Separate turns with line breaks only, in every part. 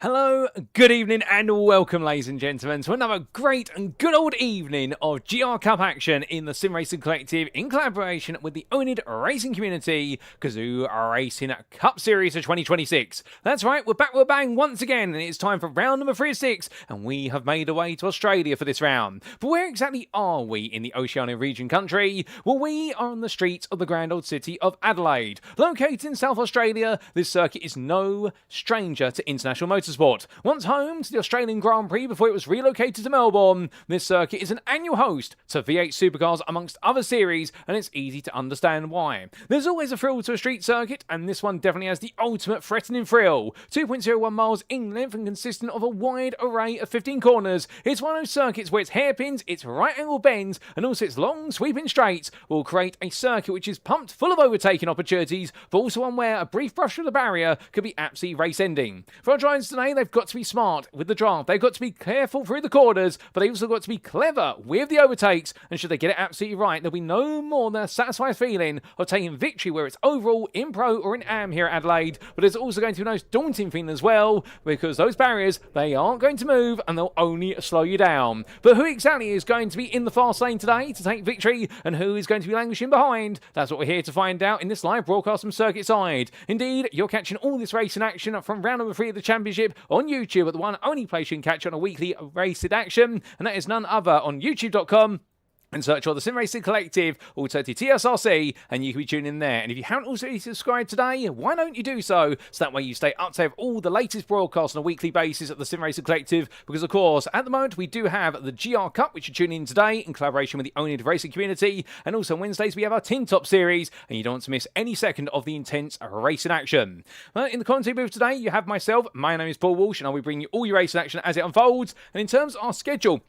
Hello, good evening, and welcome, ladies and gentlemen, to another great and good old evening of GR Cup action in the Sim Racing Collective in collaboration with the oNiD racing community, Kazoo Racing Cup Series of 2026. That's right, we're back with a bang once again, and it's time for round number 3 of 6, and we have made our way to Australia for this round. But where exactly are we in the Oceania region country? Well, we are on the streets of the grand old city of Adelaide. Located in South Australia, this circuit is no stranger to international motorsport. Once home to the Australian Grand Prix before it was relocated to Melbourne, this circuit is an annual host to V8 supercars amongst other series, and it's easy to understand why. There's always a thrill to a street circuit, and this one definitely has the ultimate threatening thrill. 2.01 miles in length and consisting of a wide array of 15 corners, it's one of those circuits where its hairpins, its right angle bends, and also its long sweeping straights will create a circuit which is pumped full of overtaking opportunities, but also one where a brief brush with the barrier could be absolutely race ending. For our drivers today, they've got to be smart with the draft. They've got to be careful through the corners, but they've also got to be clever with the overtakes. And should they get it absolutely right, there'll be no more than a satisfied feeling of taking victory, where it's overall in Pro or in Am here at Adelaide. But there's also going to be the most daunting feeling as well, because those barriers, they aren't going to move and they'll only slow you down. But who exactly is going to be in the fast lane today to take victory, and who is going to be languishing behind? That's what we're here to find out in this live broadcast from Circuit Side. Indeed, you're catching all this racing action from round number 3 of the championship on YouTube at the one only place you can catch on a weekly racing action, and that is none other on youtube.com. And search for the Sim Racing Collective, also to TSRC, and you can be tuning in there. And if you haven't already subscribed today, why don't you do so? So that way you stay up to date with all the latest broadcasts on a weekly basis at the Sim Racing Collective. Because, of course, at the moment, we do have the GR Cup, which you're tuning in today in collaboration with the oNiD racing community. And also on Wednesdays, we have our Tin Top series, and you don't want to miss any second of the intense racing action. In the commentary booth today, you have myself. My name is Paul Walsh, and I'll be bringing you all your racing action as it unfolds. And in terms of our schedule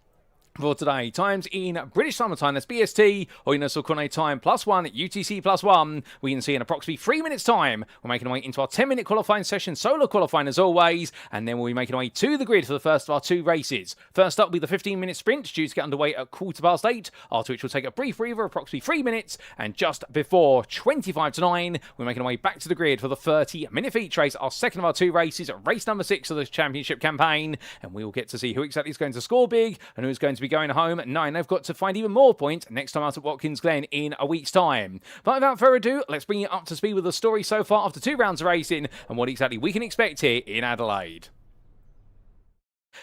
for today, times in British summertime, that's BST, or Universal Coordinate Time +1, UTC +1, we can see in approximately 3 minutes time, we're making our way into our 10-minute qualifying session, solo qualifying as always, and then we'll be making our way to the grid for the first of our 2 races. First up will be the 15-minute sprint, due to get underway at 8:15, after which we'll take a brief breather, approximately 3 minutes, and just before 25 to 9, we're making our way back to the grid for the 30-minute feature race, our second of our 2 races, race number 6 of the championship campaign, and we will get to see who exactly is going to score big, and who's going to be going home at 9. They've got to find even more points next time out at Watkins Glen in a week's time. But without further ado, let's bring you up to speed with the story so far after 2 rounds of racing and what exactly we can expect here in Adelaide.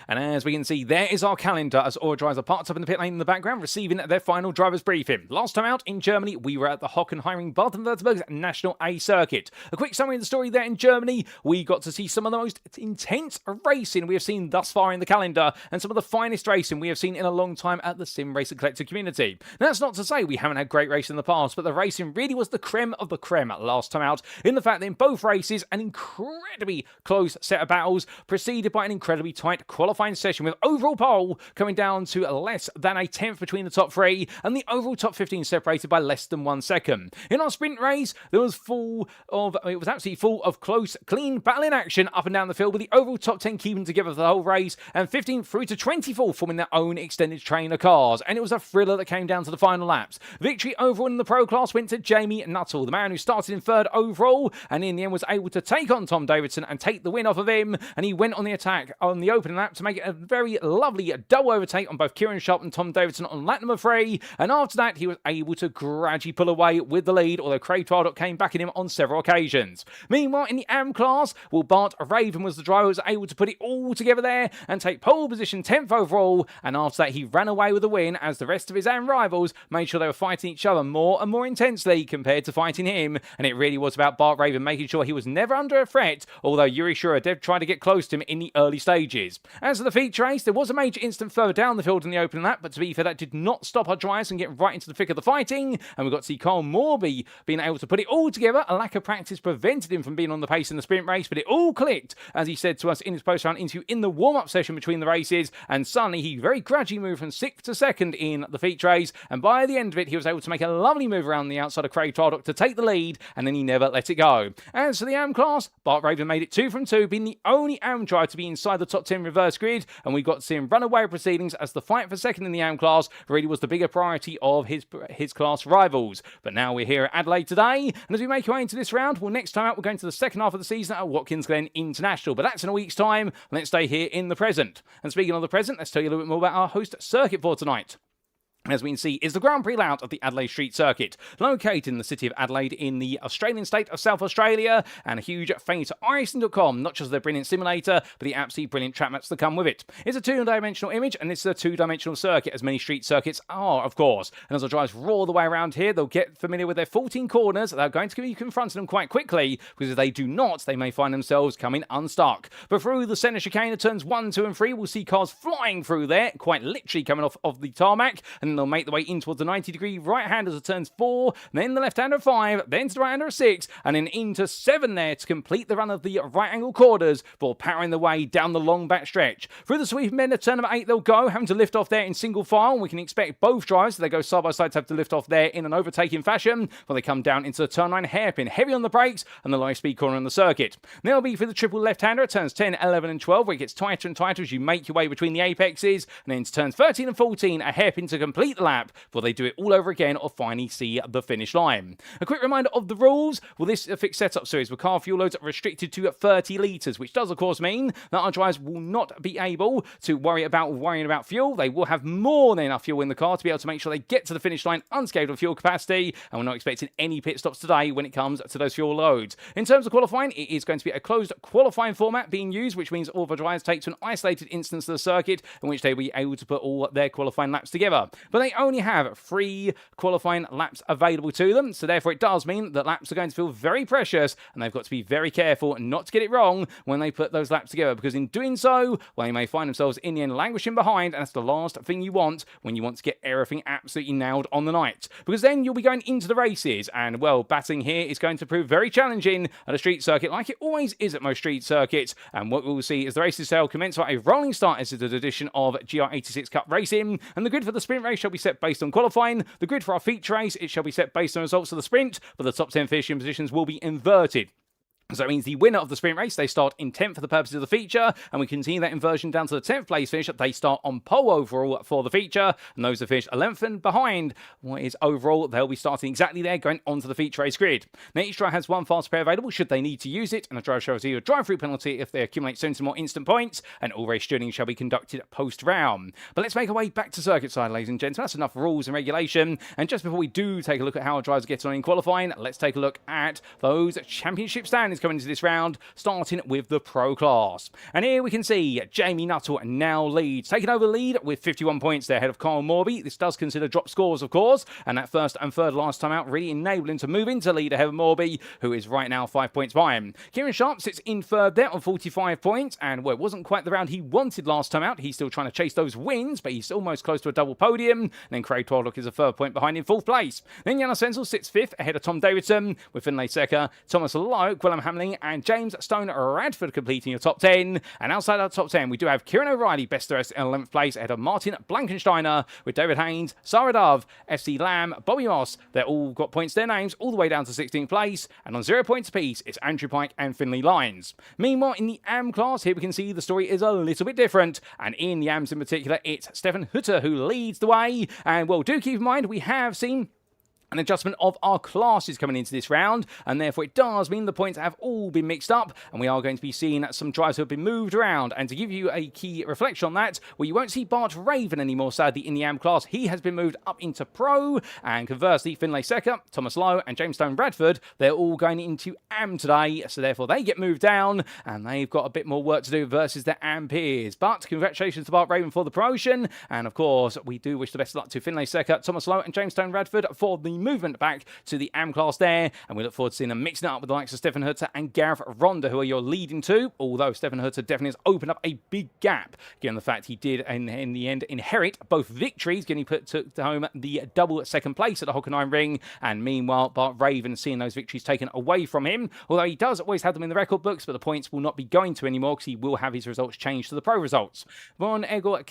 And as we can see, there is our calendar as all drivers are parked up in the pit lane in the background, receiving their final driver's briefing. Last time out in Germany, we were at the Hockenheimring Baden-Württemberg National A Circuit. A quick summary of the story there in Germany, we got to see some of the most intense racing we have seen thus far in the calendar, and some of the finest racing we have seen in a long time at the Sim Racing Collective community. Now, that's not to say we haven't had great racing in the past, but the racing really was the creme of the creme last time out, in the fact that in both races, an incredibly close set of battles, preceded by an incredibly tight qualifying session, with overall pole coming down to less than a tenth between the top 3, and the overall top 15 separated by less than 1 second. In our sprint race, it was absolutely full of close, clean battling action up and down the field, with the overall top 10 keeping together for the whole race, and 15 through to 24 forming their own extended train of cars, and it was a thriller that came down to the final laps. Victory overall in the pro class went to Jamie Nuttall, the man who started in 3rd overall, and in the end was able to take on Tom Davidson and take the win off of him, and he went on the attack on the opening lap to make it a very lovely double overtake on both Kieran Sharp and Tom Davidson on lap number 3, and after that he was able to gradually pull away with the lead, although Craig Twardock came back in him on several occasions. Meanwhile, in the AM class, well, Bart Raven was the driver who was able to put it all together there and take pole position 10th overall, and after that he ran away with the win, as the rest of his AM rivals made sure they were fighting each other more and more intensely compared to fighting him, and it really was about Bart Raven making sure he was never under a threat, although Yuri Shura did try to get close to him in the early stages. As for the feature race, there was a major incident further down the field in the opening lap, but to be fair, that did not stop our drivers from getting right into the thick of the fighting, and we got to see Kyle Morby being able to put it all together. A lack of practice prevented him from being on the pace in the sprint race, but it all clicked, as he said to us in his post-round interview in the warm-up session between the races, and suddenly he very gradually moved from 6th to 2nd in the feature race, and by the end of it, he was able to make a lovely move around the outside of Craig Twardock to take the lead, and then he never let it go. As for the AM class, Bart Raven made it 2 from 2, being the only AM driver to be inside the top 10 reverse first grid, and we got to see him run away with proceedings as the fight for second in the AM class really was the bigger priority of his class rivals. But now we're here at Adelaide today, and as we make our way into this round, well, next time out we're going to the second half of the season at Watkins Glen International, but that's in a week's time. Let's stay here in the present. And speaking of the present, let's tell you a little bit more about our host circuit for tonight. As we can see, is the Grand Prix layout of the Adelaide Street Circuit, located in the city of Adelaide in the Australian state of South Australia, and a huge thank you to iRacing.com, not just their brilliant simulator, but the absolutely brilliant track maps that come with it. It's a two-dimensional image, and this is a two-dimensional circuit, as many street circuits are, of course. And as our drivers roar the way around here, they'll get familiar with their 14 corners that are going to be confronting them quite quickly, because if they do not, they may find themselves coming unstuck. But through the centre chicane of turns 1, 2, and 3, we'll see cars flying through there, quite literally coming off of the tarmac, and they'll make the way in towards the 90-degree right-hander of turns 4, then the left-hander of 5, then to the right-hander of 6, and then into 7 there to complete the run of the right-angle corners before powering the way down the long back stretch. Through the sweeping bend of turn number 8 they'll go, having to lift off there in single file, and we can expect both drivers, so they go side-by-side, to have to lift off there in an overtaking fashion, while they come down into the turn 9 hairpin, heavy on the brakes, and the lowest speed corner on the circuit. Then it'll be for the triple left-hander at turns 10, 11, and 12, where it gets tighter and tighter as you make your way between the apexes, and then to turns 13 and 14, a hairpin to complete the lap, before they do it all over again or finally see the finish line. A quick reminder of the rules. Well, this is a fixed setup series with car fuel loads restricted to 30 litres, which does of course mean that our drivers will not be able to worrying about fuel. They will have more than enough fuel in the car to be able to make sure they get to the finish line unscathed with fuel capacity, and we're not expecting any pit stops today when it comes to those fuel loads. In terms of qualifying, it is going to be a closed qualifying format being used, which means all the drivers take to an isolated instance of the circuit in which they will be able to put all their qualifying laps together. But they only have 3 qualifying laps available to them, so therefore it does mean that laps are going to feel very precious, and they've got to be very careful not to get it wrong when they put those laps together, because in doing so, well, they may find themselves in the end languishing behind, and that's the last thing you want when you want to get everything absolutely nailed on the night, because then you'll be going into the races, and well, batting here is going to prove very challenging at a street circuit like it always is at most street circuits. And what we'll see is the races will commence by a rolling start as the edition of GR86 Cup Racing, and the grid for the sprint race shall be set based on qualifying. The grid for our feature race, it shall be set based on results of the sprint, but the top 10 finishing positions will be inverted. So that means the winner of the sprint race, they start in 10th for the purposes of the feature, and we continue that inversion down to the 10th place finish. They start on pole overall for the feature, and those that finish 11th and behind what is overall, they'll be starting exactly there, going onto the feature race grid. Now, each driver has one fast pair available should they need to use it, and a driver shall receive a drive-through penalty if they accumulate 70 more instant points, and all race stewarding shall be conducted post-round. But let's make our way back to circuit side, ladies and gentlemen. That's enough rules and regulation, and just before we do take a look at how our drivers get on in qualifying, let's take a look at those championship standings coming into this round, starting with the Pro class. And here we can see Jamie Nuttall now leads, taking over the lead with 51 points there ahead of Kyle Morby. This does consider drop scores, of course, and that first and third last time out really enabled him to move into lead ahead of Morby, who is right now 5 points behind. Kieran Sharp sits in third there on 45 points, and well, it wasn't quite the round he wanted last time out. He's still trying to chase those wins, but he's almost close to a double podium. And then Craig Twaldlock is a third point behind in 4th place. Then Janus Wenzel sits 5th ahead of Tom Davidson, with Finlay Secker, Thomas Lowe, Gwilym Hamling, and James Stone Radford completing your top 10. And outside our top 10, we do have Kieran O'Reilly, best of rest in 11th place ahead of Martin Blankensteiner, with David Haynes, Sarah Dove, FC Lamb, Bobby Moss. They're all got points to their names all the way down to 16th place. And on 0 points apiece, it's Andrew Pike and Finlay Lyons. Meanwhile, in the AM class, here we can see the story is a little bit different. And in the AMs in particular, it's Stefan Hutter who leads the way. And well, do keep in mind, we have seen an adjustment of our classes coming into this round, and therefore it does mean the points have all been mixed up, and we are going to be seeing some drivers who have been moved around. And to give you a key reflection on that, well, you won't see Bart Raven anymore, sadly, in the AM class. He has been moved up into Pro, and conversely, Finlay Secker, Thomas Lowe, and James Stone Bradford, they're all going into AM today, so therefore they get moved down, and they've got a bit more work to do versus their AM peers. But congratulations to Bart Raven for the promotion, and of course, we do wish the best of luck to Finlay Secker, Thomas Lowe, and James Stone Bradford for the movement back to the AM class there, and we look forward to seeing them mixing it up with the likes of Stefan Hutter and Gareth Ronda, who are your leading two, although Stefan Hutter definitely has opened up a big gap, given the fact he did in the end inherit both victories, getting took home the double second place at the Hockenheim Ring, and meanwhile Bart Raven seeing those victories taken away from him, although he does always have them in the record books, but the points will not be going to anymore because he will have his results changed to the pro results. Bjorn Egel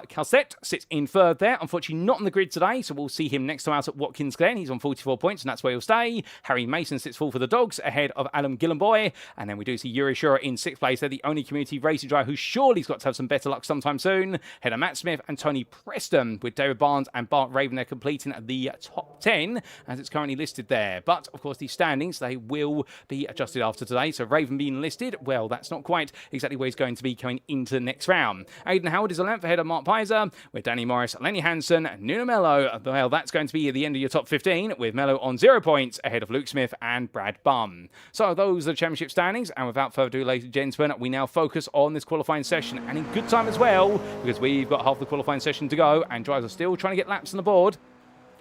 Calcett sits in third there, unfortunately not on the grid today, so we'll see him next time also out at Watkins Glen. He's on 44 points, and that's where he'll stay. Harry Mason sits full for the Dogs, ahead of Adam Gillenboy. And then we do see Yuri Shura in 6th place. They're the only community racing driver who surely's got to have some better luck sometime soon. Ahead of Matt Smith and Tony Preston, with David Barnes and Bart Raven there completing the top 10, as it's currently listed there. But, of course, these standings, they will be adjusted after today. So Raven being listed, well, that's not quite exactly where he's going to be coming into the next round. Aidan Howard is 11th ahead of Mark Pizer, with Danny Morris, Lenny Hansen, Nuno Mello. Well, that's going to be at the end of your top 15, with Mello on 0 points, ahead of Luke Smith and Brad Bum. So those are the championship standings, and without further ado, ladies and gentlemen, we now focus on this qualifying session, and in good time as well, because we've got half the qualifying session to go, and drivers are still trying to get laps on the board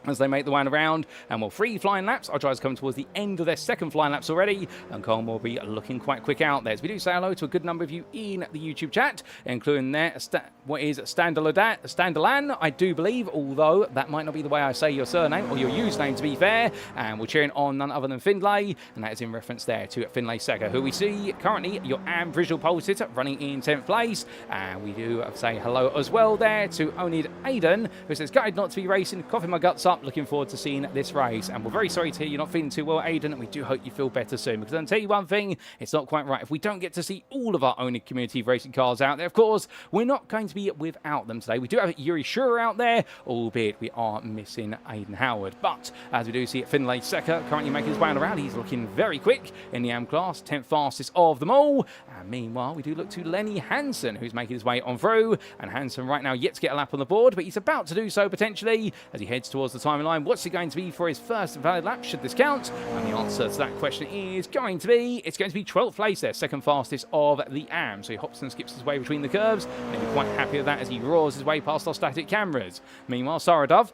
as they make the way around. And well, 3 flying laps. Our drivers coming towards the end of their 2nd flying laps already, and Colin will be looking quite quick out there. So we do say hello to a good number of you in the YouTube chat, including there what is Standalan, I do believe, although that might not be the way I say your surname or your username, to be fair. And we're cheering on none other than Finlay, and that is in reference there to Finlay Sega, who we see currently your ABRUZZI pole sitter running in 10th place. And we do say hello as well there to oNiD Aiden, who says, "Guide not to be racing, coughing my guts up, looking forward to seeing this race." And we're very sorry to hear you're not feeling too well, Aiden, and we do hope you feel better soon, because I'll tell you one thing, it's not quite right if we don't get to see all of our own community racing cars out there. Of course, we're not going to be without them today. We do have Yuri Shura out there, albeit we are missing Aidan Howard. But as we do see Finlay Secker currently making his way around, he's looking very quick in the AM class, 10th fastest of them all. And meanwhile, we do look to Lenny Hansen, who's making his way on through, and Hansen right now yet to get a lap on the board, but he's about to do so potentially as he heads towards the timeline. What's it going to be for his first valid lap, should this count? And the answer to that question is going to be, it's going to be 12th place there, 2nd fastest of the AM. So he hops and skips his way between the curves, and he'll be quite happy with that as he roars his way past our static cameras. Meanwhile, Sarah Dove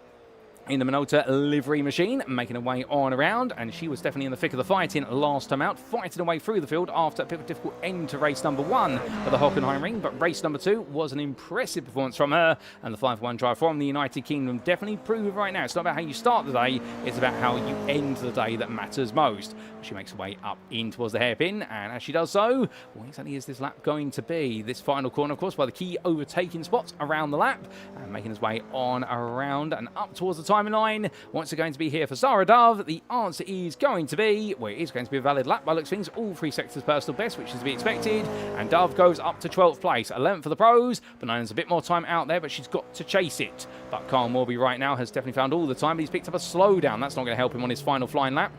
in the Minolta livery machine, making her way on around, and she was definitely in the thick of the fighting last time out, fighting her way through the field after a bit of a difficult end to race number 1 of the Hockenheim Ring, but race number 2 was an impressive performance from her, and the 5-1 drive from the United Kingdom definitely proving right now, it's not about how you start the day, it's about how you end the day that matters most. She makes her way up in towards the hairpin, and as she does so, what exactly is this lap going to be? This final corner, of course, by the key overtaking spots around the lap, and making his way on around and up towards the timing line. What's it going to be here for Sarah Dove? The answer is going to be, well, it is going to be a valid lap by looks of things, all 3 sectors personal best, which is to be expected, and Dove goes up to 12th place, 11th for the pros. Banana's a bit more time out there, but she's got to chase it. But Carl Morby right now has definitely found all the time, but he's picked up a slowdown. That's not going to help him on his final flying lap.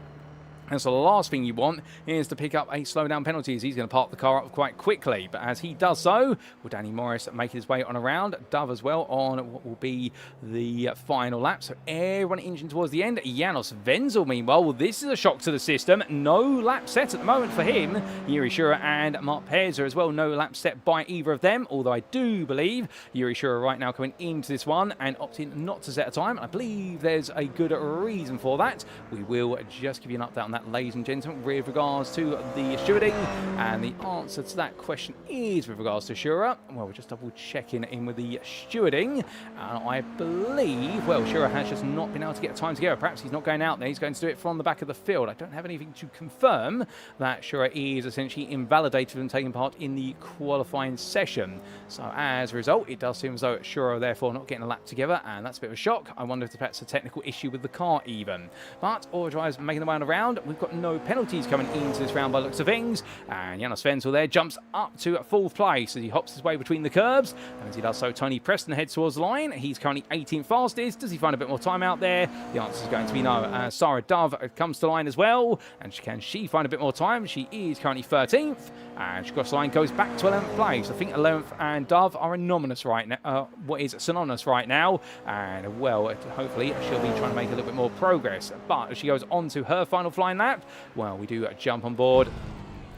And so the last thing you want is to pick up a slowdown penalty, as he's going to park the car up quite quickly. But as he does so, will Danny Morris making his way on around, Dove as well on what will be the final lap. So everyone inching towards the end. Janos Wenzel, meanwhile, well, this is a shock to the system. No lap set at the moment for him. Yuri Shura and Mark Pezzer as well. No lap set by either of them, although I do believe Yuri Shura right now coming into this one and opting not to set a time. I believe there's a good reason for that. We will just give you an update on that, ladies and gentlemen, with regards to the stewarding. And the answer to that question is with regards to Shura. Well, we're just double checking in with the stewarding. I believe, well, Shura has just not been able to get a time together. Perhaps he's not going out there. He's going to do it from the back of the field. I don't have anything to confirm that Shura is essentially invalidated from taking part in the qualifying session. So as a result, it does seem as though Shura therefore not getting a lap together, and that's a bit of a shock. I wonder if that's a technical issue with the car even. But all drivers making their way around. We've got no penalties coming into this round by looks of things, and Janos Wenzel there jumps up to 4th place as he hops his way between the curbs, and as he does so, Tony Preston heads towards the line. He's currently 18th fastest. Does he find a bit more time out there? The answer is going to be no. Sarah Dove comes to the line as well, and can she find a bit more time? She is currently 13th, and she crosses the line, goes back to 11th place. I think 11th and Dove are synonymous right now, and well, hopefully she'll be trying to make a little bit more progress. But as she goes on to her final flying lap, well, we do jump on board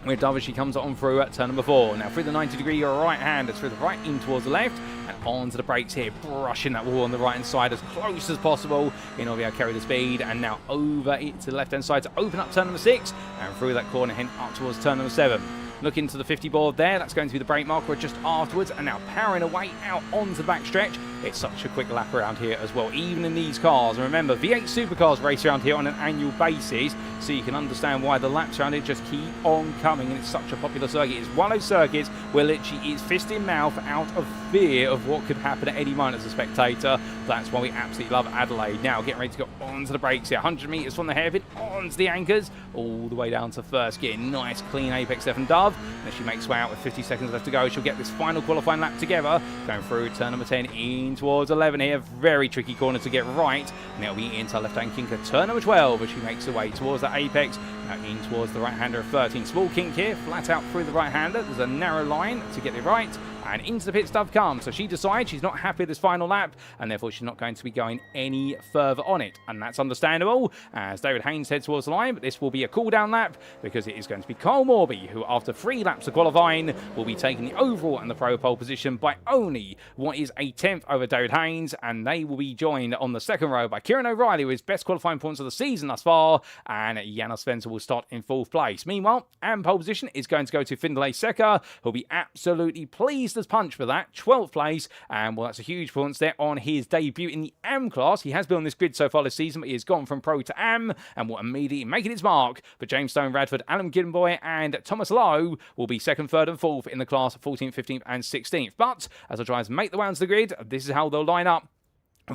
with Dove as she comes on through at turn number 4. Now through the 90-degree right hand, through the right in towards the left, and onto the brakes here, brushing that wall on the right hand side as close as possible in order to be able to carry the speed, and now over it to the left hand side to open up turn number 6, and through that corner heading up towards turn number 7. Looking to the 50 board there, that's going to be the brake marker just afterwards, and now powering away out onto the back stretch. It's such a quick lap around here as well, even in these cars. And remember, V8 supercars race around here on an annual basis. so you can understand why the laps around it just keep on coming, and it's such a popular circuit. It's one of those circuits where literally it's fist in mouth out of fear of what could happen at any moment as a spectator. That's why we absolutely love Adelaide. Now getting ready to go onto the brakes here, 100 metres from the hairpin, onto the anchors, all the way down to first, getting nice clean apex there from Dove, and as she makes way out with 50 seconds left to go, she'll get this final qualifying lap together, going through turn number 10 in towards 11 here. Very tricky corner to get right, and it'll be into left hand kinker turn number 12 as she makes her way towards the apex, now in towards the right hander of 13. Small kink here, flat out through the right hander. There's a narrow line to get it right, and into the pits Dove comes. So she decides she's not happy with this final lap, and therefore she's not going to be going any further on it. And that's understandable as David Haynes heads towards the line, but this will be a cool down lap because it is going to be Cole Morby who, after 3 laps of qualifying, will be taking the overall and the pro pole position by only what is a 10th over David Haynes, and they will be joined on the second row by Kieran O'Reilly with his best qualifying points of the season thus far, and Janos Spencer will start in 4th place. Meanwhile, and pole position is going to go to Findlay Secker, who'll be absolutely pleased as punch for that, 12th place, and well, that's a huge points there on his debut in the AM class. He has been on this grid so far this season, but he has gone from pro to AM, and will immediately making its mark. But James Stone Radford, Alan Gillenboy, and Thomas Lowe will be 2nd, 3rd, and 4th in the class, 14th, 15th, and 16th. But as the drivers make the way onto the grid, this is how they'll line up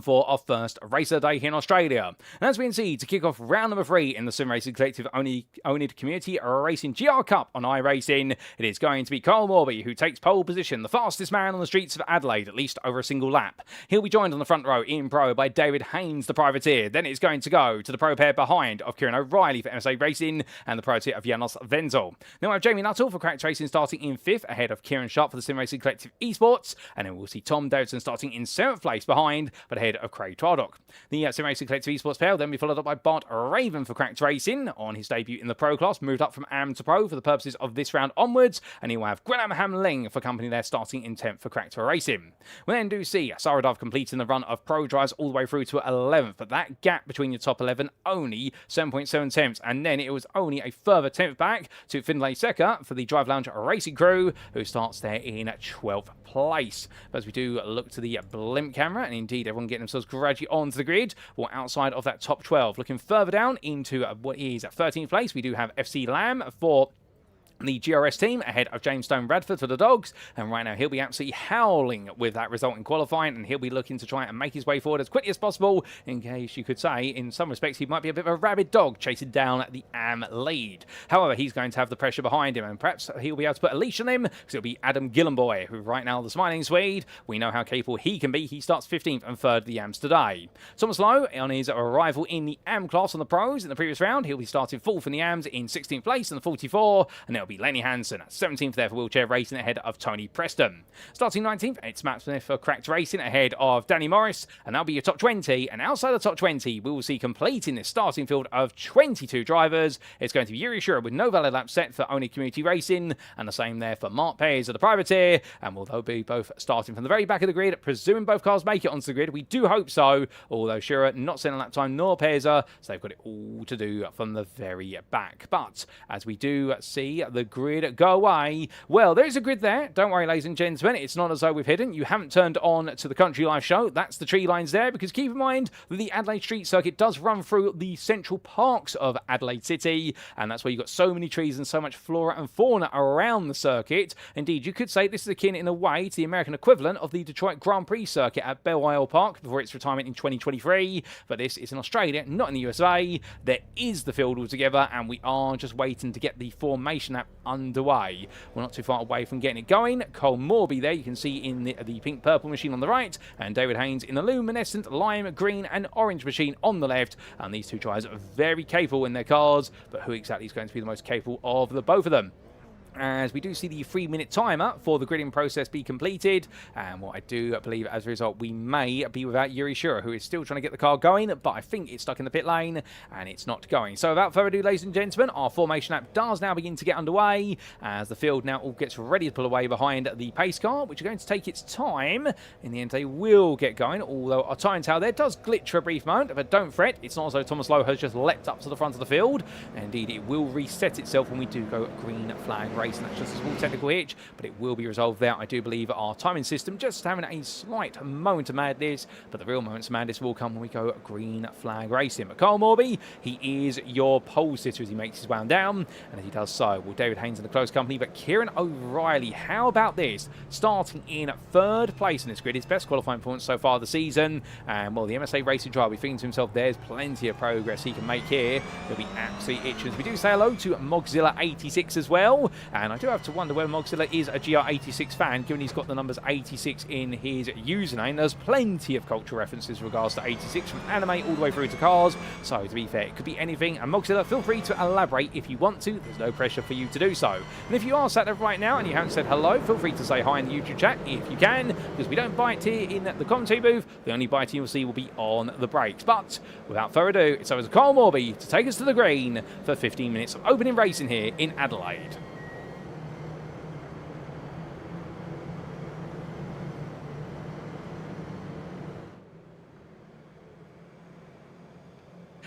for our first race of the day here in Australia. And as we can see, to kick off round number 3 in the Sim Racing Collective oNiD Community Racing GR Cup on iRacing, it is going to be Cole Morby who takes pole position, the fastest man on the streets of Adelaide, at least over a single lap. He'll be joined on the front row in pro by David Haynes, the privateer. Then it's going to go to the pro pair behind of Kieran O'Reilly for MSA Racing and the pro tier of Janos Wenzel. Then we have Jamie Nuttall for Cracked Racing starting in 5th, ahead of Kieran Sharp for the Sim Racing Collective Esports. And then we'll see Tom Davidson starting in 7th place behind, but ahead of Craig Twardock. The Sim Racing Collective Esports pair will then be followed up by Bart Raven for Cracked Racing on his debut in the pro class, moved up from AM to pro for the purposes of this round onwards, and he will have Graham Hamling for company there starting in 10th for Cracked Racing. We then do see Sarah Dove completing the run of pro drives all the way through to 11th, but that gap between your top 11 only 7.7 tenths, and then it was only a further 10th back to Findlay Secker for the Drive Lounge Racing crew, who starts there in 12th place. But as we do look to the blimp camera, and indeed everyone getting themselves gradually onto the grid, or outside of that top 12. Looking further down into what is 13th place, we do have FC Lamb for the GRS team ahead of James Stone Radford for the Dogs, and right now he'll be absolutely howling with that result in qualifying, and he'll be looking to try and make his way forward as quickly as possible, in case you could say in some respects he might be a bit of a rabid dog chasing down the AM lead. However, he's going to have the pressure behind him, and perhaps he'll be able to put a leash on him, because it'll be Adam Gillenboy, who right now the smiling Swede, we know how capable he can be. He starts 15th and 3rd the AMs today. Thomas Lowe on his arrival in the AM class on the pros in the previous round, he'll be starting 4th in the AMs in 16th place in the 44, and it'll be Lenny Hansen at 17th there for wheelchair racing ahead of Tony Preston. Starting 19th, it's Matt Smith for Cracked Racing ahead of Danny Morris, and that'll be your top 20. And outside the top 20, we will see completing this starting field of 22 drivers. It's going to be Yuri Shura with no valid lap set for oNiD Community Racing, and the same there for Mark Payes of the privateer. And will they'll be both starting from the very back of the grid, presuming both cars make it onto the grid. We do hope so, although Shura not setting a lap time nor Payes, so they've got it all to do from the very back. But as we do see the grid go away, well, there's a grid there. Don't worry, ladies and gentlemen, it's not as though we've hidden. You haven't turned on to the Country Life show. That's the tree lines there, because keep in mind that the Adelaide Street Circuit does run through the central parks of Adelaide City, and that's where you've got so many trees and so much flora and fauna around the circuit. Indeed, you could say this is akin in a way to the American equivalent of the Detroit Grand Prix circuit at Belle Isle Park before its retirement in 2023, but this is in Australia, not in the USA. There is the field altogether, and we are just waiting to get the formation app underway. We're not too far away from getting it going. Cole Morby there, you can see in the pink-purple machine on the right, and David Haynes in the luminescent lime, green, and orange machine on the left. And these two drivers are very capable in their cars, but who exactly is going to be the most capable of the both of them? As we do see the 3-minute timer for the gridding process be completed, and what I do believe as a result we may be without Yuri Shura, who is still trying to get the car going, but I think it's stuck in the pit lane and it's not going. So without further ado, ladies and gentlemen, our formation app does now begin to get underway as the field now all gets ready to pull away behind the pace car, which is going to take its time. In the end they will get going, although our time tower there does glitch for a brief moment, but don't fret, it's not as though Thomas Lowe has just leapt up to the front of the field. Indeed, it will reset itself when we do go green flag iRacing. That's just a small technical hitch, but it will be resolved there. I do believe our timing system just having a slight moment of madness, but the real moments of madness will come when we go green flag racing. But Carl Morby, he is your pole sitter as he makes his way down, and as he does so, well, David Haynes in the close company, but Kieran O'Reilly, how about this? Starting in third place in this grid, his best qualifying points so far this season, and well, the MSA Racing driver, be thinking to himself, there's plenty of progress he can make here. He'll be absolutely itching. We do say hello to Mogzilla86 as well, and I do have to wonder whether Mogzilla is a GR86 fan, given he's got the numbers 86 in his username. There's plenty of cultural references in regards to 86, from anime all the way through to cars, so to be fair, it could be anything. And Mogzilla, feel free to elaborate if you want to. There's no pressure for you to do so. And if you are sat there right now and you haven't said hello, feel free to say hi in the YouTube chat if you can, because we don't bite here in the commentary booth. The only biting you'll see will be on the brakes. But without further ado, it's over to Carl Morby to take us to the green for 15 minutes of opening racing here in Adelaide.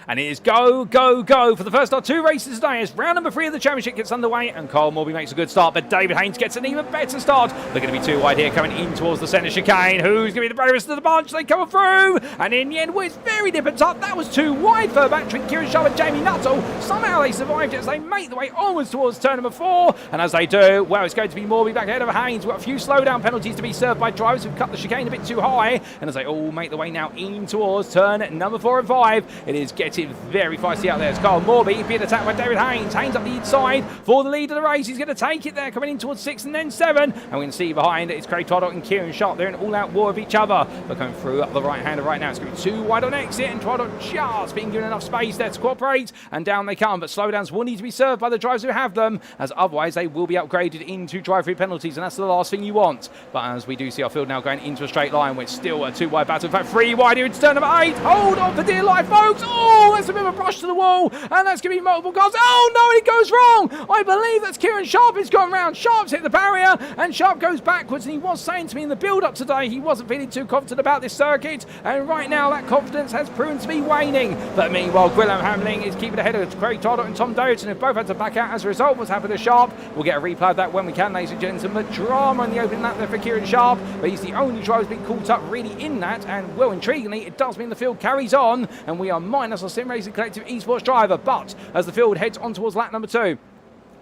And it is go, go, go for the first of two races today as round number 3 of the championship gets underway, and Carl Morby makes a good start, but David Haynes gets an even better start. They're going to be too wide here coming in towards the centre chicane. Who's going to be the bravest of the bunch? They come through, and in the end, well, it's very nip and tuck. That was too wide for back between Kieran Sharp and Jamie Nuttall. Somehow they survived it as they make the way onwards towards turn number 4, and as they do, well, it's going to be Morby back ahead of Haynes. We've got a few slowdown penalties to be served by drivers who've cut the chicane a bit too high, and as they all make the way now in towards turn number 4 and 5, it is getting very feisty out there. It's Carl Morby being attacked by David Haynes. Haynes up the inside for the lead of the race. He's going to take it there, coming in towards 6 and then 7. And we can see behind it's Craig Toddock and Kieran Sharp. They're in all-out war of each other. But coming through up the right-hander right now. It's going to be too wide on exit, and Toddock just being given enough space there to cooperate. And down they come. But slowdowns will need to be served by the drivers who have them, as otherwise they will be upgraded into drive-through penalties, and that's the last thing you want. But as we do see our field now going into a straight line, which still a 2-wide battle. In fact, 3 wide here into turn number 8. Hold on for dear life, folks. Oh, that's a bit of a brush to the wall. And that's going to be multiple cars. Oh no, it goes wrong. I believe that's Kieran Sharp who's gone round. Sharp's hit the barrier, and Sharp goes backwards. And he was saying to me in the build-up today he wasn't feeling too confident about this circuit. And right now that confidence has proven to be waning. But meanwhile, Gwilym Hamling is keeping ahead of Craig Toddock and Tom Doherty, who both had to back out as a result. What's happened to Sharp? We'll get a replay of that when we can, ladies and gentlemen. But drama in the opening lap there for Kieran Sharp. But he's the only driver who's been caught up really in that. And well, intriguingly, it does mean the field carries on. And we are minus our Sim Racing Collective esports driver. But as the field heads on towards lap number 2.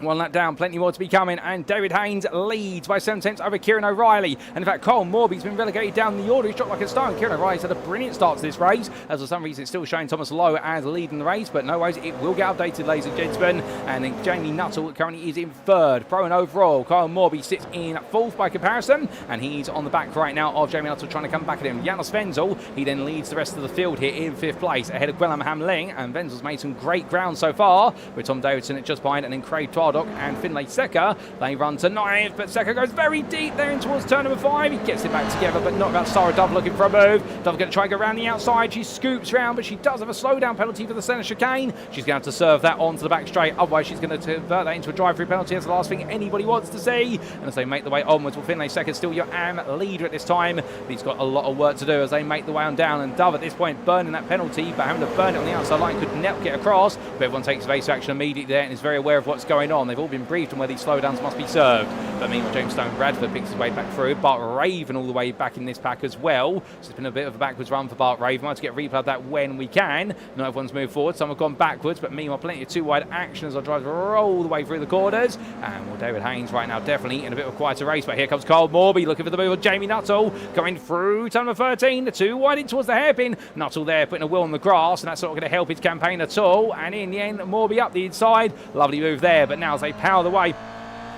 One lap down, plenty more to be coming, and David Haynes leads by 7 tenths over Kieran O'Reilly. And in fact, Carl Morby's been relegated down the order. He's dropped like a stone. Kieran O'Reilly's had a brilliant start to this race, as for some reason it's still showing Thomas Lowe as leading the race, but no worries, it will get updated, ladies and gentlemen. And then Jamie Nuttall currently is in 3rd. Pro and overall, Carl Morby sits in 4th by comparison, and he's on the back right now of Jamie Nuttall trying to come back at him. Janos Wenzel, he then leads the rest of the field here in 5th place, ahead of Gwilym Hamling, and Wenzel's made some great ground so far, with Tom Davidson at just behind, and then Craig Toddock and Finlay Secker. They run to 9th, but Secker goes very deep there in towards turn number 5. He gets it back together, but not about Sarah Dove looking for a move. Dove going to try and go around the outside. She scoops round, but she does have a slowdown penalty for the centre chicane. She's going to have to serve that onto the back straight. Otherwise, she's going to convert that into a drive-through penalty. That's the last thing anybody wants to see. And as they make the way onwards, well, Finlay Secker still your AM leader at this time. But he's got a lot of work to do as they make the way on down. And Dove at this point burning that penalty, but having to burn it on the outside line could not get across. But everyone takes evasive action immediately there and is very aware of what's going on. They've all been briefed on where these slowdowns must be served. But meanwhile, James Stone Bradford picks his way back through. Bart Raven all the way back in this pack as well. So it's been a bit of a backwards run for Bart Raven. We'll have to get a replay of that when we can. Not everyone's moved forward. Some have gone backwards, but meanwhile, plenty of 2-wide action as our drivers roll the way through the corners. And well, David Haynes right now definitely in a bit of a quieter race. But here comes Carl Morby looking for the move of Jamie Nuttall. Going through turn number 13. The 2-wide in towards the hairpin. Nuttall there putting a wheel on the grass, and that's not going to help his campaign at all. And in the end, Morby up the inside. Lovely move there. But now as they power the way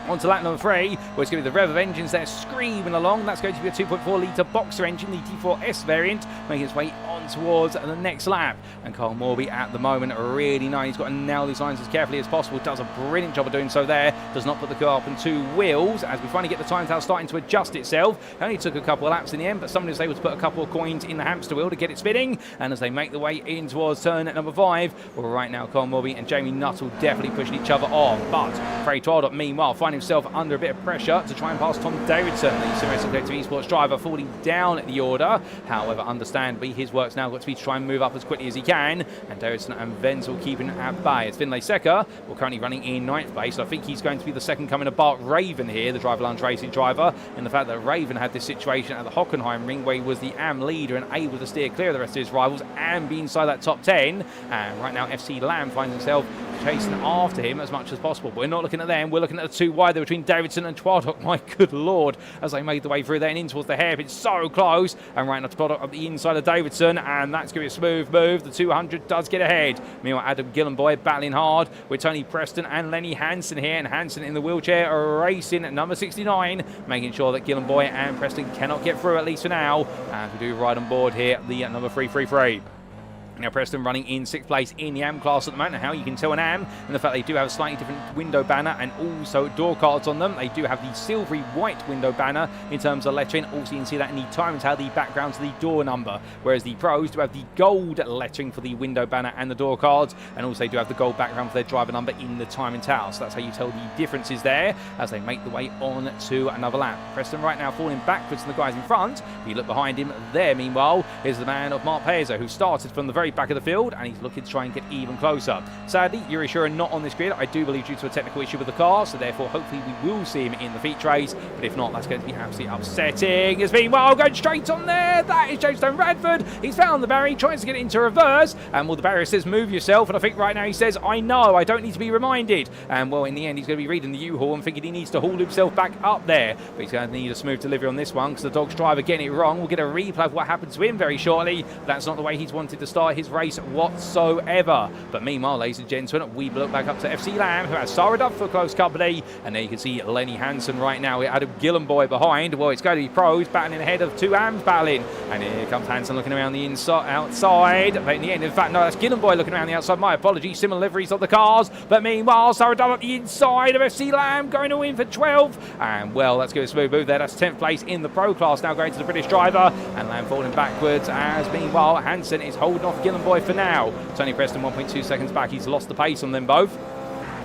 onto lap number 3, where it's going to be the rev of engines there screaming along. That's going to be a 2.4 litre boxer engine, the T4S variant, making its way on towards the next lap. And Carl Morby at the moment really nice. He's got to nail these lines as carefully as possible. Does a brilliant job of doing so there. Does not put the car up on 2 wheels as we finally get the time tail starting to adjust itself. It only took a couple of laps in the end, but somebody was able to put a couple of coins in the hamster wheel to get it spinning. And as they make the way in towards turn number 5, well, right now Carl Morby and Jamie Nuttall definitely pushing each other on. But Craig Toddock meanwhile finding himself under a bit of pressure to try and pass Tom Davidson, the Sim Racing Collective Esports driver, falling down at the order. However, understandably, his work's now got to be to try and move up as quickly as he can, and Davidson and Wenzel keeping at bay. It's Finlay Secker, we're currently running in 9th place. I think he's going to be the second coming of Bart Raven here, the Driver Lounge Racing driver, in the fact that Raven had this situation at the Hockenheim ring where he was the AM leader and able to steer clear of the rest of his rivals and be inside that top 10. And right now, FC Lamb finds himself chasing after him as much as possible. But we're not looking at them, we're looking at the two wide there between Davidson and Twaddock. My good lord, as they made the way through there and in towards the hairpin, so close. And right now, Twaddock up the inside of Davidson, and that's going to be a smooth move. The 200 does get ahead. Meanwhile, Adam Gillenboy battling hard with Tony Preston and Lenny Hansen here, and Hansen in the wheelchair racing at number 69, making sure that Gillenboy and Preston cannot get through, at least for now. And we do ride on board here, the number 333. Now Preston running in 6th place in the AM class at the moment. And how you can tell an AM, and the fact they do have a slightly different window banner and also door cards on them. They do have the silvery white window banner in terms of lettering. Also you can see that in the time tell, the background to the door number. Whereas the pros do have the gold lettering for the window banner and the door cards, and also they do have the gold background for their driver number in the time and towel. So that's how you tell the differences there as they make the way on to another lap. Preston right now falling backwards from the guys in front. If you look behind him there, meanwhile, is the man of Mark Pezzo, who started from the very back of the field, and he's looking to try and get even closer. Sadly, Yuri Shura not on this grid, I do believe, due to a technical issue with the car, so therefore hopefully we will see him in the feature race, but if not, that's going to be absolutely upsetting. It's meanwhile going straight on there, that is Jamestown Radford. He's found the barrier, he tries to get it into reverse, and well, the barrier says move yourself, and I think right now he says I know, I don't need to be reminded, and well, in the end he's going to be reading the U-Haul and thinking he needs to haul himself back up there, but he's going to need a smooth delivery on this one because the Dog's driver getting it wrong. We'll get a replay of what happened to him very shortly. That's not the way he's wanted to start his race whatsoever. But meanwhile, ladies and gentlemen, we look back up to FC Lamb, who has Sarah Duff for close company, and there you can see Lenny Hansen right now with Adam Gillenboy behind. Well, it's going to be pros battling ahead of two AMs battling, and here comes Hansen looking around the outside, but in the end, in fact, no, that's Gillenboy looking around the outside. My apologies, similar liveries of the cars, but meanwhile, Sarah Duff at the inside of FC Lamb going to win for 12, and well, let's give a smooth move there. That's 10th place in the pro class now, going to the British driver, and Lamb falling backwards as meanwhile Hansen is holding off Gillenboy for now. Tony Preston 1.2 seconds back. He's lost the pace on them both.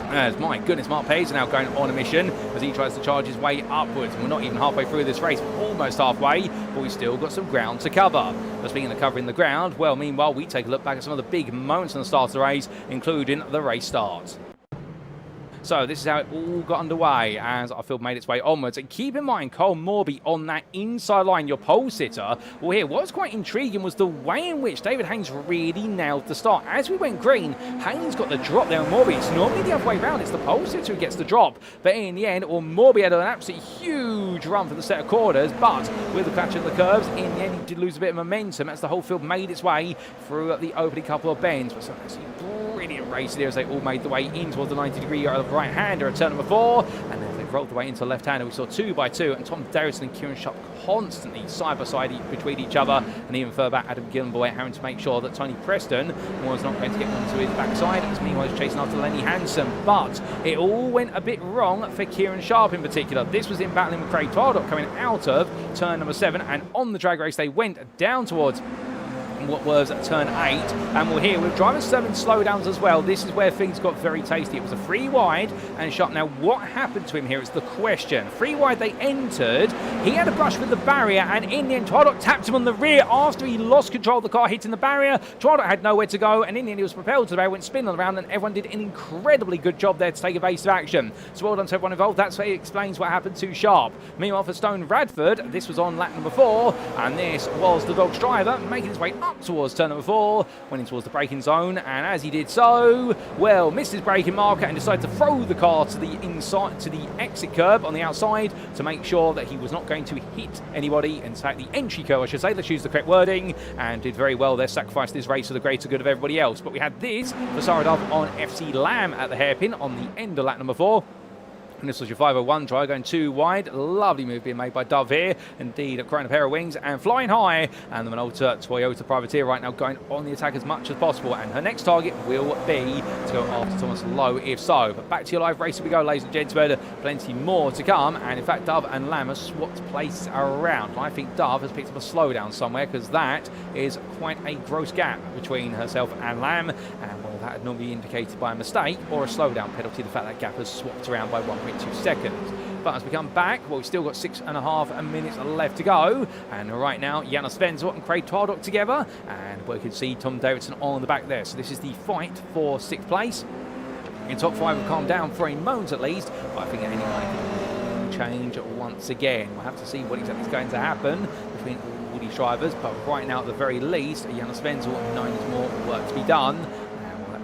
As my goodness, Mark Page is now going on a mission as he tries to charge his way upwards. We're not even halfway through this race, we're almost halfway, but we've still got some ground to cover. But speaking of covering the ground, well, meanwhile, we take a look back at some of the big moments on the start of the race, including the race start. So this is how it all got underway as our field made its way onwards. And keep in mind, Cole Morby on that inside line, your pole sitter. Well, here, what was quite intriguing was the way in which David Haynes really nailed the start. As we went green, Haynes got the drop there on Morby. It's normally the other way around. It's the pole sitter who gets the drop. But in the end, well, Morby had an absolutely huge run for the set of quarters. But with the clutch of the curves, in the end, he did lose a bit of momentum as the whole field made its way through the opening couple of bends. But some brilliant race there as they all made the way in towards the 90-degree right-hander at turn number 4, and then they rolled the way into the left-hander. We saw 2 by 2, and Tom Darrison and Kieran Sharp constantly side by side between each other, and even further back, Adam Gillenboy having to make sure that Tony Preston was not going to get onto his backside, as meanwhile he's chasing after Lenny Hansen. But it all went a bit wrong for Kieran Sharp in particular. This was in battling with Craig Twardock coming out of turn number 7, and on the drag race they went down towards what was turn 8, and we'll hear with driver 7 slowdowns as well. This is where things got very tasty. It was a 3 wide and Sharp. Now what happened to him here is the question. 3 wide they entered, he had a brush with the barrier, and in the end Twardock tapped him on the rear after he lost control of the car, hitting the barrier. Twardock had nowhere to go, and in the end he was propelled to the barrier, went spinning around, and everyone did an incredibly good job there to take evasive action. So well done to everyone involved. That's what explains what happened to Sharp. Meanwhile for Stone Radford, this was on lap number 4, and this was the Dog's driver making his way up towards turn number 4, went in towards the braking zone, and as he did so, well, missed his braking marker and decided to throw the car to the inside, to the exit curb on the outside to make sure that he was not going to hit anybody, in fact the entry curb I should say, let's use the correct wording, and did very well there, sacrificed this race for the greater good of everybody else. But we had this for Saradov on FC Lamb at the hairpin on the end of lap number 4. And this was your 501 try, going 2 wide. Lovely move being made by Dove here. Indeed, growing a pair of wings and flying high. And the Minolta Toyota Privateer right now going on the attack as much as possible. And her next target will be to go after Thomas Lowe, if so. But back to your live race we go, ladies and gentlemen. Plenty more to come. And in fact, Dove and Lamb have swapped places around. I think Dove has picked up a slowdown somewhere, because that is quite a gross gap between herself and Lamb. And well, that had normally indicated by a mistake or a slowdown penalty, the fact that gap has swapped around by 1.2 seconds. But as we come back, well, we've still got 6.5 minutes left to go. And right now, Janos Wenzel and Craig Twardock together. And we can see Tom Davidson on the back there. So this is the fight for 6th place. In top 5 have calmed down for a moment at least. But I think any line can change once again. We'll have to see what exactly is going to happen between all these drivers. But right now, at the very least, Janos Wenzel knowing there's more work to be done.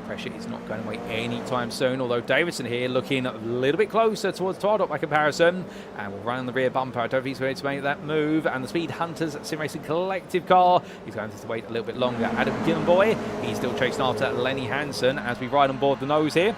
Pressure is not going away anytime soon, although Davidson here looking a little bit closer towards Twardock by comparison, and will run on the rear bumper. I don't think he's ready to make that move, and the Speed Hunters Sim Racing Collective car, he's going to have to wait a little bit longer. Adam Gillenboy, he's still chasing after Lenny Hansen as we ride on board the nose here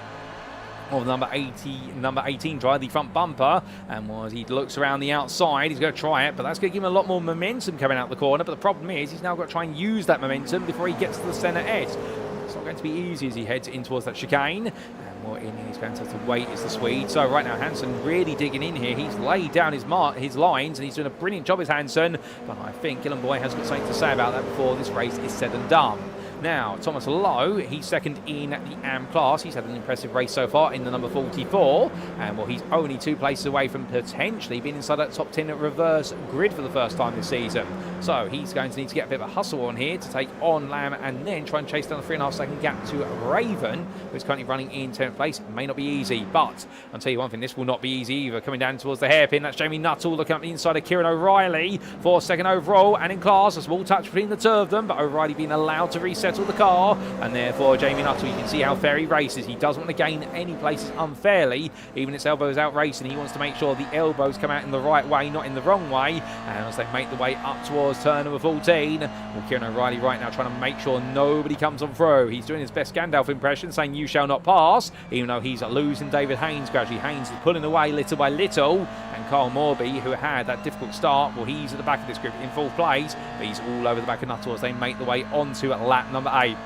of number 18 driver, the front bumper, and as he looks around the outside, he's going to try it, but that's going to give him a lot more momentum coming out the corner. But the problem is he's now got to try and use that momentum before he gets to the centre S. It's not going to be easy as he heads in towards that chicane. And what in he's going to have to wait is the Swede. So right now Hansen really digging in here. He's laid down his lines and he's doing a brilliant job as Hansen. But I think Gillenboy has got something to say about that before this race is said and done. Now, Thomas Lowe, he's second in the AM class. He's had an impressive race so far in the number 44. And well, he's only 2 places away from potentially being inside that top 10 reverse grid for the first time this season. So he's going to need to get a bit of a hustle on here to take on Lamb and then try and chase down the 3.5 second gap to Raven, who's currently running in 10th place. It may not be easy, but I'll tell you one thing, this will not be easy either. Coming down towards the hairpin, that's Jamie Nuttall looking up the inside of Kieran O'Reilly for second overall. And in class, a small touch between the two of them, but O'Reilly being allowed to resettle the car, and therefore Jamie Nuttall, you can see how fair he races. He doesn't want to gain any places unfairly, even its elbows out racing. He wants to make sure the elbows come out in the right way, not in the wrong way. And as they make the way up towards turn number 14, well, Kieran O'Reilly right now trying to make sure nobody comes on through. He's doing his best Gandalf impression, saying "you shall not pass," even though he's losing David Haynes gradually. Haynes is pulling away little by little, and Carl Morby, who had that difficult start, well, he's at the back of this group in 4th place, but he's all over the back of Nuttall as they make the way onto lap number 8.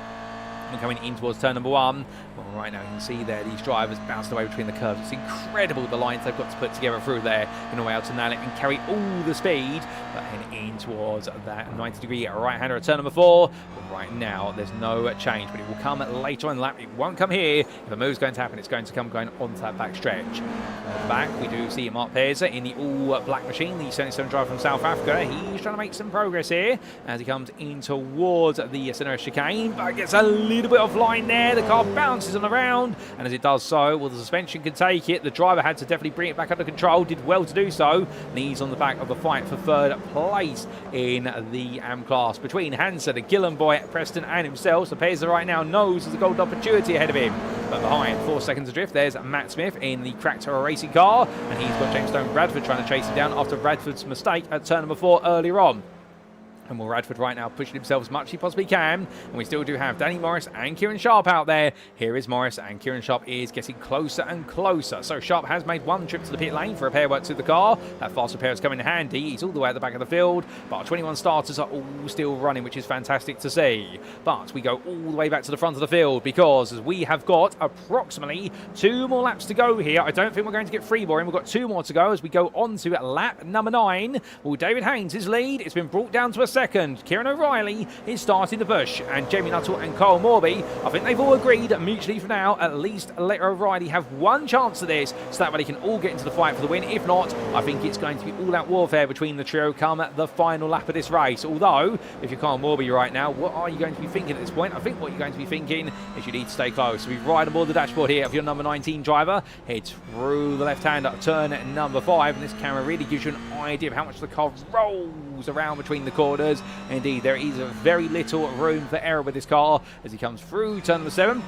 And coming in towards turn number 1, well, right now you can see there these drivers bouncing away between the curves. It's incredible the lines they've got to put together through there in a way to nail it and carry all the speed. But heading in towards that 90-degree right-hander at turn number 4. But right now there's no change, but it will come later on the lap. It won't come here. If a move's going to happen, it's going to come going onto that back stretch. Back we do see Mark Pearson in the all-black machine, the 77 driver from South Africa. He's trying to make some progress here as he comes in towards the center chicane, but gets a little bit offline there. The car bounces on the round, and as it does so, well, the suspension can take it. The driver had to definitely bring it back under control, did well to do so, and he's on the back of the fight for 3rd place in the AM class between Hansen, Gillenboy, Preston and himself. So Pearson right now knows there's a golden opportunity ahead of him, but behind 4 seconds adrift there's Matt Smith in the cracked racing car, and he's got James Stone Bradford trying to chase him down after Bradford's mistake at turn number 4 earlier on. And well, Radford right now pushing himself as much as he possibly can. And we still do have Danny Morris and Kieran Sharp out there. Here is Morris, and Kieran Sharp is getting closer and closer. So Sharp has made 1 trip to the pit lane for repair work to the car. That fast repair is coming in handy. He's all the way at the back of the field. But our 21 starters are all still running, which is fantastic to see. But we go all the way back to the front of the field because we have got approximately 2 more laps to go here. I don't think we're going to get freeboarding. We've got 2 more to go as we go on to lap number 9. Well, David Haynes, his lead, it's been brought down to a second. Kieran O'Reilly is starting the push, and Jamie Nuttall and Carl Morby, I think they've all agreed mutually for now, at least let O'Reilly have 1 chance at this, so that way they can all get into the fight for the win. If not, I think it's going to be all-out warfare between the trio come the final lap of this race. Although, if you're Carl Morby right now, what are you going to be thinking at this point? I think what you're going to be thinking is you need to stay close. We ride aboard the dashboard here of your number 19 driver, heads through the left-hander, turn number 5, and this camera really gives you an idea of how much the car rolls around between the corners. Indeed, there is very little room for error with this car as he comes through turn number 7,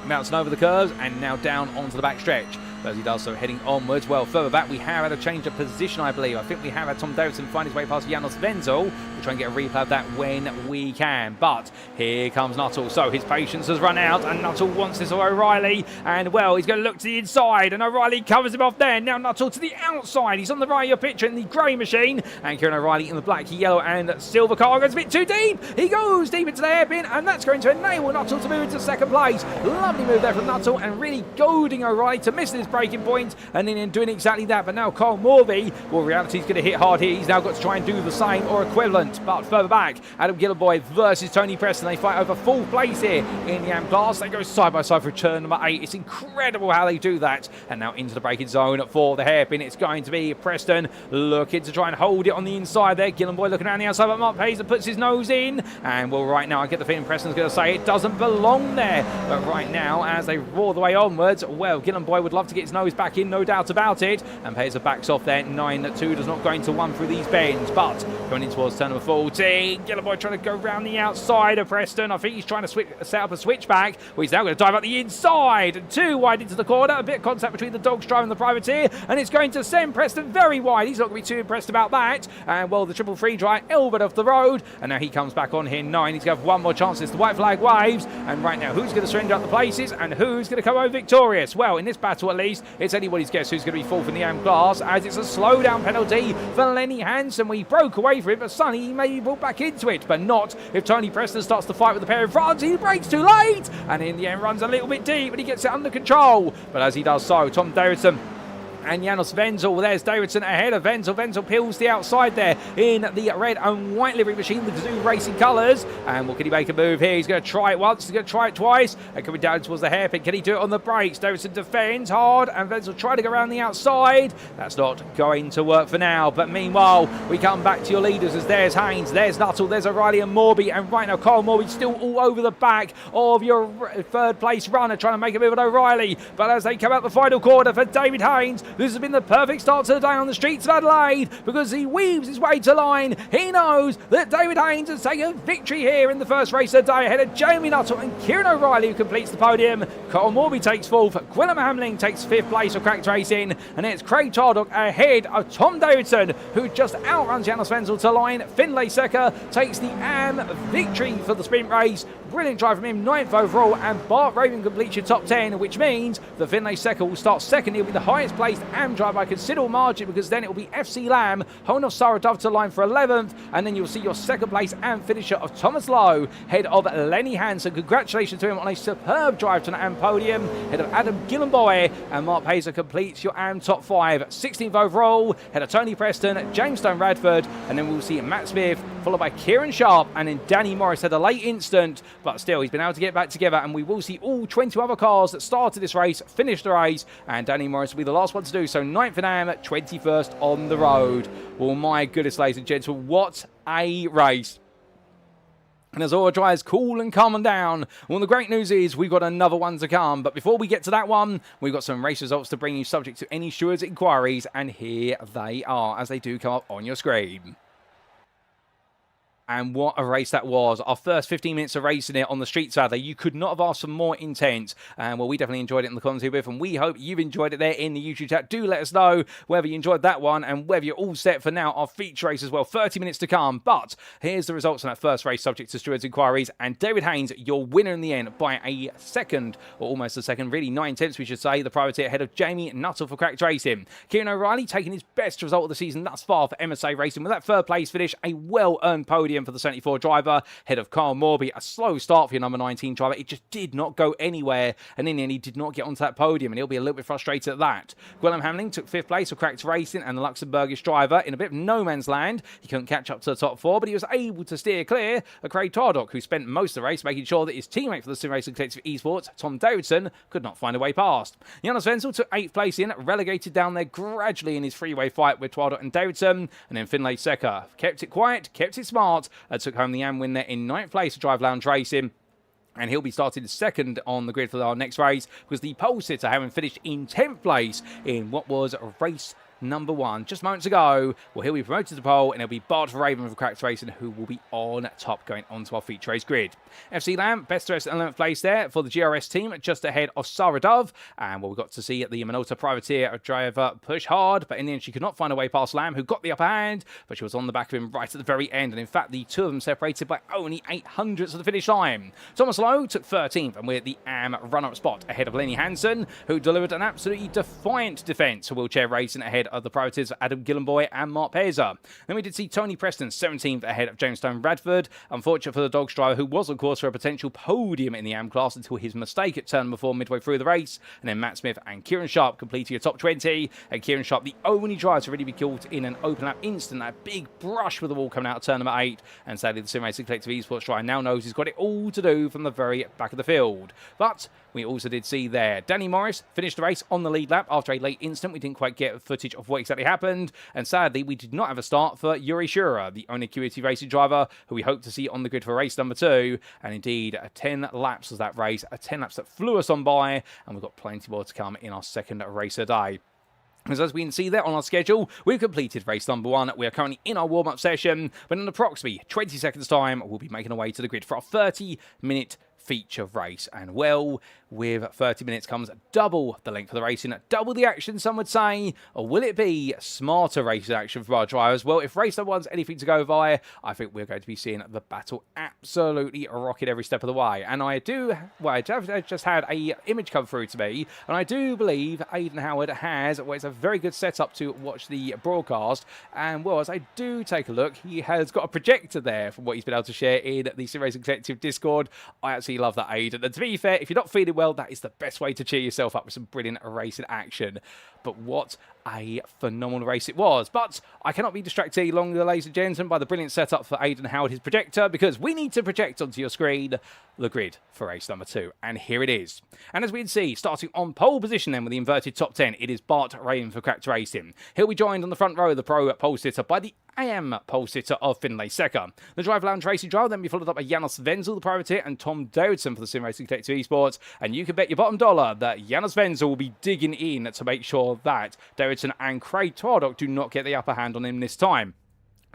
bouncing over the curves, and now down onto the back stretch. But as he does so, heading onwards, well, further back, we have had a change of position, I believe. I think we have had Tom Davidson find his way past Janos Wenzel. We'll try and get a replay of that when we can. But here comes Nuttall. So his patience has run out, and Nuttall wants this of O'Reilly. And, well, he's going to look to the inside, and O'Reilly covers him off there. Now Nuttall to the outside. He's on the right of your picture in the grey machine. And Kieran O'Reilly in the black, yellow, and silver car goes a bit too deep. He goes deep into the hairpin, and that's going to enable Nuttall to move into 2nd place. Lovely move there from Nuttall, and really goading O'Reilly to miss this braking point, and then in doing exactly that. But now Kyle Morby, well, reality's going to hit hard here. He's now got to try and do the same or equivalent. But further back, Adam Gillenboy versus Tony Preston. They fight over 4th place here in the AM class. They go side by side for turn number 8. It's incredible how they do that. And now into the braking zone for the hairpin. It's going to be Preston looking to try and hold it on the inside there. Gillenboy looking around the outside, but Mark Pazer puts his nose in. And well, right now I get the feeling Preston's going to say it doesn't belong there. But right now, as they roar the way onwards, well, Gillenboy would love to get his nose back in, no doubt about it. And Pazer backs off there. 9-2 does not go into 1 through these bends. But going in towards turn number 14, Gillenboy trying to go round the outside of Preston. I think he's trying to set up a switchback. Well, he's now going to dive up the inside. And 2 wide into the corner. A bit of contact between the dog's drive and the privateer. And it's going to send Preston very wide. He's not going to be too impressed about that. And well, the triple free dry elbowed off the road. And now he comes back on here. 9. He's going to have one more chance as the white flag waves. And right now, who's going to surrender up the places and who's going to come over victorious? Well, in this battle at least, it's anybody's guess who's going to be 4th in the AM class, as it's a slowdown penalty for Lenny Hansen. We broke away from it, but Sonny may be brought back into it, but not if Tony Preston starts to fight with the pair in front. He breaks too late, and in the end runs a little bit deep, but he gets it under control. But as he does so, Tom Davidson and Janos Wenzel. Well, there's Davidson ahead of Wenzel. Wenzel peels the outside there in the red and white livery machine, the Gazoo Racing colours. And well, can he make a move here? He's going to try it once, he's going to try it twice. And coming down towards the hairpin, can he do it on the brakes? Davidson defends hard, and Wenzel try to go around the outside. That's not going to work for now. But meanwhile, we come back to your leaders as there's Haynes, there's Nuttall, there's O'Reilly and Morby. And right now, Kyle Morby still all over the back of your 3rd place runner, trying to make a move at O'Reilly. But as they come out the final quarter for David Haynes, this has been the perfect start to the day on the streets of Adelaide, because he weaves his way to line. He knows that David Haynes has taken victory here in the first race of the day ahead of Jamie Nuttall and Kieran O'Reilly, who completes the podium. Kyle Morby takes 4th. Quillam Hamling takes 5th place for Cracked Racing. And it's Craig Tardock ahead of Tom Davidson, who just outruns Janos Wenzel to line. Finlay Secker takes the AM victory for the sprint race. Brilliant drive from him, 9th overall. And Bart Raven completes your top 10, which means that Finlay Secker will start 2nd. He'll be the highest placed AM driver by considerable margin, because then it will be FC Lamb, holding off Sarah Dove to line for 11th, and then you'll see your 2nd place and finisher of Thomas Lowe, head of Lenny Hansen. Congratulations to him on a superb drive to an AM podium, head of Adam Gillenboy, and Mark Pazer completes your AM top 5. 16th overall, head of Tony Preston, James Stone Radford, and then we'll see Matt Smith, followed by Kieran Sharp, and then Danny Morris had a late instant, but still he's been able to get back together, and we will see all 20 other cars that started this race finish the race, and Danny Morris will be the last one to do so. 9th in AM, 21st on the road. Well, my goodness, ladies and gentlemen, what a race. And as all drives cool and calm down, well, the great news is we've got another one to come. But before we get to that one, we've got some race results to bring you subject to any stewards' inquiries, and here they are as they do come up on your screen. And what a race that was. Our first 15 minutes of racing it on the street Saturday. You could not have asked for more intent. And well, we definitely enjoyed it in the commentary booth, and we hope you've enjoyed it there in the YouTube chat. Do let us know whether you enjoyed that one and whether you're all set for now our feature race as well. 30 minutes to come. But here's the results on that first race subject to stewards' inquiries. And David Haynes, your winner in the end by a 2nd, or almost a 2nd, really 9/10 we should say. The privateer ahead of Jamie Nuttall for Cracked Racing. Kieran O'Reilly taking his best result of the season thus far for MSA Racing with that 3rd place finish. A well-earned podium for the 74 driver, head of Kyle Morby. A slow start for your number 19 driver. It just did not go anywhere, and in the end he did not get onto that podium, and he'll be a little bit frustrated at that. Quillam Hamling took 5th place for Cracked Racing and the Luxembourgish driver in a bit of no man's land. He couldn't catch up to the top 4, but he was able to steer clear of Craig Tardock, who spent most of the race making sure that his teammate for the Sim Racing Collective Esports, Tom Davidson, could not find a way past. Janos Wenzel took 8th place in, relegated down there gradually in his freeway fight with Tardock and Davidson, and then Finlay Secker kept it quiet, kept it smart, and took home the AM win there in 9th place for Drive Lounge Racing. And he'll be starting 2nd on the grid for our next race, because the pole sitter having finished in 10th place in what was race number 1 just moments ago. Well, he'll be promoted to pole, and it'll be Bart Raven for Cracked Racing, who will be on top going onto our feature race grid. FC Lamb, best dressed 11th place there for the GRS team, just ahead of Sarah Dove. And well, we got to see the Minolta privateer driver push hard, but in the end she could not find a way past Lamb, who got the upper hand, but she was on the back of him right at the very end. And in fact, the two of them separated by only 800ths of the finish line. Thomas Lowe took 13th, and we're the AM runner-up spot ahead of Lenny Hansen, who delivered an absolutely defiant defence for Wheelchair Racing ahead of the privateers Adam Gillenboy and Mark Peza. Then we did see Tony Preston 17th ahead of James Stone Bradford. Unfortunate for the Dogs driver, who was, of course, for a potential podium in the AM class until his mistake at turn before midway through the race. And then Matt Smith and Kieran Sharp completing a top 20. And Kieran Sharp, the only driver to really be caught in an open lap incident, that big brush with the wall coming out of turn number 8. And sadly, the Sim Racing Collective Esports driver now knows he's got it all to do from the very back of the field. But we also did see there Danny Morris finished the race on the lead lap after a late incident. We didn't quite get footage of what exactly happened. And sadly, we did not have a start for Yuri Shura, the only QT racing driver who we hope to see on the grid for race number 2. And indeed, 10 laps was that race. 10 laps that flew us on by. And we've got plenty more to come in our second race a day. As we can see there on our schedule, we've completed race number 1. We are currently in our warm-up session, but in approximately 20 seconds' time, we'll be making our way to the grid for our 30-minute feature race. And well, with 30 minutes comes double the length of the racing, double the action, some would say. Or will it be smarter racing action for our drivers? Well, if race number 1's anything to go by, I think we're going to be seeing the battle absolutely rocket every step of the way. And I just had a image come through to me, and I do believe Aidan Howard has, well, it's a very good setup to watch the broadcast. And well, as I do take a look, he has got a projector there from what he's been able to share in the Sim Racing Collective Discord. I absolutely love that, Aidan. And to be fair, if you're not feeling well, that is the best way to cheer yourself up with some brilliant racing action. But what a phenomenal race it was. But I cannot be distracted any longer, ladies and gentlemen, by the brilliant setup for Aidan Howard, his projector, because we need to project onto your screen the grid for race number 2. And here it is. And as we can see, starting on pole position then with the inverted top 10, it is Bart Rain for Cracked Racing. He'll be joined on the front row of the pro pole sitter by the AM pole sitter of Finlay Secker. The Drive Lounge Racing drive will then be followed up by Janos Wenzel, the privateer, and Tom Davidson for the Sim Racing Collective Esports. And you can bet your bottom dollar that Janos Wenzel will be digging in to make sure that Davidson and Craig Twardock do not get the upper hand on him this time.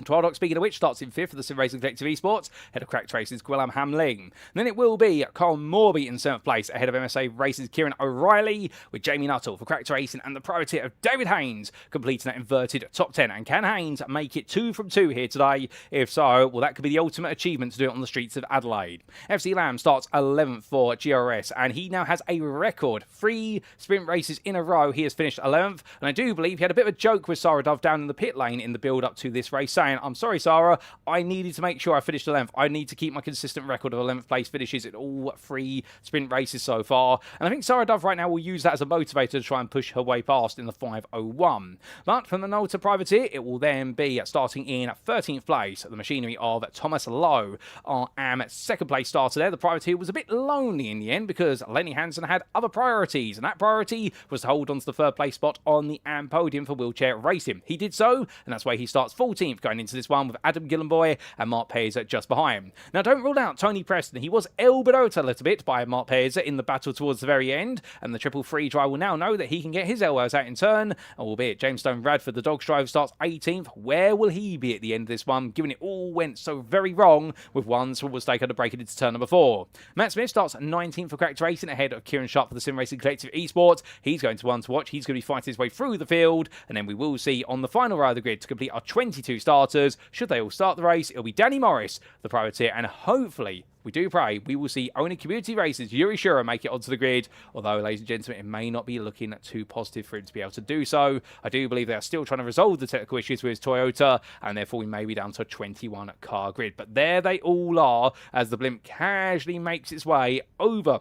Twardock, speaking of which, starts in 5th for the Sim Racing Collective Esports, head of Cracked Racing's Gwilym Hamling. Then it will be Carl Morby in 7th place, ahead of MSA Racing's Kieran O'Reilly, with Jamie Nuttall for Cracked Racing and the privateer of David Haynes completing that inverted top 10. And can Haynes make it 2 from 2 here today? If so, well, that could be the ultimate achievement to do it on the streets of Adelaide. FC Lamb starts 11th for GRS, and he now has a record 3 sprint races in a row. He has finished 11th, and I do believe he had a bit of a joke with Sarah Dove down in the pit lane in the build-up to this race, saying, I'm sorry, Sarah, I needed to make sure I finished 11th. I need to keep my consistent record of 11th place finishes in all 3 sprint races so far. And I think Sarah Dove right now will use that as a motivator to try and push her way past in the 5:01. But from the Nolta privateer, it will then be starting in 13th place, the machinery of Thomas Lowe. Our second place starter there, the privateer, was a bit lonely in the end because Lenny Hansen had other priorities, and that priority was to hold on to the 3rd place spot on the AM podium for wheelchair racing. He did so, and that's why he starts 14th going into this one with Adam Gillenboy and Mark Peza just behind. Now, don't rule out Tony Preston. He was elbowed out a little bit by Mark Peza in the battle towards the very end, and the triple free drive will now know that he can get his elbows out in turn, and albeit James Stone Bradford, the Dogs drive, starts 18th. Where will he be at the end of this one, given it all went so very wrong with one small mistake under breaking into turn number 4? Matt Smith starts 19th for Cracked Racing, ahead of Kieran Sharp for the Sim Racing Collective Esports. He's going to one to watch. He's going to be fighting his way through the field, and then we will see on the final row of the grid to complete our 22 starters. Should they all start the race, it'll be Danny Morris, the privateer, and hopefully, we do pray, we will see only community races Yuri Shura make it onto the grid, although, ladies and gentlemen, it may not be looking too positive for him to be able to do so. I do believe they are still trying to resolve the technical issues with his Toyota, and therefore we may be down to a 21 car grid. But there they all are, as the blimp casually makes its way over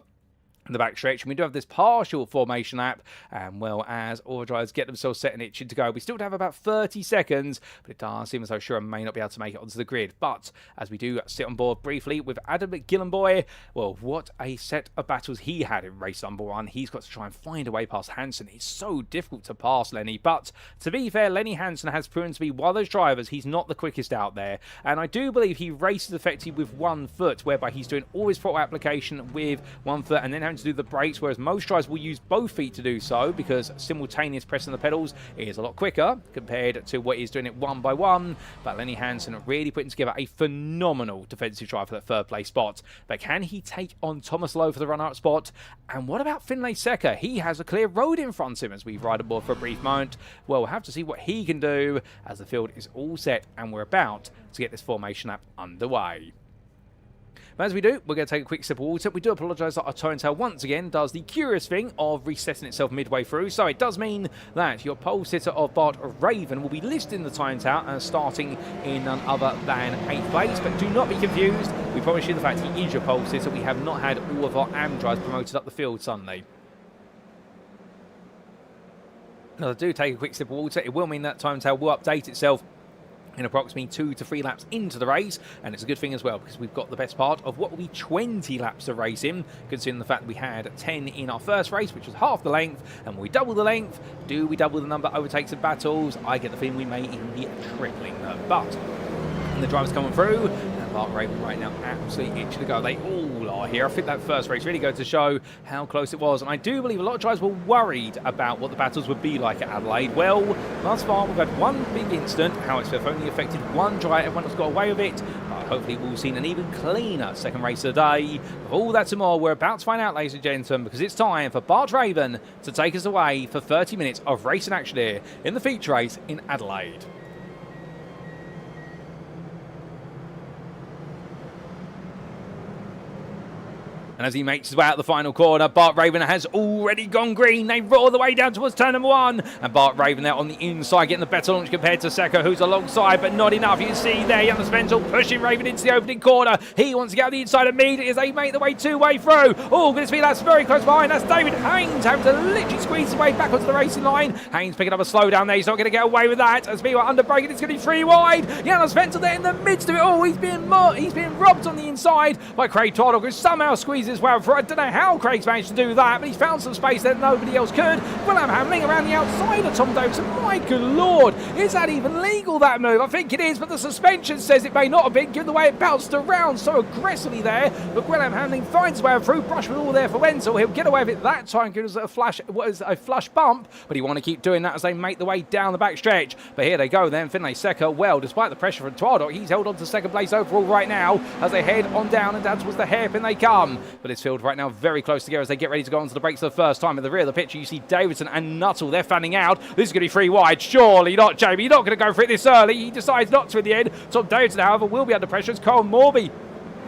the backstretch, and we do have this partial formation lap, and well, as all the drivers get themselves set and itching to go, we still have about 30 seconds, but it does seem as though Shura may not be able to make it onto the grid. But as we do sit on board briefly with Adam Gillenboy, well, what a set of battles he had in race number 1. He's got to try and find a way past Hansen. It's so difficult to pass Lenny, but to be fair, Lenny Hansen has proven to be one of those drivers. He's not the quickest out there, and I do believe he races effectively with 1 foot, whereby he's doing all his throttle application with 1 foot and then having to do the brakes, whereas most drivers will use both feet to do so, because simultaneous pressing the pedals is a lot quicker compared to what he's doing it 1 by 1. But Lenny Hansen really putting together a phenomenal defensive drive for that 3rd place spot. But can he take on Thomas Lowe for the runner-up spot? And what about Finlay Secker? He has a clear road in front of him as we ride aboard for a brief moment. Well, we'll have to see what he can do as the field is all set and we're about to get this formation lap underway. But as we do, we're going to take a quick sip of water. We do apologise that our time tail once again does the curious thing of resetting itself midway through. So it does mean that your pole sitter of Bart Raven will be listed in the time tail and starting in none other than 8th place. But do not be confused. We promise you the fact he is your pole sitter. We have not had all of our ABRUZZI promoted up the field suddenly. Now, I do take a quick sip of water. It will mean that time tail will update itself in approximately 2 to 3 laps into the race, and it's a good thing as well because we've got the best part of what will be 20 laps of racing, considering the fact that we had 10 in our first race, which was half the length, and when we double the length, do we double the number of overtakes and battles? I get the feeling we may even be tripling them, but the drivers coming through, and Bart Raven right now absolutely itching to go. They all are here. I think that first race really goes to show how close it was, and I do believe a lot of drivers were worried about what the battles would be like at Adelaide. Well, thus far we've had one big incident, how it's only affected one driver, everyone has got away with it. Hopefully we'll see an even cleaner second race of the day. With all that and more, we're about to find out, ladies and gentlemen, because it's time for Bart Raven to take us away for 30 minutes of racing action here in the feature race in Adelaide. And as he makes his way out the final corner, Bart Raven has already gone green. They roar the way down towards turn number 1. And Bart Raven there on the inside, getting the better launch compared to Seka, who's alongside, but not enough. You can see there, Jonas Venzel pushing Raven into the opening corner. He wants to get out the inside immediately as they make their way two-way through. Oh, goodness me, that's very close behind. That's David Haynes having to literally squeeze his way back onto the racing line. Haynes picking up a slowdown there. He's not going to get away with that. As people are under braking, it's going to be 3 wide. Jonas Venzel there in the midst of it all. He's being robbed on the inside by Craig Twaddock, who somehow squeezes well for. I don't know how Craig's managed to do that, but he's found some space that nobody else could. William Hamling around the outside of Tom Davidson. My good lord, is that even legal, that move? I think it is, but the suspension says it may not have been, given the way it bounced around so aggressively there. But William Hamling finds his way through, brush with all there for Wenzel. He'll get away with it that time, because it was a flush bump, but he want to keep doing that as they make the way down the back stretch. But here they go then, Finlay Seka. Well, despite the pressure from Twaddock, he's held on to second place overall right now as they head on down and down towards the hairpin they come. But it's filled right now very close together as they get ready to go onto the brakes for the first time. At the rear of the picture, you see Davidson and Nuttall. They're fanning out. This is going to be 3 wide. Surely not, Jamie. You're not going to go for it this early. He decides not to in the end. Tom Davidson, however, will be under pressure as Colin Morby.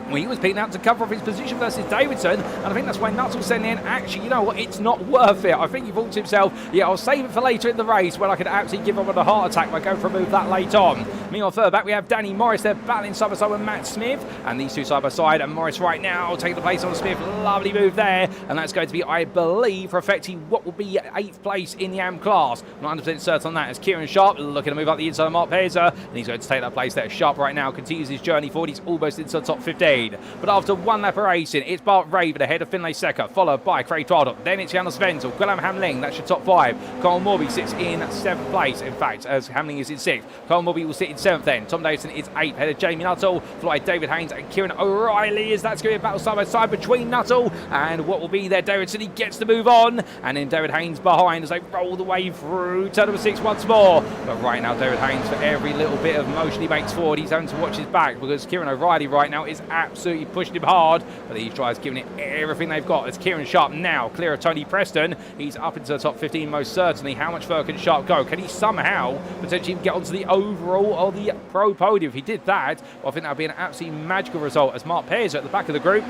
Well, he was peeking out to cover off his position versus Davidson, and I think that's why Nuttall sent in, actually, you know what, it's not worth it. I think he thought to himself, yeah, I'll save it for later in the race when I could absolutely give up on a heart attack by going for a move that late on. Meanwhile, further back, we have Danny Morris there battling side by side with Matt Smith, and these two side by side, and Morris right now taking the place on Smith. Lovely move there, and that's going to be, I believe, affecting what will be 8th place in the AM class. Not 100% certain on that, as Kieran Sharp looking to move up the inside of Mark Peza, and he's going to take that place there. Sharp right now continues his journey forward. He's almost into the top 15. But after one lap of racing, it's Bart Raven ahead of Finlay Seka, followed by Craig Twaddock. Then it's Jonas Venzel, Guillaume Hamling, that's your top 5. Colin Morby sits in 7th place, in fact, as Hamling is in 6th. Colin Morby will sit in 7th then. Tom Davidson is 8th, ahead of Jamie Nuttall, followed by David Haynes and Kieran O'Reilly, as that's going to be a battle side by side between Nuttall and what will be there. Davidson, he gets to move on, and then David Haynes behind as they roll the way through turn number 6 once more. But right now, David Haynes, for every little bit of motion he makes forward, he's having to watch his back because Kieran O'Reilly right now is absolutely pushing him hard, but these drivers giving it everything they've got. As Kieran Sharp now clear of Tony Preston, he's up into the top 15 most certainly. How much further can Sharp go? Can he somehow potentially get onto the overall or the pro podium? If he did that, well, I think that would be an absolutely magical result as Mark Pearson at the back of the group.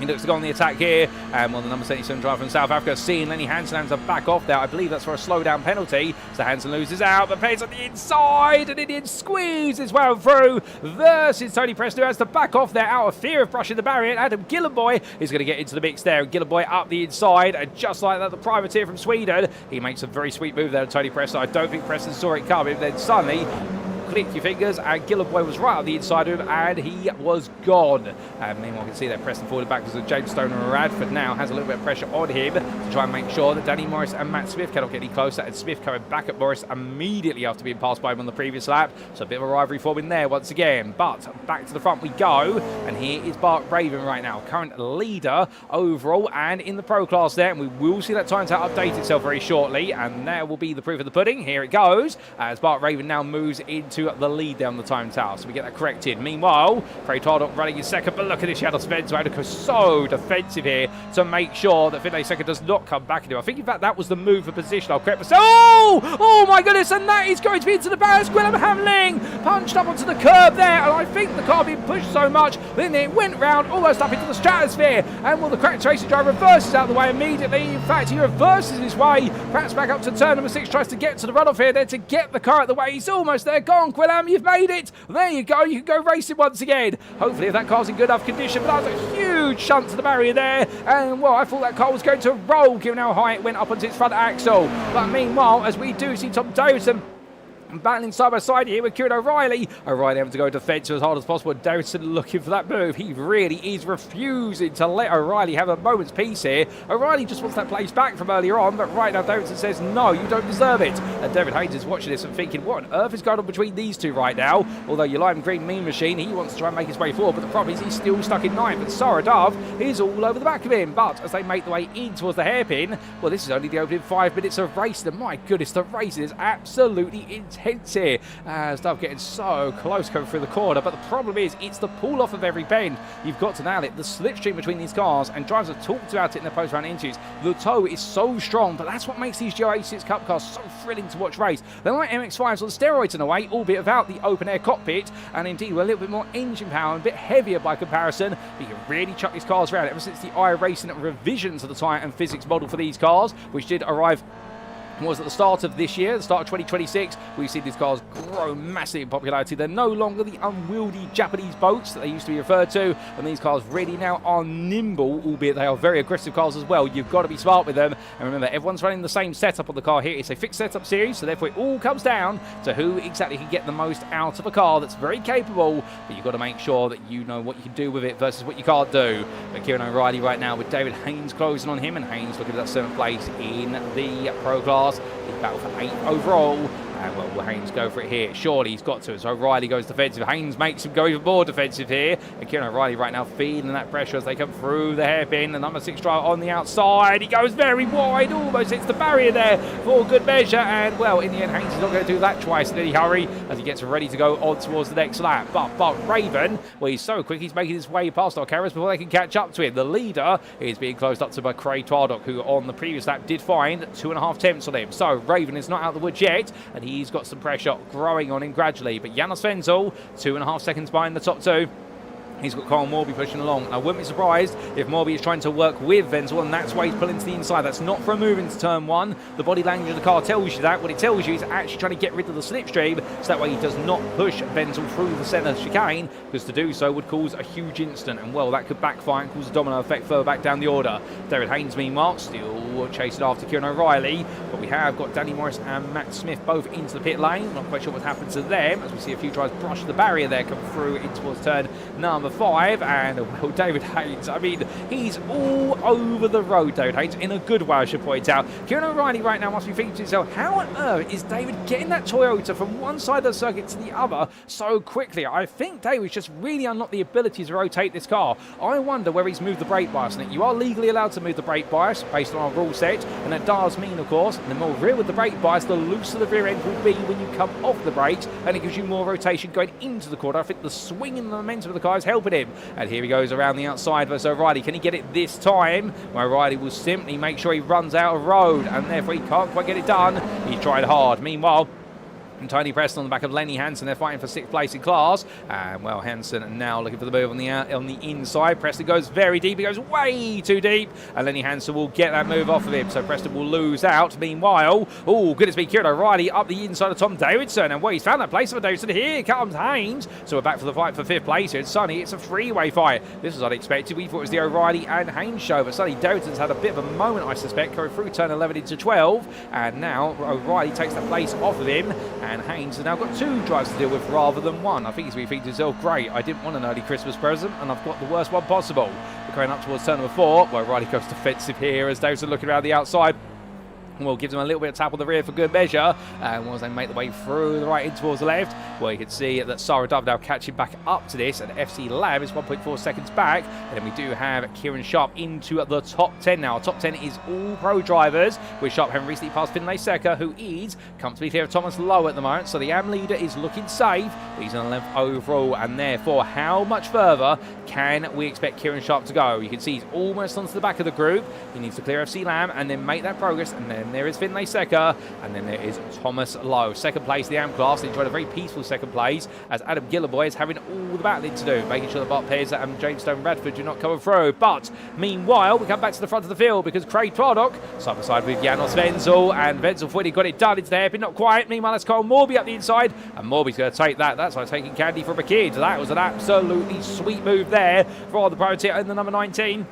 He looks to go on the attack here, and the number 77 driver from South Africa, seeing Lenny Hansen to back off there. I believe that's for a slowdown penalty. So Hansen loses out, but Payne's on the inside, and Indian squeezes well through versus Tony Preston, who has to back off there out of fear of brushing the barrier. Adam Gillenboy is going to get into the mix there. Gillenboy up the inside, and just like that, the privateer from Sweden, he makes a very sweet move there to Tony Preston. I don't think Preston saw it coming, then suddenly click your fingers, and Gillenboy was right on the inside of him, and he was gone. And meanwhile, you can see that Preston forward back because James Stoner and Radford now has a little bit of pressure on him to try and make sure that Danny Morris and Matt Smith cannot get any closer, and Smith coming back at Morris immediately after being passed by him on the previous lap. So a bit of a rivalry forming there once again. But back to the front we go, and here is Bart Raven right now, current leader overall and in the pro class there, and we will see that time to update itself very shortly, and there will be the proof of the pudding. Here it goes, as Bart Raven now moves into into the lead there on the time tower. So we get that corrected. Meanwhile, Craig Tardock running in second, but look at this. Janos Venzel had to go so defensive here to make sure that Finlay Second does not come back into it. I think, in fact, that was the move for position. I'll correct myself. Oh my goodness, and that is going to be into the barriers. Gwilym Hamling punched up onto the curb there, and I think the car being pushed so much, then it went round almost up into the stratosphere. And will the cracked racing driver reverses out of the way immediately? In fact, he reverses his way, perhaps back up to turn number 6, tries to get to the runoff here, then to get the car out of the way. He's almost there. Gone, Gwilym, you've made it. There you go. You can go racing once again. Hopefully, if that car's in good enough condition, but that was a huge shunt to the barrier there. And, well, I thought that car was going to roll, given how high it went up onto its front axle. But meanwhile, as we do see Tom Davidson battling side by side here with Kieran O'Reilly. O'Reilly having to go defensive as hard as possible. Davidson looking for that move. He really is refusing to let O'Reilly have a moment's peace here. O'Reilly just wants that place back from earlier on, but right now Davidson says, no, you don't deserve it. And David Haynes is watching this and thinking, what on earth is going on between these two right now? Although your lime green mean machine, he wants to try and make his way forward, but the problem is he's still stuck in 9th. But Sarah Dove is all over the back of him. But as they make the way in towards the hairpin, well, this is only the opening 5 minutes of race. And my goodness, the race is absolutely intense here. As Dove getting so close coming through the corner, but the problem is it's the pull off of every bend. You've got to nail it. The slipstream between these cars, and drivers have talked about it in the post-round interviews. The toe is so strong, but that's what makes these GR86 Cup cars so thrilling to watch race. They're like MX-5s on steroids in a way, albeit without the open-air cockpit, and indeed we're a little bit more engine power and a bit heavier by comparison. But you can really chuck these cars around ever since the iRacing revisions of the tyre and physics model for these cars, which did arrive was at the start of this year, the start of 2026. We've seen these cars grow massively in popularity. They're no longer the unwieldy Japanese boats that they used to be referred to, and these cars really now are nimble, albeit they are very aggressive cars as well. You've got to be smart with them. And remember, everyone's running the same setup on the car here. It's a fixed setup series, so therefore it all comes down to who exactly can get the most out of a car that's very capable, but you've got to make sure that you know what you can do with it versus what you can't do. But Kieran O'Reilly right now with David Haynes closing on him, and Haynes looking at that 7th place in the Pro Class. He battled for 8th overall. And well, will Haynes go for it here? Surely he's got to. So O'Reilly goes defensive. Haynes makes him go even more defensive here. And Kieran O'Reilly right now feeling that pressure as they come through the hairpin. The number 6 driver on the outside. He goes very wide. Almost hits the barrier there for good measure. And well, in the end, Haynes is not going to do that twice in any hurry as he gets ready to go on towards the next lap. But Raven, well, he's so quick. He's making his way past our carriers before they can catch up to him. The leader is being closed up to by Craig Tardock, who on the previous lap did find 2.5 tenths on him. So Raven is not out of the woods yet, and he's got some pressure growing on him gradually. But Janos Venzel, 2.5 seconds behind the top 2. He's got Kyle Morby pushing along. I wouldn't be surprised if Morby is trying to work with Venzel, and that's why he's pulling to the inside. That's not for a move into turn 1. The body language of the car tells you that. What it tells you is actually trying to get rid of the slipstream, so that way he does not push Venzel through the centre chicane, because to do so would cause a huge incident. And well, that could backfire and cause a domino effect further back down the order. David Haynes, meanwhile, still chasing after Kieran O'Reilly, but we have got Danny Morris and Matt Smith both into the pit lane. Not quite sure what's happened to them, as we see a few drivers brush the barrier there, come through in towards turn number 5. And well, David Haynes, I mean, he's all over the road, David Haynes, in a good way, I should point out. Kieran O'Reilly right now must be thinking to himself, how on earth is David getting that Toyota from one side of the circuit to the other so quickly? I think David's just really unlocked the ability to rotate this car. I wonder whether he's moved the brake bias on it. You are legally allowed to move the brake bias based on our rule set, and that does mean, of course, the more rear with the brake bias, the looser the rear end will be when you come off the brakes, and it gives you more rotation going into the corner. I think the swing and the momentum of the car is helping him. And here he goes around the outside versus O'Reilly. Can he get it this time? Well, O'Reilly will simply make sure he runs out of road, and therefore he can't quite get it done. He tried hard. Meanwhile, and Tony Preston on the back of Lenny Hansen. They're fighting for 6th place in class. And well, Hansen now looking for the move on the inside. Preston goes very deep. He goes way too deep. And Lenny Hansen will get that move off of him. So Preston will lose out. Meanwhile, oh, goodness me, Kieran O'Reilly up the inside of Tom Davidson. And well, he's found that place for Davidson. Here comes Haynes. So we're back for the fight for 5th place here. It's Sonny. It's a freeway fight. This was unexpected. We thought it was the O'Reilly and Haynes show. But Sonny Davidson's had a bit of a moment, I suspect, going through turn 11 into 12. And now O'Reilly takes that place off of him. And Haynes has now got 2 drives to deal with rather than 1. I think he's thinking to himself, great, I didn't want an early Christmas present, and I've got the worst one possible. We're going up towards turn number 4, where O'Reilly goes defensive here as Davidson looking around the outside. Well, gives them a little bit of tap on the rear for good measure. And once they make the way through the right in towards the left, well, you can see that Sarah Dove now catching back up to this, and FC Lab is 1.4 seconds back. And then we do have Kieran Sharp into the top 10 now. Top 10 is all pro drivers, with Sharp having recently passed Finlay Secker, who is comfortably clear of Thomas Lowe at the moment. So the AM leader is looking safe, but he's on a length overall. And therefore, how much further can we expect Kieran Sharp to go? You can see he's almost onto the back of the group. He needs to clear FC Lam and then make that progress, and then there is Finlay Secker, and then there is Thomas Lowe. Second place, the AM class. They enjoyed a very peaceful second place, as Adam Gilliboy is having all the battling to do, making sure that Bart Pairs and James Stone Radford do not come through. But meanwhile, we come back to the front of the field, because Craig Twardock side by side with Janos Wenzel, and Wenzel finally got it done into the hairpin, not quite. Meanwhile, that's Kyle Morby up the inside, and Morby's going to take that. That's like taking candy from a kid. That was an absolutely sweet move there for the priority in the number 19.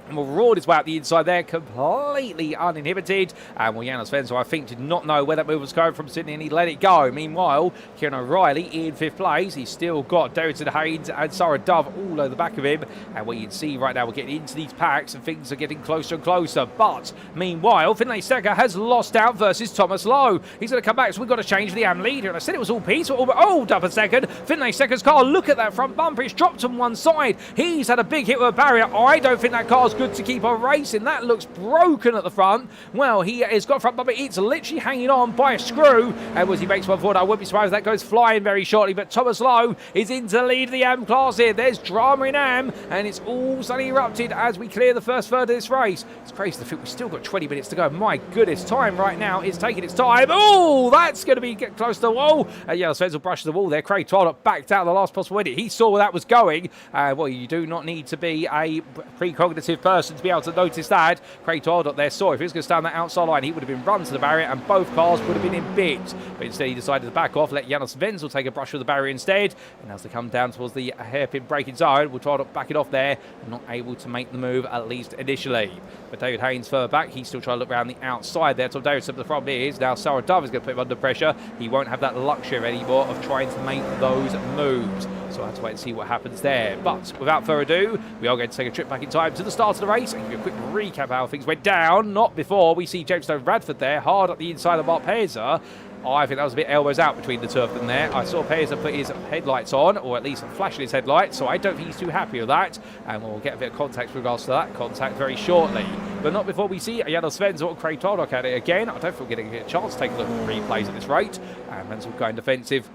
And will roared his way up the inside there, completely uninhibited. And well, Janos Wenzel, I think, did not know where that move was going from Sydney, and he let it go. Meanwhile, Kieran O'Reilly in 5th place. He's still got Derriton Haynes and Sarah Dove all over the back of him. And what you can see right now, we're getting into these packs, and things are getting closer and closer. But meanwhile, Finlay Secker has lost out versus Thomas Lowe. He's going to come back, so we've got to change the AM leader. And I said it was all peaceful. Oh, up a second. Finlay Secker's car, look at that front bumper. It's dropped on one side. He's had a big hit with a barrier. I don't think that car's good to keep on racing. That looks broken at the front. Well, he has got front bumper. It's literally hanging on by a screw. And as he makes one forward, I wouldn't be surprised if that goes flying very shortly. But Thomas Lowe is in to lead the AM class here. There's drama in AM, and it's all suddenly erupted as we clear the first third of this race. It's crazy to think we've still got 20 minutes to go. My goodness, time right now is taking its time. Oh, that's going to be get close to the wall. Yeah, Svenzel brushes the wall there. Craig Twardock backed out the last possible edit. He saw where that was going. Well, you do not need to be a precognitive person to be able to notice that. Craig Twardock there saw if he was going to stay on that outside line, he would have been run to the barrier, and both cars would have been in bits. But instead, he decided to back off, let Janos Wenzel take a brush with the barrier instead. And as they come down towards the hairpin braking zone, will Twardock back it off there, not able to make the move, at least initially. But David Haynes further back, he's still trying to look around the outside there. Tom Davidson, the problem is now Sarah Dove is going to put him under pressure. He won't have that luxury anymore of trying to make those moves. So I have to wait and see what happens there. But without further ado, we are going to take a trip back in time to the start of the race and give you a quick recap of how things went down. Not before we see James Stone Radford there, hard up the inside of Bart Paiser. I think that was a bit elbows out between the two of them there. I saw Paiser put his headlights on, or at least flashing his headlights, so I don't think he's too happy with that. And we'll get a bit of contact with regards to that contact very shortly. But not before we see Janos Wenzel or Craig Twardock at it again. I don't think we're going to get a chance to take a look at the replays at this rate. And Wenzel going defensive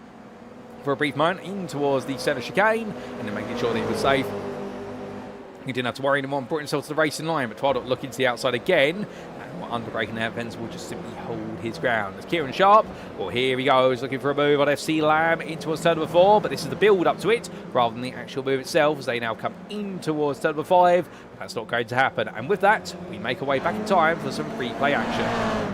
for a brief moment in towards the centre chicane, and then making sure that he was safe. He didn't have to worry anymore and brought himself to the racing line, but Twardock looking to the outside again. And under braking there, Wenzel will just simply hold his ground. As Kieran Sharp, well, here he goes, looking for a move on FC Lam in towards turn number 4, but this is the build up to it rather than the actual move itself, as they now come in towards turn number 5. That's not going to happen. And with that, we make our way back in time for some replay action.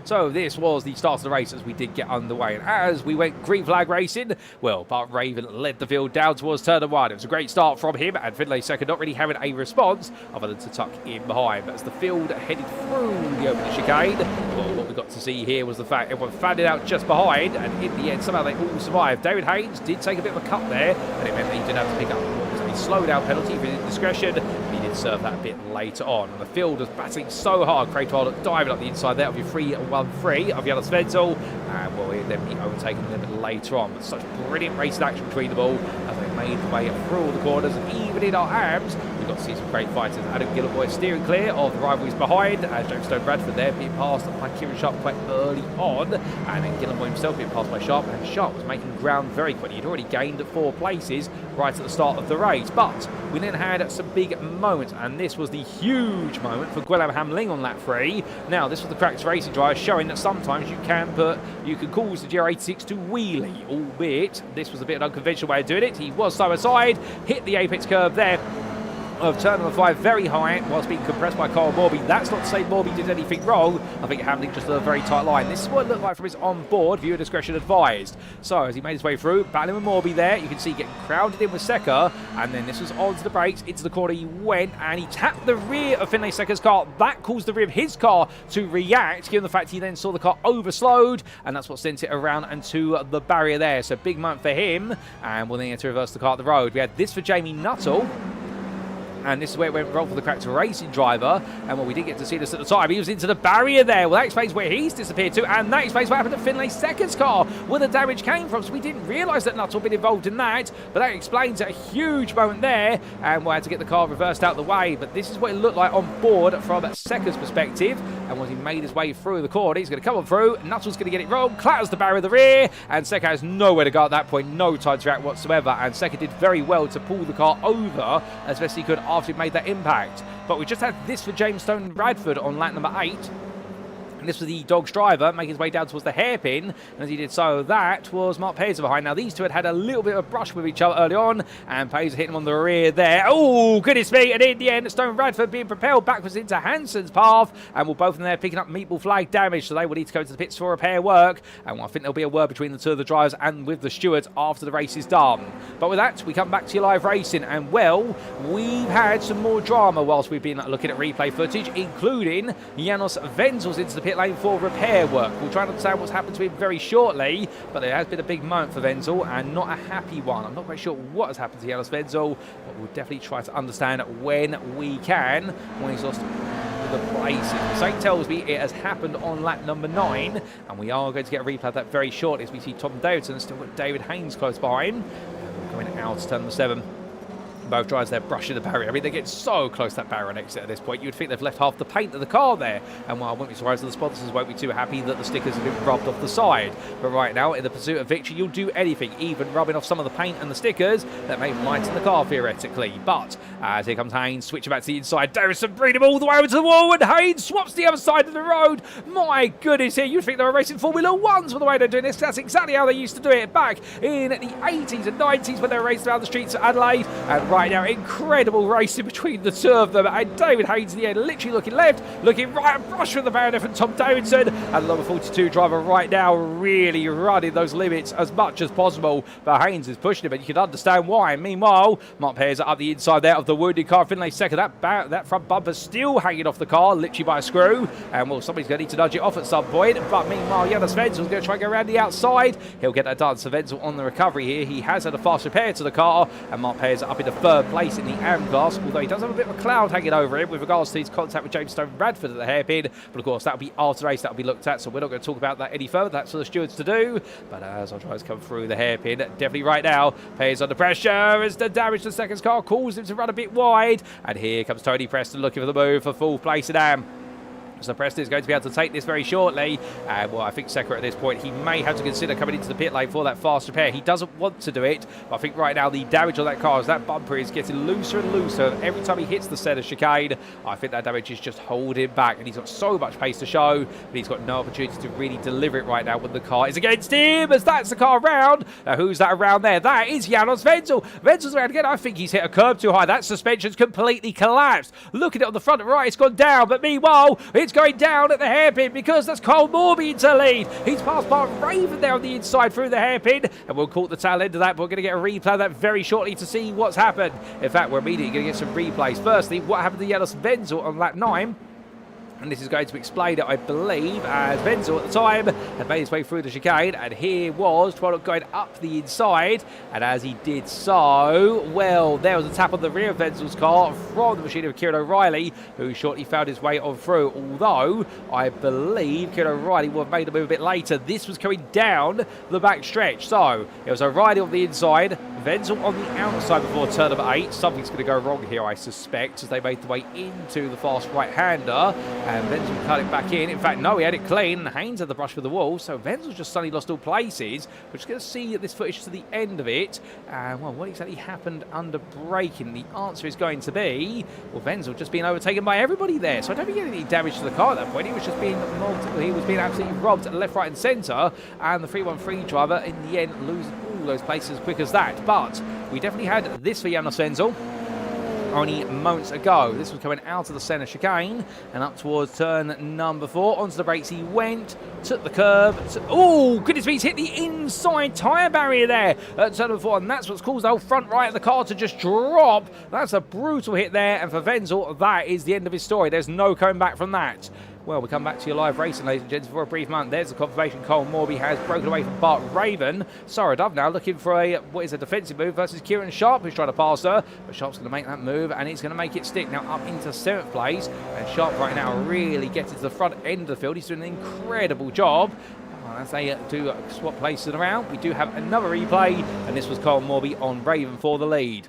So this was the start of the race as we did get underway. And as we went green flag racing, well, Bart Raven led the field down towards turn number 1. It was a great start from him, and Finlay Secker not really having a response other than to tuck in behind. But as the field headed through the opening chicane, well, what we got to see here was the fact everyone fanned it out just behind, and in the end, somehow they all survived. David Haynes did take a bit of a cut there, and it meant that he didn't have to pick up what was a slow down penalty for his indiscretion. He did serve that a bit later on. And the field was battling so hard. Craig Twardock diving up the inside there of your 3-1-3 of Janos Wenzel, and will then be overtaken a little bit later on. But such brilliant racing action between them all as they made the way through all the corners, and even in our arms, we got to see some great fighters. Adam Gilliboy steering clear of the rivalries behind, as James Stone Radford there being passed by Kieran Sharp quite early on, and then Gilliboy himself being passed by Sharp, and Sharp was making ground very quickly. He'd already gained 4 places right at the start of the race, but we then had some big moments, and this was the huge moment for Gwilym Hamling on lap 3. Now, this was the practice racing driver showing that sometimes you can cause the GR86 to wheelie, albeit this was a bit of an unconventional way of doing it. He was side by side, hit the apex curve there of turn number 5 very high whilst being compressed by Kyle Morby. That's not to say Morby did anything wrong. I think Hamling just had a very tight line. This is what it looked like from his on-board, viewer discretion advised. So as he made his way through, battling with Morby there, you can see getting crowded in with Secker, and then this was onto the brakes, into the corner he went, and he tapped the rear of Finlay Secker's car. That caused the rear of his car to react, given the fact he then saw the car overslowed, and that's what sent it around and to the barrier there. So big moment for him, and we'll then have to reverse the car at the road. We had this for Jamie Nuttall. And this is where it went wrong for the Cracked Racing driver. And well, we did get to see this at the time. He was into the barrier there. Well, that explains where he's disappeared to. And that explains what happened to Finlay's second car, where the damage came from. So we didn't realise that Nuttall had been involved in that. But that explains a huge moment there. And we'll have to get the car reversed out of the way. But this is what it looked like on board from Sekka's perspective. And when he made his way through the corner, he's going to come on through. Nuttall's going to get it wrong. Clatters the barrier of the rear. And Sekka has nowhere to go at that point. No time to react whatsoever. And Sekka did very well to pull the car over as best he could after he made that impact. But we just had this for James Stone Radford on lap number 8. And this was the Dogs driver making his way down towards the hairpin. And as he did so, that was Mark Paiser behind. Now, these two had a little bit of a brush with each other early on. And Paiser hit him on the rear there. Oh, goodness me. And in the end, Stone Radford being propelled backwards into Hansen's path. And we're both in there picking up meatball flag damage. So they will need to go to the pits for repair work. And I think there'll be a word between the two of the drivers and with the stewards after the race is done. But with that, we come back to your live racing. And, well, we've had some more drama whilst we've been looking at replay footage, including Janos Wenzel's into the pit lane for repair work. We'll try and understand what's happened to him very shortly, but there has been a big moment for Wenzel and not a happy one. I'm not quite sure what has happened to Janos Wenzel, but we'll definitely try to understand when we can, when he's lost the places. Something tells me it has happened on lap number 9, and we are going to get a replay of that very shortly as we see Tom Davidson still got David Haynes close behind. Coming out to turn number 7. Both drivers there brushing the barrier. I mean, they get so close to that barrier on exit at this point. You'd think they've left half the paint of the car there. And while I wouldn't be surprised if the sponsors won't be too happy that the stickers have been rubbed off the side. But right now, in the pursuit of victory, you'll do anything, even rubbing off some of the paint and the stickers that may lighten the car, theoretically. But as here comes Haynes, switching back to the inside. Davison bringing him all the way over to the wall, and Haynes swaps the other side of the road. My goodness, here you'd think they were racing Formula 1s for the way they're doing this. That's exactly how they used to do it back in the 80s and 90s when they were racing around the streets of Adelaide. And right now, incredible racing between the two of them, and David Haynes in the end literally looking left, looking right, and brush from the barrier from Tom Davidson, and the number 42 driver right now really running those limits as much as possible, but Haynes is pushing him, and you can understand why. Meanwhile, Mark Pairs up the inside there of the wounded car. Finlay second. That front bumper still hanging off the car, literally by a screw, and well, somebody's going to need to nudge it off at some point. But meanwhile, Janos Wenzel's going to try and go around the outside. He'll get that done. So Wenzel on the recovery here. He has had a fast repair to the car, and Mark Pairs up into 3rd place in the AM class, although he does have a bit of a cloud hanging over him with regards to his contact with James Stone Radford at the hairpin. But of course, that'll be after the race, that'll be looked at, so we're not going to talk about that any further. That's for the stewards to do. But as our drivers come through the hairpin, definitely right now, Pairs under pressure as the damage to the second car caused him to run a bit wide. And here comes Tony Preston looking for the move for 4th place in AM. So Preston is going to be able to take this very shortly. And well, I think Sekka at this point, he may have to consider coming into the pit lane for that fast repair. He doesn't want to do it, but I think right now the damage on that car, as that bumper is getting looser and looser every time he hits the centre chicane, I think that damage is just holding back. And he's got so much pace to show, but he's got no opportunity to really deliver it right now when the car is against him, as that's the car around. Now, who's that around there? That is Janos Wenzel. Wenzel's around again. I think he's hit a curb too high. That suspension's completely collapsed. Look at it on the front right, it's gone down, but meanwhile, it's going down at the hairpin because that's Cole Morby into lead. He's passed by Raven there on the inside through the hairpin, and we'll call the tail end of that, but we're going to get a replay of that very shortly to see what's happened. In fact, we're immediately going to get some replays. Firstly, what happened to Janos Wenzel on lap 9? And this is going to explain it, I believe, as Wenzel at the time had made his way through the chicane, and here was Twilight going up the inside, and as he did so, well, there was a tap on the rear of Wenzel's car from the machine of Kieran O'Reilly, who shortly found his way on through, although I believe Kieran O'Reilly would have made a move a bit later. This was coming down the back stretch, so it was O'Reilly on the inside, Wenzel on the outside before turn number 8. Something's going to go wrong here, I suspect, as they made the way into the fast right-hander, and Wenzel cut it back in. In fact, no, he had it clean. Haynes had the brush with the wall, so Wenzel just suddenly lost all places. We're just going to see this footage to the end of it. And, well, what exactly happened under braking? The answer is going to be, well, Wenzel just being overtaken by everybody there. So I don't think he had any damage to the car at that point. He was just being he was being absolutely robbed left, right, and centre. And the 313 driver, in the end, losing all those places as quick as that. But we definitely had this for Janos Wenzel only moments ago. This was coming out of the centre chicane and up towards turn number 4. Onto the brakes he went, took the curb. Oh, goodness me, he's hit the inside tyre barrier there at turn number 4, and that's what's caused the whole front right of the car to just drop. That's a brutal hit there, and for Wenzel, that is the end of his story. There's no coming back from that. Well, we come back to your live racing, ladies and gents, for a brief moment. There's the confirmation. Cole Morby has broken away from Bart Raven. Sarah Dove now looking for a defensive move versus Kieran Sharp, who's trying to pass her. But Sharp's going to make that move, and he's going to make it stick. Now up into 7th place. And Sharp right now really gets to the front end of the field. He's doing an incredible job. As they do swap places around, we do have another replay, and this was Cole Morby on Raven for the lead.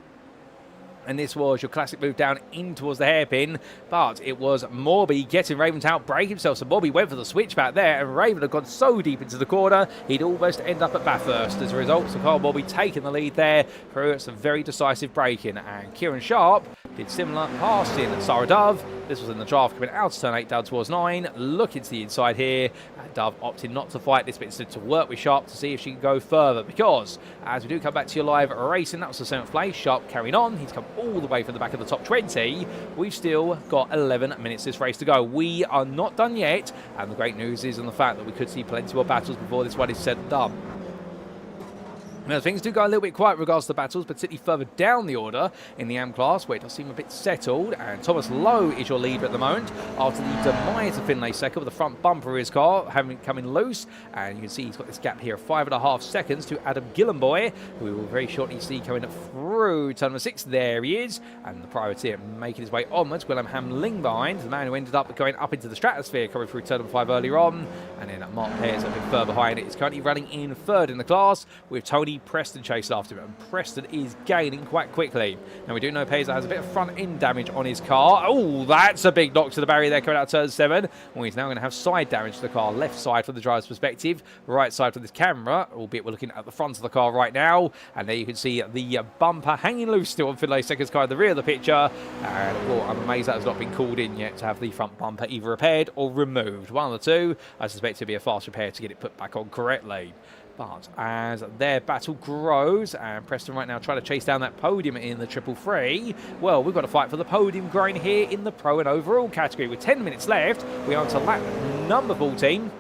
And this was your classic move down in towards the hairpin, but it was Morby getting Raven to outbrake himself. So Morby went for the switch back there, and Raven had gone so deep into the corner, he'd almost end up at Bathurst. As a result, so Cole Morby taking the lead there through some very decisive braking. And Kieran Sharp did similar, passing Sarah Dove. This was in the draft, coming out to turn 8 down towards 9. Looking to the inside here. And Dove opting not to fight this bit, instead to work with Sharp to see if she can go further. Because as we do come back to your live racing, that was the 7th place. Sharp carrying on. He's come all the way from the back of the top 20. We've still got 11 minutes this race to go. We are not done yet. And the great news is on the fact that we could see plenty more battles before this one is said and done. Now, things do go a little bit quiet in regards to the battles, particularly further down the order in the AM class, where it does seem a bit settled. And Thomas Lowe is your leader at the moment after the demise of Finlay Secker with the front bumper of his car having coming loose. And you can see he's got this gap here of 5.5 seconds to Adam Gillenboy, who we will very shortly see coming through turn number 6. There he is. And the privateer making his way onwards. Willem Hamling behind, the man who ended up going up into the stratosphere, coming through turn number 5 earlier on. And then Mark Pears a bit further behind it. He's currently running in 3rd in the class, with Tony Preston chased after him, and Preston is gaining quite quickly. Now we do know Peza has a bit of front end damage on his car. Oh, that's a big knock to the barrier there coming out turn 7. Well, he's now going to have side damage to the car, left side from the driver's perspective, right side from this camera, albeit we're looking at the front of the car right now. And there you can see the bumper hanging loose still on Finlay Secker's car in the rear of the picture. And well, I'm amazed that has not been called in yet to have the front bumper either repaired or removed. One of the two. I suspect it'll be a fast repair to get it put back on correctly. But as their battle grows, and Preston right now trying to chase down that podium in the 333, well, we've got to fight for the podium growing here in the pro and overall category. With 10 minutes left, we are on to lap number 14.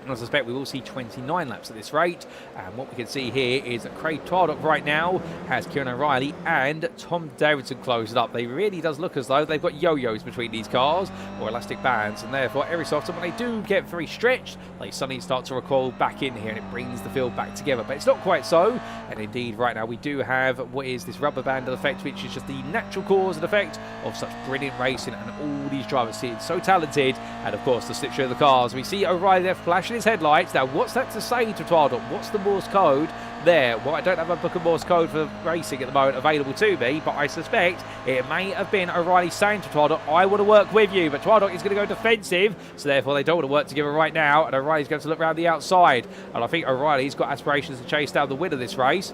And I suspect we will see 29 laps at this rate. And what we can see here is that Craig Twardock right now has Kieran O'Reilly and Tom Davidson closed up. They really does look as though they've got yo-yos between these cars, or elastic bands, and therefore every so often when they do get very stretched, they suddenly start to recoil back in here, and it brings the field back together. But it's not quite so. And indeed right now we do have what is this rubber band effect, which is just the natural cause and effect of such brilliant racing, and all these drivers seem so talented. And of course the slipstream of the cars, we see O'Reilly there flashing his headlights. Now what's that to say to Twardock? What's the Morse code there? Well, I don't have a book of Morse code for racing at the moment available to me, but I suspect it may have been O'Reilly saying to Twardock, I want to work with you. But Twardock is going to go defensive, so therefore they don't want to work together right now, and O'Reilly's going to look around the outside. And I think O'Reilly's got aspirations to chase down the winner of this race.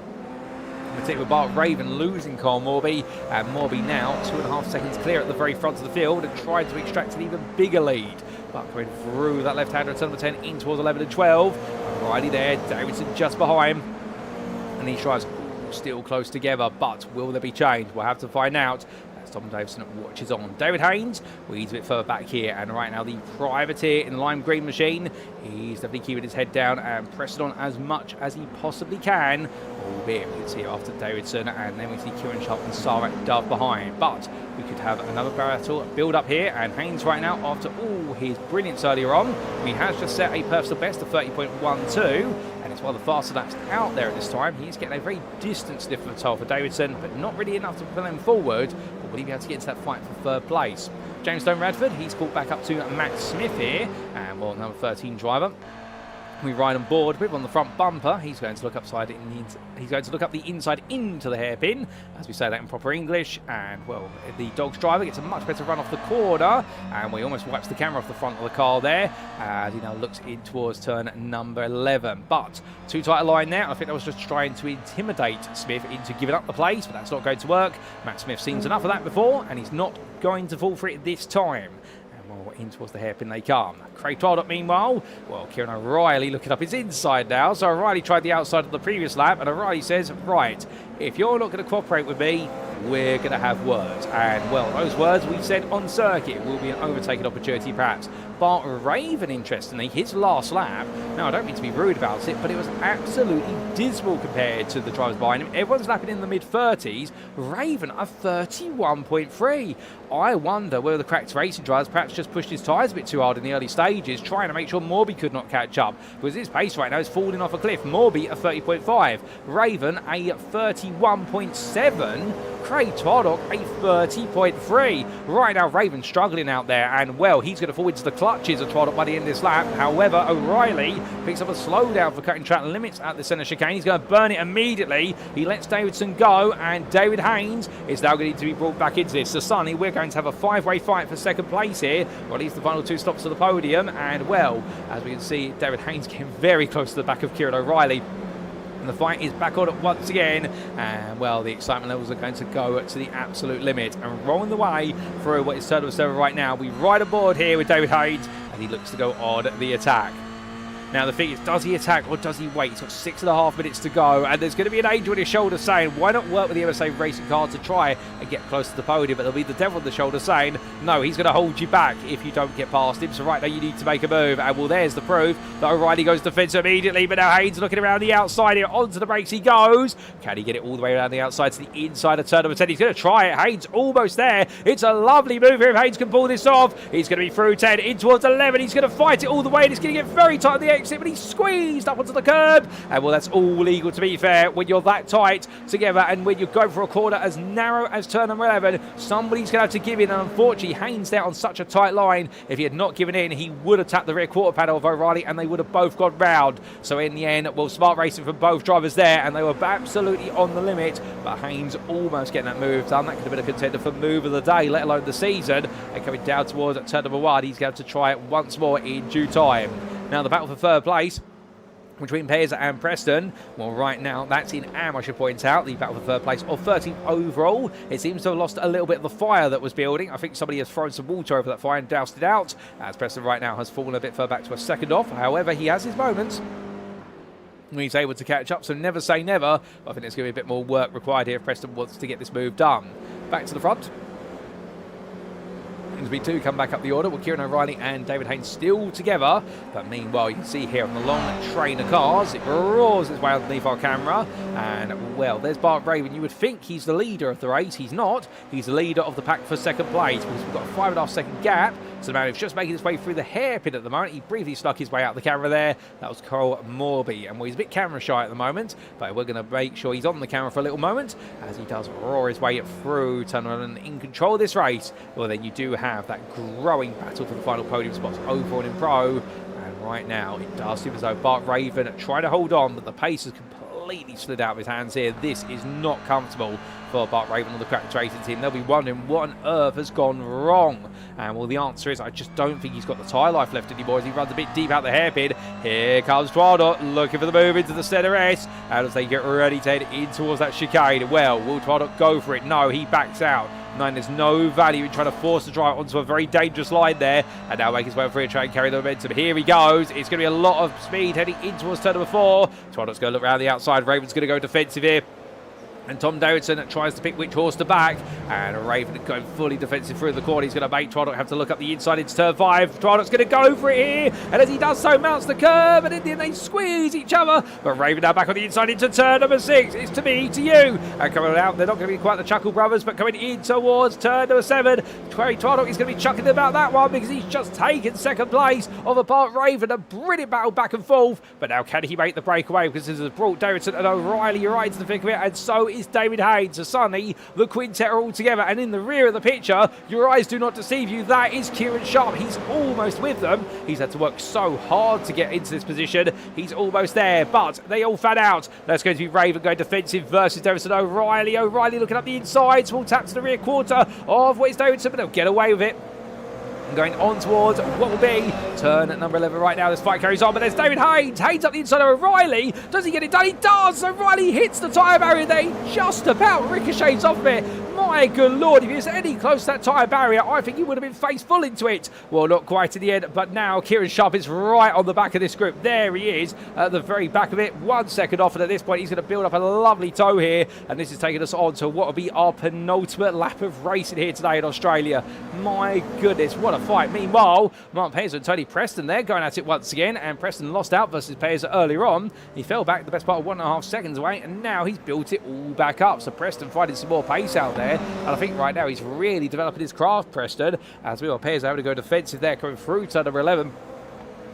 Particularly with Bart Raven losing Cole Morby, and Morby now 2.5 seconds clear at the very front of the field and trying to extract an even bigger lead. But going through that left-hander at turn number 10 in towards 11 and 12. O'Reilly there, Davidson just behind. And these drives still close together, but will there be change? We'll have to find out. Tom Davidson watches on. David Haynes, well, he's a bit further back here, and right now the privateer in the lime green machine, he's definitely keeping his head down and pressing on as much as he possibly can, albeit we can see after Davidson, and then we see Kieran Sharp and Sarah Dove behind. But we could have another battle build up here, and Haynes right now, after all his brilliance earlier on, he has just set a personal best of 30.12, and it's one of the fastest laps out there at this time. He's getting a very distant sniff of the toll for Davidson, but not really enough to pull him forward. Will he be able to get into that fight for 3rd place? James Stone Radford, he's caught back up to Matt Smith here, and well, number 13 driver we ride on board with on the front bumper. He's going to look upside in. He's going to look up the inside into the hairpin, as we say that in proper English. And well, the Dogs driver gets a much better run off the corner, and we almost wipes the camera off the front of the car there. And he now looks in towards turn number 11. But too tight a line there. I think that was just trying to intimidate Smith into giving up the place, but that's not going to work. Matt Smith seen enough of that before, and he's not going to fall for it this time. Well, in towards the hairpin they come. Craig Twardock, meanwhile, well, Kieran O'Reilly looking up his inside now. So O'Reilly tried the outside of the previous lap, and O'Reilly says, right, if you're not going to cooperate with me, we're going to have words. And, well, those words we said on circuit will be an overtaking opportunity, perhaps. Bart Raven, interestingly, his last lap, now I don't mean to be rude about it, but it was absolutely dismal compared to the drivers behind him. Everyone's lapping in the mid-30s. Raven, a 31.3. I wonder whether the cracked racing drivers perhaps just pushed his tyres a bit too hard in the early stages, trying to make sure Morby could not catch up, because his pace right now is falling off a cliff. Morby, a 30.5. Raven, a 31.7. Craig Twardock, a 30.3. Right now, Raven struggling out there, and, well, he's going to fall into the clutches of Twardock by the end of this lap. However, O'Reilly picks up a slowdown for cutting track limits at the centre chicane. He's going to burn it immediately. He lets Davidson go, and David Haynes is now going to be brought back into this. So, Sonny, we're going to have a five-way fight for second place here, or at least the final two stops to the podium. And, well, as we can see, David Haynes getting very close to the back of Kieran O'Reilly. And the fight is back on once again, and, well, the excitement levels are going to go to the absolute limit. And rolling the way through what is turn over right now, we ride aboard here with David Haynes, and he looks to go on the attack. Now, the thing is, does he attack or does he wait? He's got 6.5 minutes to go, and there's going to be an angel on his shoulder saying, why not work with the MSA racing car to try and get close to the podium? But there'll be the devil on the shoulder saying, no, he's going to hold you back if you don't get past him. So right now you need to make a move. And, well, there's the proof that O'Reilly goes defensive immediately, but now Haynes looking around the outside here. Onto the brakes he goes. Can he get it all the way around the outside to the inside of turn number 10? He's going to try it. Haynes almost there. It's a lovely move here if Haynes can pull this off. He's going to be through 10, in towards 11. He's going to fight it all the way, and it's going to get very tight on the exit, but he's squeezed up onto the curb. And, well, that's all legal, to be fair, when you're that tight together and when you're going for a corner as narrow as turn number 11. Somebody's going to have to give in, and unfortunately Haynes there on such a tight line. If he had not given in, he would have tapped the rear quarter panel of O'Reilly, and they would have both gone round. So in the end, well, smart racing from both drivers there, and they were absolutely on the limit. But Haynes almost getting that move done. That could have been a contender for move of the day, let alone the season. And coming down towards turn number 1, he's going to try it once more in due time. Now, the battle for third place between Pairs and Preston, well, right now that's in Am, I should point out. The battle for third place of 13th overall. It seems to have lost a little bit of the fire that was building. I think somebody has thrown some water over that fire and doused it out, as Preston right now has fallen a bit further back to a second off. However, he has his moments when he's able to catch up, so never say never. I think there's going to be a bit more work required here if Preston wants to get this move done. Back to the front. We do come back up the order with Kieran O'Reilly and David Haynes still together. But meanwhile, you can see here on the long train of cars, it roars its way underneath our camera. And, well, there's Bart Raven. You would think he's the leader of the race. He's not. He's the leader of the pack for second place, because we've got a 5.5 second gap. So the man who's just making his way through the hairpin at the moment. He briefly snuck his way out the camera there. That was Carl Morby. And, well, he's a bit camera shy at the moment, but we're going to make sure he's on the camera for a little moment as he does roar his way through tunnel and in control of this race. Well, then you do have that growing battle for the final podium spots over and in pro. And right now it does seem as though Bart Raven trying to hold on, but the pace has completely slid out of his hands here. This is not comfortable for Bart Raven or the Cracked Racing team. They'll be wondering what on earth has gone wrong. And, well, the answer is I just don't think he's got the tyre life left anymore as he runs a bit deep out the hairpin. Here comes Twardock looking for the move into the centre S, and as they get ready to head in towards that chicane. Well, will Twardock go for it? No, he backs out. There's no value in trying to force the drive onto a very dangerous line there, and now make his way through and try and carry the momentum. Here he goes. It's going to be a lot of speed heading in towards turn number 4. Twardock's going to look around the outside. Raven's going to go defensive here. And Tom Davidson tries to pick which horse to back. And Raven going fully defensive through the corner. He's going to make Twardock have to look up the inside into turn 5. Twardock's going to go for it here. And as he does so, mounts the curve. And in the end, they squeeze each other. But Raven now back on the inside into turn number 6. It's to me, to you. And coming out, they're not going to be quite the Chuckle Brothers, but coming in towards turn number 7. Twardock is going to be chucking about that one because he's just taken second place of a Bart Raven. A brilliant battle back and forth. But now can he make the breakaway? Because this has brought Davidson and O'Reilly right into the thick of it. And so is David Haynes. So Sonny, the quintet are all together, and in the rear of the picture, your eyes do not deceive you, that is Kieran Sharp. He's almost with them. He's had to work so hard to get into this position. He's almost there, but they all fan out. That's going to be Raven going defensive versus Davidson. O'Reilly looking up the inside. Small tap to the rear quarter of what is Davidson, but they'll get away with it. Going on towards what will be turn at number 11 right now. This fight carries on, but there's David Haynes. Haynes up the inside of O'Reilly. Does he get it done? He does. O'Reilly hits the tyre barrier there. He just about ricochets off of it. My good lord, if he was any close to that tyre barrier, I think he would have been face full into it. Well, not quite in the end, but now Kieran Sharp is right on the back of this group. There he is at the very back of it. 1 second off, and at this point he's going to build up a lovely tow here, and this is taking us on to what will be our penultimate lap of racing here today in Australia. My goodness, what a fight. Meanwhile, Mark Pez and Tony Preston, they're going at it once again, and Preston lost out versus Pez earlier on. He fell back the best part of 1.5 seconds away, and now he's built it all back up. So Preston finding some more pace out there, and I think right now he's really developing his craft, Preston, as we are Pez able to go defensive there, coming through to number 11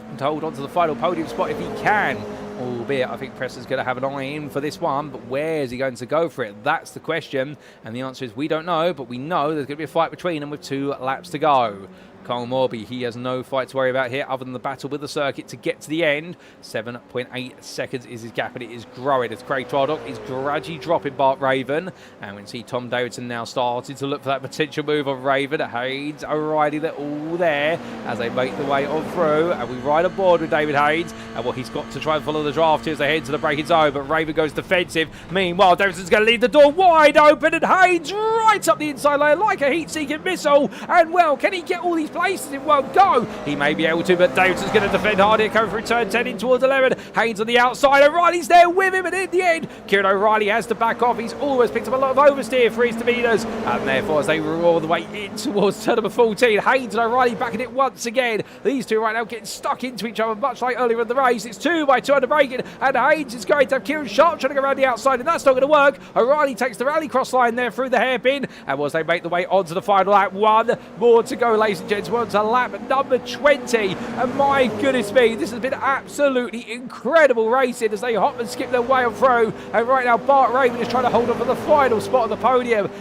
and to hold on to the final podium spot if he can. Albeit, I think Preston's going to have an eye in for this one, but where is he going to go for it? That's the question, and the answer is we don't know, but we know there's going to be a fight between them with 2 laps to go. Cole Morby, he has no fight to worry about here other than the battle with the circuit to get to the end. 7.8 seconds is his gap, and it is growing as Craig Twardock is gradually dropping Bart Raven. And we can see Tom Davidson now starting to look for that potential move on Raven. Haynes, O'Reilly, they're all there as they make the way on through. And we ride aboard with David Haynes. And well, he's got to try and follow the draft here as they head to the braking zone. But Raven goes defensive. Meanwhile, Davidson's going to leave the door wide open. And Haynes right up the inside lane like a heat-seeking missile. And well, can he get all these places in one go? He may be able to, but Davidson's going to defend hard here, coming through turn 10 in towards 11. Haynes on the outside, O'Reilly's there with him, and in the end, Kieran O'Reilly has to back off. He's always picked up a lot of oversteer for his demeanours, and therefore, as they roar the way in towards turn number 14, Haynes and O'Reilly backing it once again. These two right now getting stuck into each other, much like earlier in the race. It's 2 by 2 under braking, and Haynes is going to have Kieran Sharp trying to go around the outside, and that's not going to work. O'Reilly takes the rally cross line there through the hairpin, and as they make the way onto the final lap, 1 more to go, ladies and gentlemen, to lap number 20, and my goodness me, this has been absolutely incredible racing as they hop and skip their way on through, and right now Bart Raven is trying to hold on for the final spot on the podium,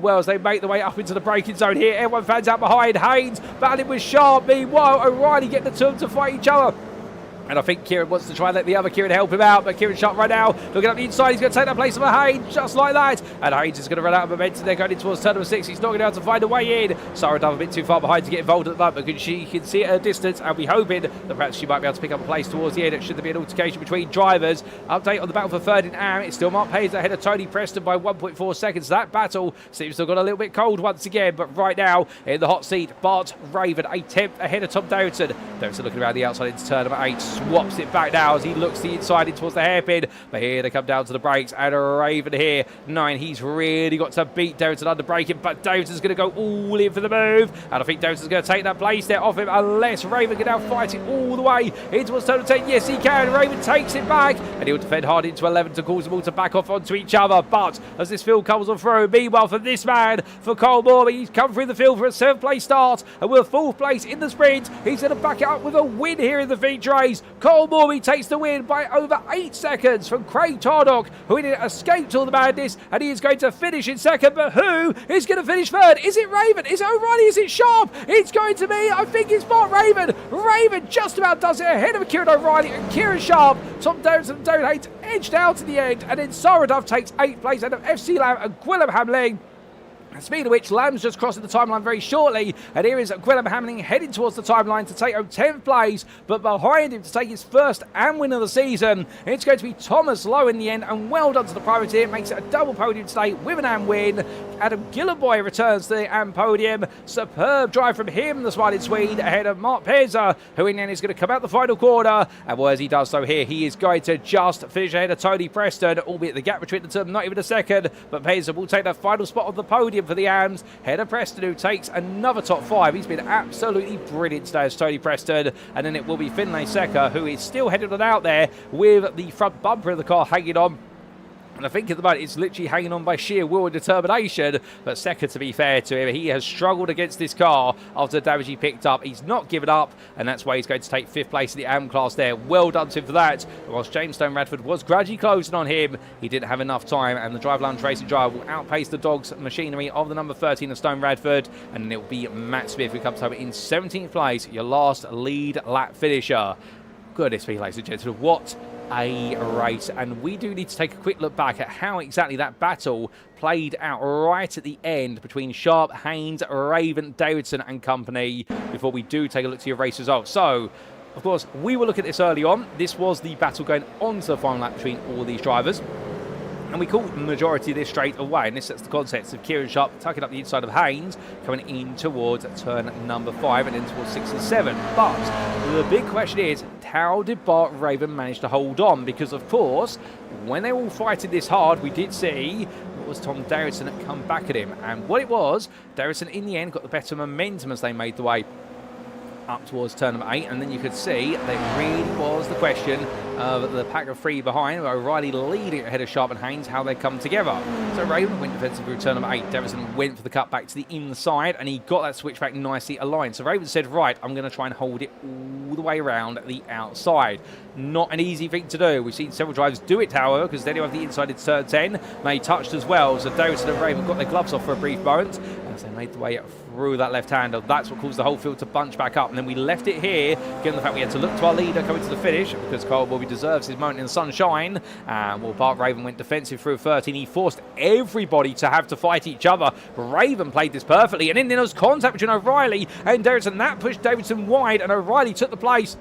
well, as they make their way up into the braking zone here. Everyone fans out behind. Haynes battling with Sharp, meanwhile O'Reilly getting the two of them to fight each other. And I think Kieran wants to try and let the other Kieran help him out, but Kieran Sharp right now looking up the inside. He's going to take that place of Haynes just like that, and Haynes is going to run out of momentum. They're going in towards turn number 6. He's not going to be able to find a way in. Sarah Dove a bit too far behind to get involved at the moment, because she can see at a distance, and we're hoping that perhaps she might be able to pick up a place towards the end. Should there be an altercation between drivers. Update on the battle for third in AM. It's still Mark Paynes ahead of Tony Preston by 1.4 seconds. That battle seems to have got a little bit cold once again, but right now in the hot seat, Bart Raven a 10th ahead of Tom Davidson. Davidson looking around the outside into turn number 8, swaps it back now as he looks the inside in towards the hairpin, but here they come down to the brakes, and Raven here, 9, he's really got to beat Davidson under braking, but Davidson's going to go all in for the move, and I think Davidson's going to take that place there off him, unless Raven can now fight it all the way in towards turn 10. Yes, he can. Raven takes it back, and he'll defend hard into 11 to cause them all to back off onto each other, but as this field comes on through, meanwhile for this man, for Cole Morby, he's come through the field for a 7th place start, and with a 4th place in the sprint, he's going to back it up with a win here in the feature race. Cole Morby takes the win by over 8 seconds from Craig Twardock, who escaped all the madness, and he is going to finish in 2nd, but who is going to finish 3rd? Is it Raven? Is it O'Reilly? Is it Sharp? It's going to be, I think it's Bart Raven. Raven just about does it ahead of Kieran O'Reilly and Kieran Sharp. Tom Davidson and David Haynes edged out in the end, and then Sarah Dove takes 8th place out of FC Lamb and Gwilym Hamling. Speed of which, Lamb's just crossing the timeline very shortly, and here is Gwilym Hamling heading towards the timeline to take home 10th place, but behind him to take his 1st and win of the season, it's going to be Thomas Lowe in the end, and well done to the privateer. Makes it a double podium today with an AM win. Adam Gillenboy returns to the AM podium. Superb drive from him, the smiling Swede, ahead of Mark Pezza, who in the end is going to come out the final quarter, and well, as he does so here, he is going to just finish ahead of Tony Preston, albeit the gap between the two of them not even a second, but Pezza will take that final spot on the podium for the AMs. Head of Preston, who takes another top 5. He's been absolutely brilliant today as Tony Preston, and then it will be Finlay Secker, who is still headed on out there with the front bumper of the car hanging on. And I think at the moment it's literally hanging on by sheer will and determination. But Secker, to be fair to him, he has struggled against this car after the damage he picked up. He's not given up, and that's why he's going to take 5th place in the AM class there. Well done to him for that. And whilst James Stone Radford was gradually closing on him, he didn't have enough time, and the Drive Lounge Racing driver will outpace the Dogs machinery of the number 13 of Stone Radford, and then it will be Matt Smith who comes home in 17th place, your last lead lap finisher. Goodness me, ladies and gentlemen, what a race. And we do need to take a quick look back at how exactly that battle played out right at the end between Sharp, Haynes, Raven, Davidson and company before we do take a look to your race results. So, of course, we will look at this early on. This was the battle going on to the final lap between all these drivers. And we call the majority of this straight away, and this sets the concepts of Kieran Sharp tucking up the inside of Haynes, coming in towards turn number 5 and then towards 6 and 7. But the big question is, how did Bart Raven manage to hold on? Because, of course, when they were all fighting this hard, we did see what was Tom Davidson that come back at him. And what it was, Davidson in the end got the better momentum as they made the way up towards turn number 8, and then you could see that really was the question of the pack of 3 behind, with O'Reilly leading ahead of Sharp and Haynes, how they come together. So Raven went defensive through turn number 8. Davidson went for the cut back to the inside, and he got that switch back nicely aligned. So Raven said, right, I'm going to try and hold it all the way around the outside. Not an easy thing to do. We've seen several drivers do it, however, because then you have the inside in turn 10. They touched as well, so Davidson and Raven got their gloves off for a brief moment as they made the way through that left-hander. That's what caused the whole field to bunch back up. And then we left it here, given the fact we had to look to our leader coming to the finish, because Kyle Bobby deserves his moment in the sunshine. Well, Bart Raven went defensive through 13. He forced everybody to have to fight each other. Raven played this perfectly, and then there was contact between O'Reilly and Davidson. That pushed Davidson wide, and O'Reilly took the place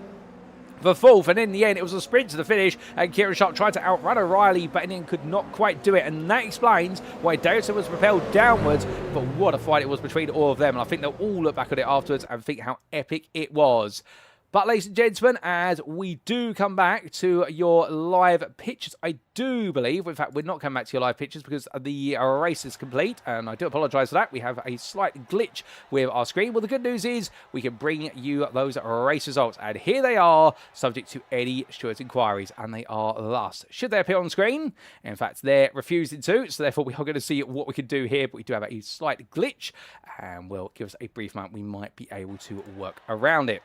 for 4th, and in the end it was a sprint to the finish, and Kieran Sharp tried to outrun O'Reilly but then could not quite do it, and that explains why Davidson was propelled downwards. But what a fight it was between all of them, and I think they'll all look back at it afterwards and think how epic it was. But ladies and gentlemen, as we do come back to your live pictures, I do believe, in fact, we're not coming back to your live pictures because the race is complete, and I do apologise for that. We have a slight glitch with our screen. Well, the good news is we can bring you those race results, and here they are, subject to any Stewart's inquiries, and they are thus. Should they appear on screen? In fact, they're refusing to, so therefore we are going to see what we can do here, but we do have a slight glitch, and will give us a brief moment. We might be able to work around it.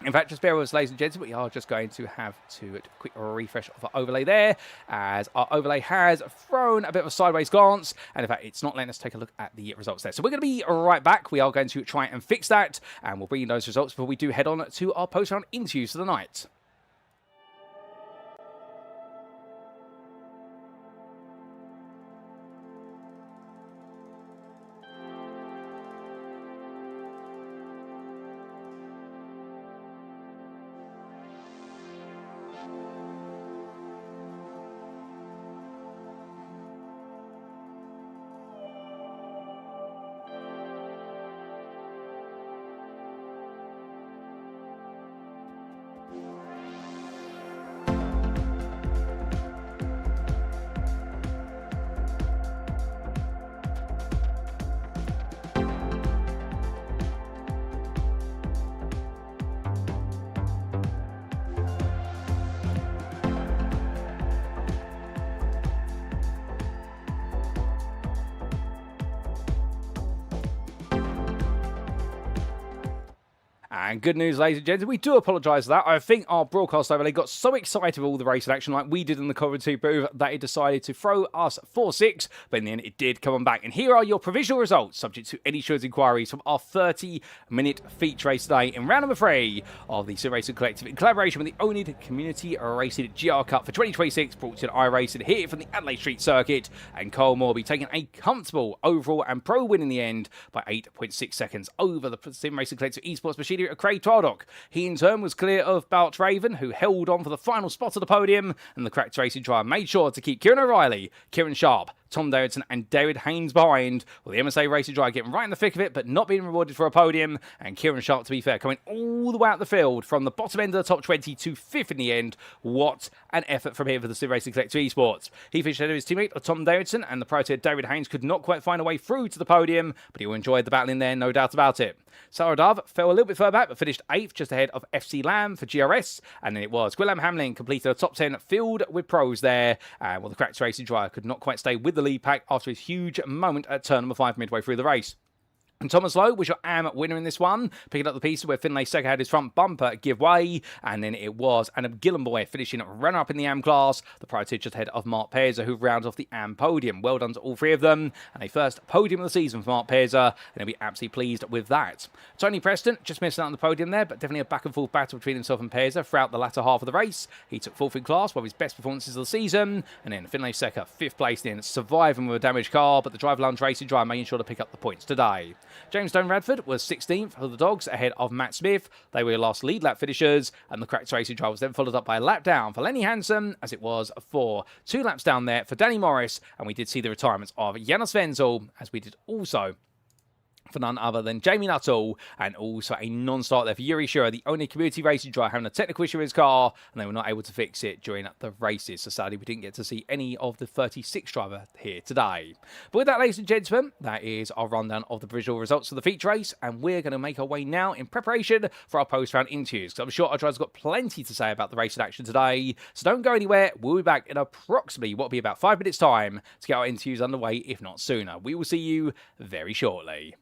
In fact, just bear with us, ladies and gentlemen, we are just going to have to do a quick refresh of our overlay there, as our overlay has thrown a bit of a sideways glance, and in fact, it's not letting us take a look at the results there. So we're going to be right back. We are going to try and fix that, and we'll bring you those results before we do head on to our post-round interviews for the night. And good news, ladies and gentlemen, we do apologise for that. I think our broadcast overlay got so excited with all the racing action like we did in the commentary booth that it decided to throw us 4-6, but in the end it did come on back. And here are your provisional results, subject to any Stewart's inquiries, from our 30-minute feature race today in round number 3 of the Sim Racing Collective in collaboration with the oNiD Community Racing GR Cup for 2026, brought to you by iRacing here from the Adelaide Street Circuit. And Cole Morby taking a comfortable overall and pro win in the end by 8.6 seconds over the Sim Racing Collective esports machinery of Craig Twardock. He in turn was clear of Bart Raven, who held on for the final spot of the podium, and the cracked racing driver made sure to keep Kieran O'Reilly, Kieran Sharp, Tom Davidson and David Haynes behind, with the MSA racing driver getting right in the thick of it but not being rewarded for a podium, and Kieran Sharp, to be fair, coming all the way out the field from the bottom end of the top 20 to 5th in the end. What an effort from him for the Sim Racing Collective Esports. He finished ahead of his teammate Tom Davidson, and the pro-tier David Haynes could not quite find a way through to the podium, but he enjoyed the battle in there, no doubt about it. Sarah Dove fell a little bit further back but finished 8th, just ahead of FC Lamb for GRS, and then it was Gwillam Hamlin completed a top 10 filled with pros there, and the cracked racing driver could not quite stay with the lead pack after his huge moment at turn number 5 midway through the race. And Thomas Lowe was your AM winner in this one, picking up the pieces where Finlay Secker had his front bumper give way, and then it was Adam Gillenboy finishing runner-up in the AM class, the prior to just ahead of Mark Peza, who rounds off the AM podium. Well done to all three of them, and a first podium of the season for Mark Peza, and he'll be absolutely pleased with that. Tony Preston just missing out on the podium there, but definitely a back-and-forth battle between himself and Peza throughout the latter half of the race. He took 4th in class, one of his best performances of the season, and then Finlay Secker 5th place in, surviving with a damaged car, but the Drive Lounge racing driver making sure to pick up the points today. James Stone Radford was 16th for the Dogs ahead of Matt Smith. They were your last lead lap finishers, and the correct racing drive was then followed up by a lap down for Lenny Hansen, as it was for 2 laps down there for Danny Morris, and we did see the retirements of Janos Wenzel, as we did also for none other than Jamie Nuttall, and also a non-start there for Yuri Shura, the only community racing driver, having a technical issue with his car, and they were not able to fix it during the races. So sadly, we didn't get to see any of the 36 driver here today. But with that, ladies and gentlemen, that is our rundown of the visual results of the feature race, and we're going to make our way now in preparation for our post-round interviews, because I'm sure our drivers got plenty to say about the race in action today. So don't go anywhere. We'll be back in approximately what will be about 5 minutes' time to get our interviews underway, if not sooner. We will see you very shortly.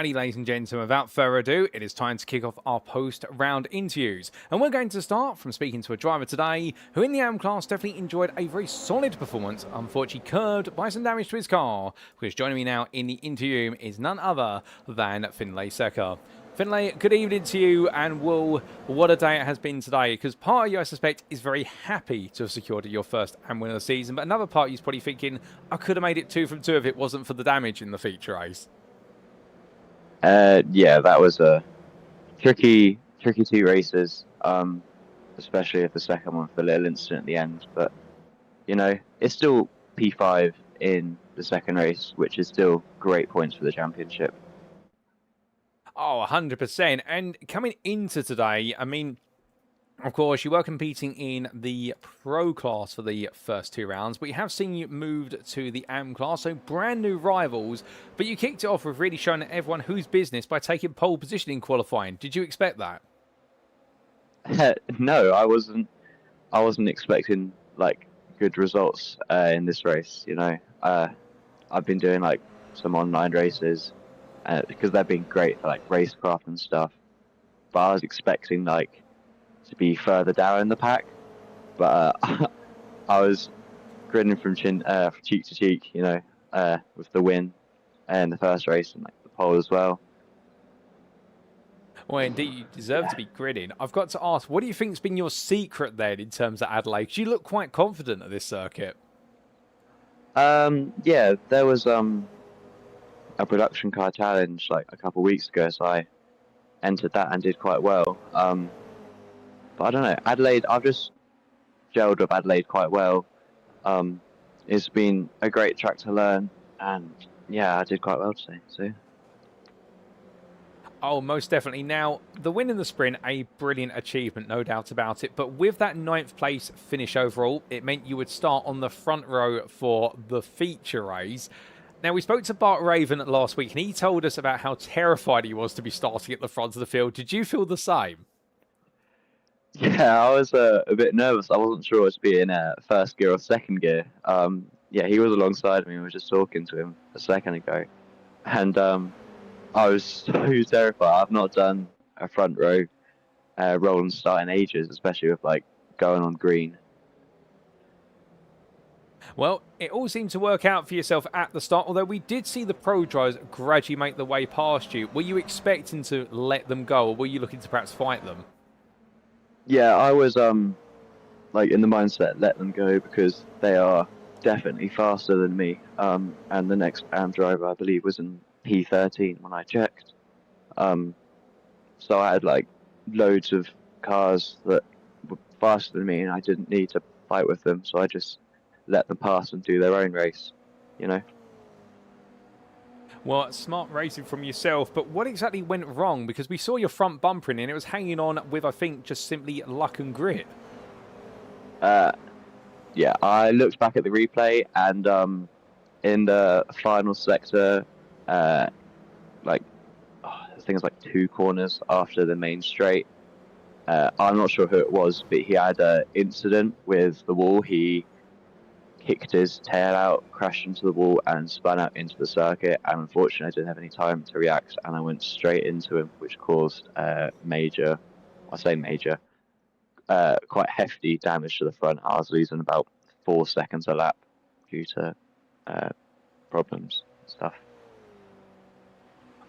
Alrighty, ladies and gentlemen, without further ado, it is time to kick off our post-round interviews. And we're going to start from speaking to a driver today who in the AM class definitely enjoyed a very solid performance, unfortunately curbed by some damage to his car. Because joining me now in the interview is none other than Finlay Secker. Finlay, good evening to you, and what a day it has been today, because part of you, I suspect, is very happy to have secured your first AM win of the season, but another part of you is probably thinking, I could have made it 2 from 2 if it wasn't for the damage in the feature race.
Yeah, that was a tricky 2 races, especially if the second one for a little incident at the end, but, you know, it's still P5 in the second race, which is still great points for the championship.
Oh, 100%. And coming into today, I mean, of course, you were competing in the Pro class for the first 2 rounds, but you have seen you moved to the AM class, so brand new rivals. But you kicked it off with really showing everyone whose business by taking pole position in qualifying. Did you expect that?
No, I wasn't expecting like good results in this race. You know, I've been doing like some online races because they've been great for like racecraft and stuff. But I was expecting like to be further down in the pack, but I was grinning from cheek to cheek, you know, with the win in the first race and like the pole as well.
Well, indeed, you deserve to be grinning. I've got to ask, what do you think's been your secret then in terms of Adelaide? 'Cause you look quite confident at this circuit.
Yeah, there was a production car challenge like a couple of weeks ago, so I entered that and did quite well. But I don't know, Adelaide, I've just gelled with Adelaide quite well. It's been a great track to learn, and yeah, I did quite well today. So.
Oh, most definitely. Now, the win in the sprint, a brilliant achievement, no doubt about it. But with that 9th place finish overall, it meant you would start on the front row for the feature race. Now, we spoke to Bart Raven last week, and he told us about how terrified he was to be starting at the front of the field. Did you feel the same?
Yeah, I was a bit nervous. I wasn't sure it would be in first gear or second gear. Yeah, he was alongside me. We were just talking to him a second ago, and I was so terrified. I've not done a front row roll and start in ages, especially with like going on green.
Well, it all seemed to work out for yourself at the start, although we did see the pro drivers gradually make the way past you. Were you expecting to let them go, or were you looking to perhaps fight them?
Yeah, I was like in the mindset let them go because they are definitely faster than me. And the next AM driver I believe was in P13 when I checked. So I had like loads of cars that were faster than me, and I didn't need to fight with them. So I just let them pass and do their own race, you know.
Well, smart racing from yourself, but what exactly went wrong? Because we saw your front bumper in and it was hanging on with, I think, just simply luck and grit.
Yeah, I looked back at the replay, and in the final sector, like I think it's like 2 corners after the main straight. I'm not sure who it was, but he had an incident with the wall. He kicked his tail out, crashed into the wall, and spun out into the circuit. And unfortunately, I didn't have any time to react, and I went straight into him, which caused major, I say major, quite hefty damage to the front. I was losing about 4 seconds a lap due to problems and stuff.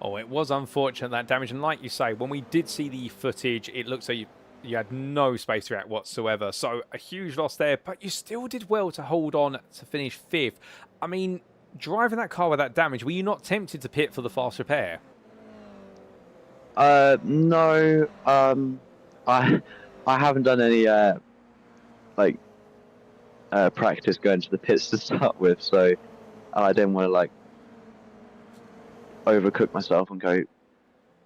Oh, it was unfortunate, that damage. And like you say, when we did see the footage, it looks like you had no space to react whatsoever. So a huge loss there, but you still did well to hold on to finish 5th. I mean, driving that car with that damage, were you not tempted to pit for the fast repair?
No. I haven't done any practice going to the pits to start with, so I didn't want to like overcook myself and go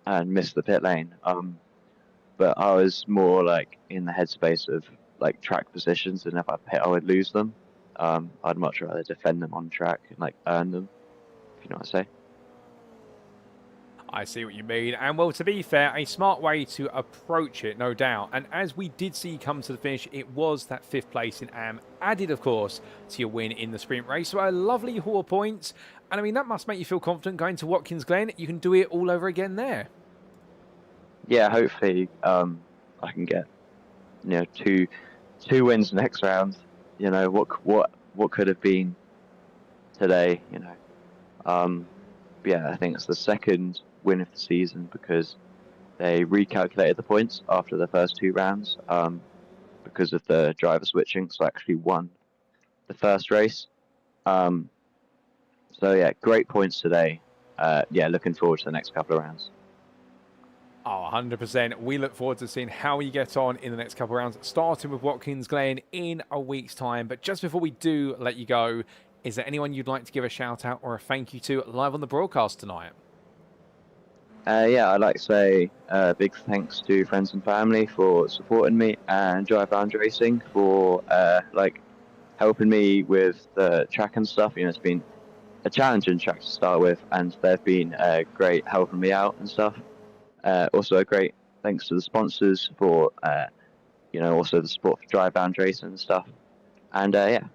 and miss the pit lane. But I was more like in the headspace of like track positions, and if I pit, I would lose them. I'd much rather defend them on track and like earn them, if you know what I say.
I see what you mean. And well, to be fair, a smart way to approach it, no doubt. And as we did see come to the finish, it was that 5th place in AM, added, of course, to your win in the sprint race. So a lovely haul of points. And I mean, that must make you feel confident going to Watkins Glen. You can do it all over again there.
Yeah, hopefully I can get two wins next round. What could have been today. Yeah, I think it's the second win of the season because they recalculated the points after the first 2 rounds because of the driver switching, so I actually won the first race. So yeah, great points today. Yeah, looking forward to the next couple of rounds.
Oh, 100%. We look forward to seeing how you get on in the next couple of rounds, starting with Watkins Glen in a week's time. But just before we do let you go, is there anyone you'd like to give a shout out or a thank you to live on the broadcast tonight?
Yeah, I'd like to say big thanks to friends and family for supporting me, and Drive Bound Racing for helping me with the track and stuff. It's been a challenging track to start with, and they've been great helping me out and stuff. Also, a great thanks to the sponsors for also the support for Drive Bound Racing and stuff. And yeah.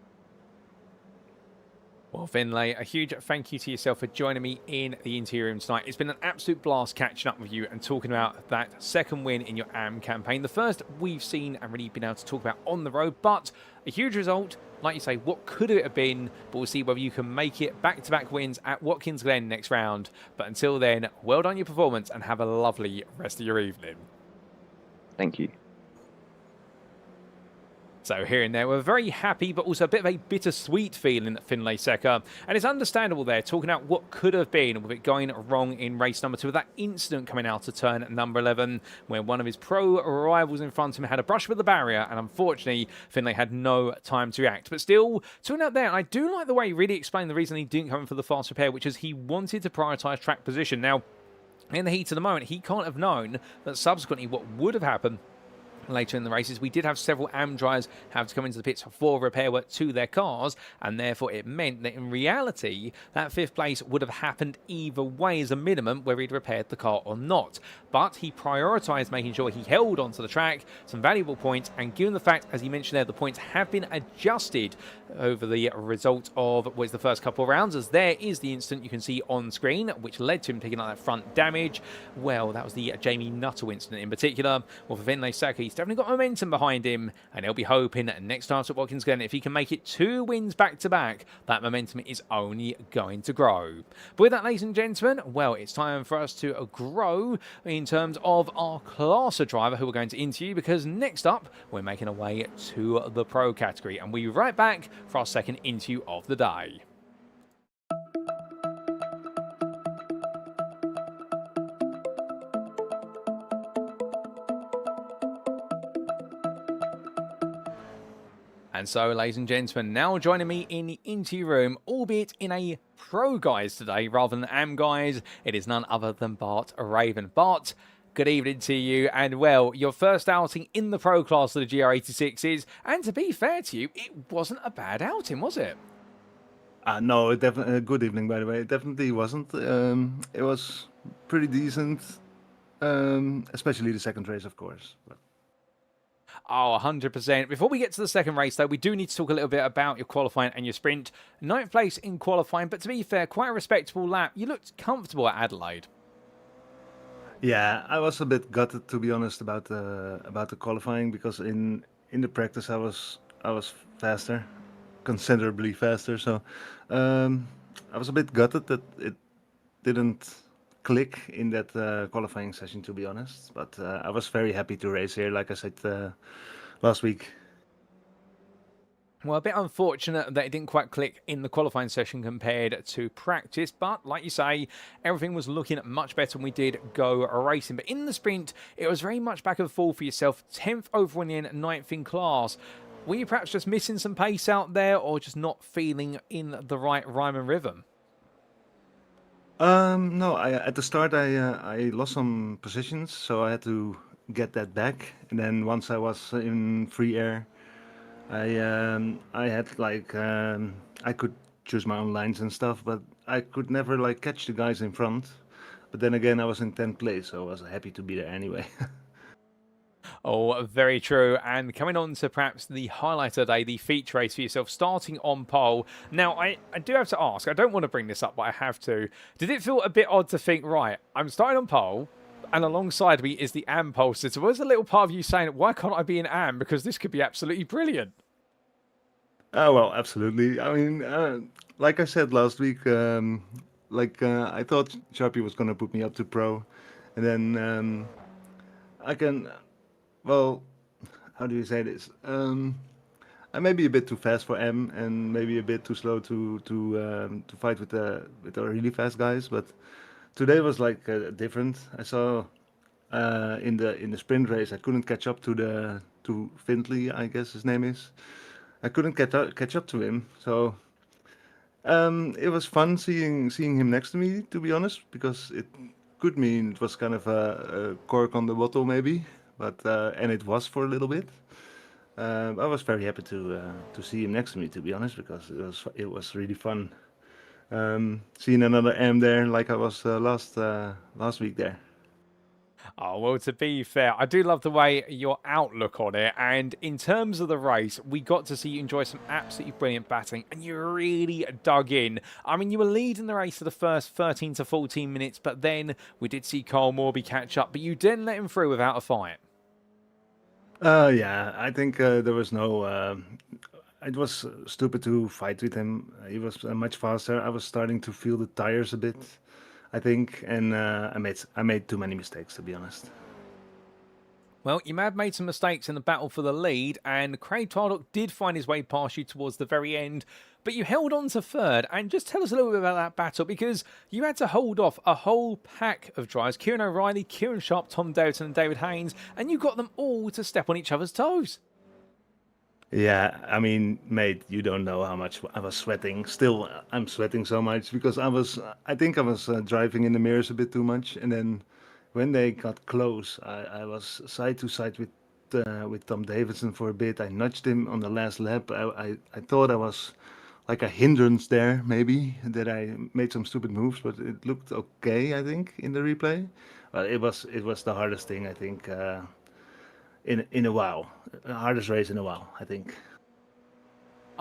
Well, Finlay, a huge thank you to yourself for joining me in the interview room tonight. It's been an absolute blast catching up with you and talking about that second win in your AM campaign. The first we've seen and really been able to talk about on the road, but a huge result. Like you say, what could it have been? But we'll see whether you can make it back-to-back wins at Watkins Glen next round. But until then, well done your performance and have a lovely rest of your evening.
Thank you.
So here and there, we're very happy, but also a bit of a bittersweet feeling at Finlay Secker. And it's understandable there, talking about what could have been with it going wrong in race number 2, with that incident coming out of turn number 11, where one of his pro rivals in front of him had a brush with the barrier, and unfortunately, Finlay had no time to react. But still, talking out there, I do like the way he really explained the reason he didn't come in for the fast repair, which is he wanted to prioritise track position. Now, in the heat of the moment, he can't have known that subsequently what would have happened later in the races, we did have several AM drivers have to come into the pits for repair work to their cars, and therefore it meant that in reality that 5th place would have happened either way as a minimum, whether he'd repaired the car or not. But he prioritised making sure he held onto the track, some valuable points, and given the fact, as he mentioned there, the points have been adjusted over the result of what is the first couple of rounds, as there is the incident you can see on screen, which led to him picking up that front damage. Well, that was the Jamie Nuttall incident in particular. Well, for Finlay Secker, he's definitely got momentum behind him, and he'll be hoping next time at Watkins Glen, if he can make it 2 wins back-to-back, that momentum is only going to grow. But with that, ladies and gentlemen, well, it's time for us to grow in terms of our classer driver who we're going to interview, because next up, we're making our way to the pro category, and we'll be right back for our second interview of the day. And so, ladies and gentlemen, now joining me in the interview room, albeit in a pro guise today rather than AM guise, it is none other than Bart Raven. Bart, good evening to you, and well, your first outing in the pro class of the GR86s, and to be fair to you, it wasn't a bad outing, was it?
No, definitely. Good evening, by the way. It definitely wasn't. It was pretty decent, especially the second race, of course. But...
Oh, 100%. Before we get to the second race, though, we do need to talk a little bit about your qualifying and your sprint. 9th place in qualifying, but to be fair, quite a respectable lap. You looked comfortable at Adelaide.
Yeah, I was a bit gutted, to be honest, about the qualifying, because in the practice I was faster, considerably faster. So I was a bit gutted that it didn't click in that qualifying session, to be honest. But I was very happy to race here, like I said last week.
Well, a bit unfortunate that it didn't quite click in the qualifying session compared to practice, but like you say, everything was looking much better when we did go racing. But in the sprint, it was very much back and forth for yourself. 10th overall in 9th in class. Were you perhaps just missing some pace out there, or just not feeling in the right rhyme and rhythm?
No, at the start I lost some positions, so I had to get that back. And then once I was in free air, I had I could choose my own lines and stuff, but I could never catch the guys in front. But then again, I was in 10th place, so I was happy to be there anyway.
Oh, very true. And coming on to perhaps the highlight of the day, the feature race for yourself, starting on pole. Now, I do have to ask, I don't want to bring this up, but I have to. Did it feel a bit odd to think, right, I'm starting on pole, and alongside me is the AM pole sitter? Was a little part of you saying, why can't I be an AM? Because this could be absolutely brilliant.
Oh, well, absolutely. I mean, like I said last week, I thought Sharpie was gonna put me up to pro, and then I can, well, how do you say this? I may be a bit too fast for M, and maybe a bit too slow to fight with the really fast guys. But today was like different. I saw in the sprint race, I couldn't catch up to Findley, I guess his name is. I couldn't catch up to him, so it was fun seeing him next to me, to be honest, because it could mean it was kind of a cork on the bottle, maybe, but and it was for a little bit. I was very happy to see him next to me, to be honest, because it was really fun seeing another M there, like I was last week there.
Oh, well, to be fair, I do love the way your outlook on it. And in terms of the race, we got to see you enjoy some absolutely brilliant batting, and you really dug in. I mean, you were leading the race for the first 13 to 14 minutes, but then we did see Cole Morby catch up, but you didn't let him through without a fight.
Yeah, I think there was no. It was stupid to fight with him. He was much faster. I was starting to feel the tires a bit, I think, and I made too many mistakes, to be honest.
Well, you may have made some mistakes in the battle for the lead, and Craig Tardock did find his way past you towards the very end, but you held on to third. And just tell us a little bit about that battle, because you had to hold off a whole pack of drivers, Kieran O'Reilly, Kieran Sharp, Tom Davidson and David Haynes, and you got them all to step on each other's toes.
Yeah, I mean, mate, you don't know how much I was sweating. Still, I'm sweating so much because I think I was driving in the mirrors a bit too much, and then when they got close, I was side to side with Tom Davidson for a bit. I nudged him on the last lap. I thought I was like a hindrance there, maybe that I made some stupid moves, but it looked okay, I think, in the replay. But it was the hardest thing, I think, in a while, the hardest race in a while, I think.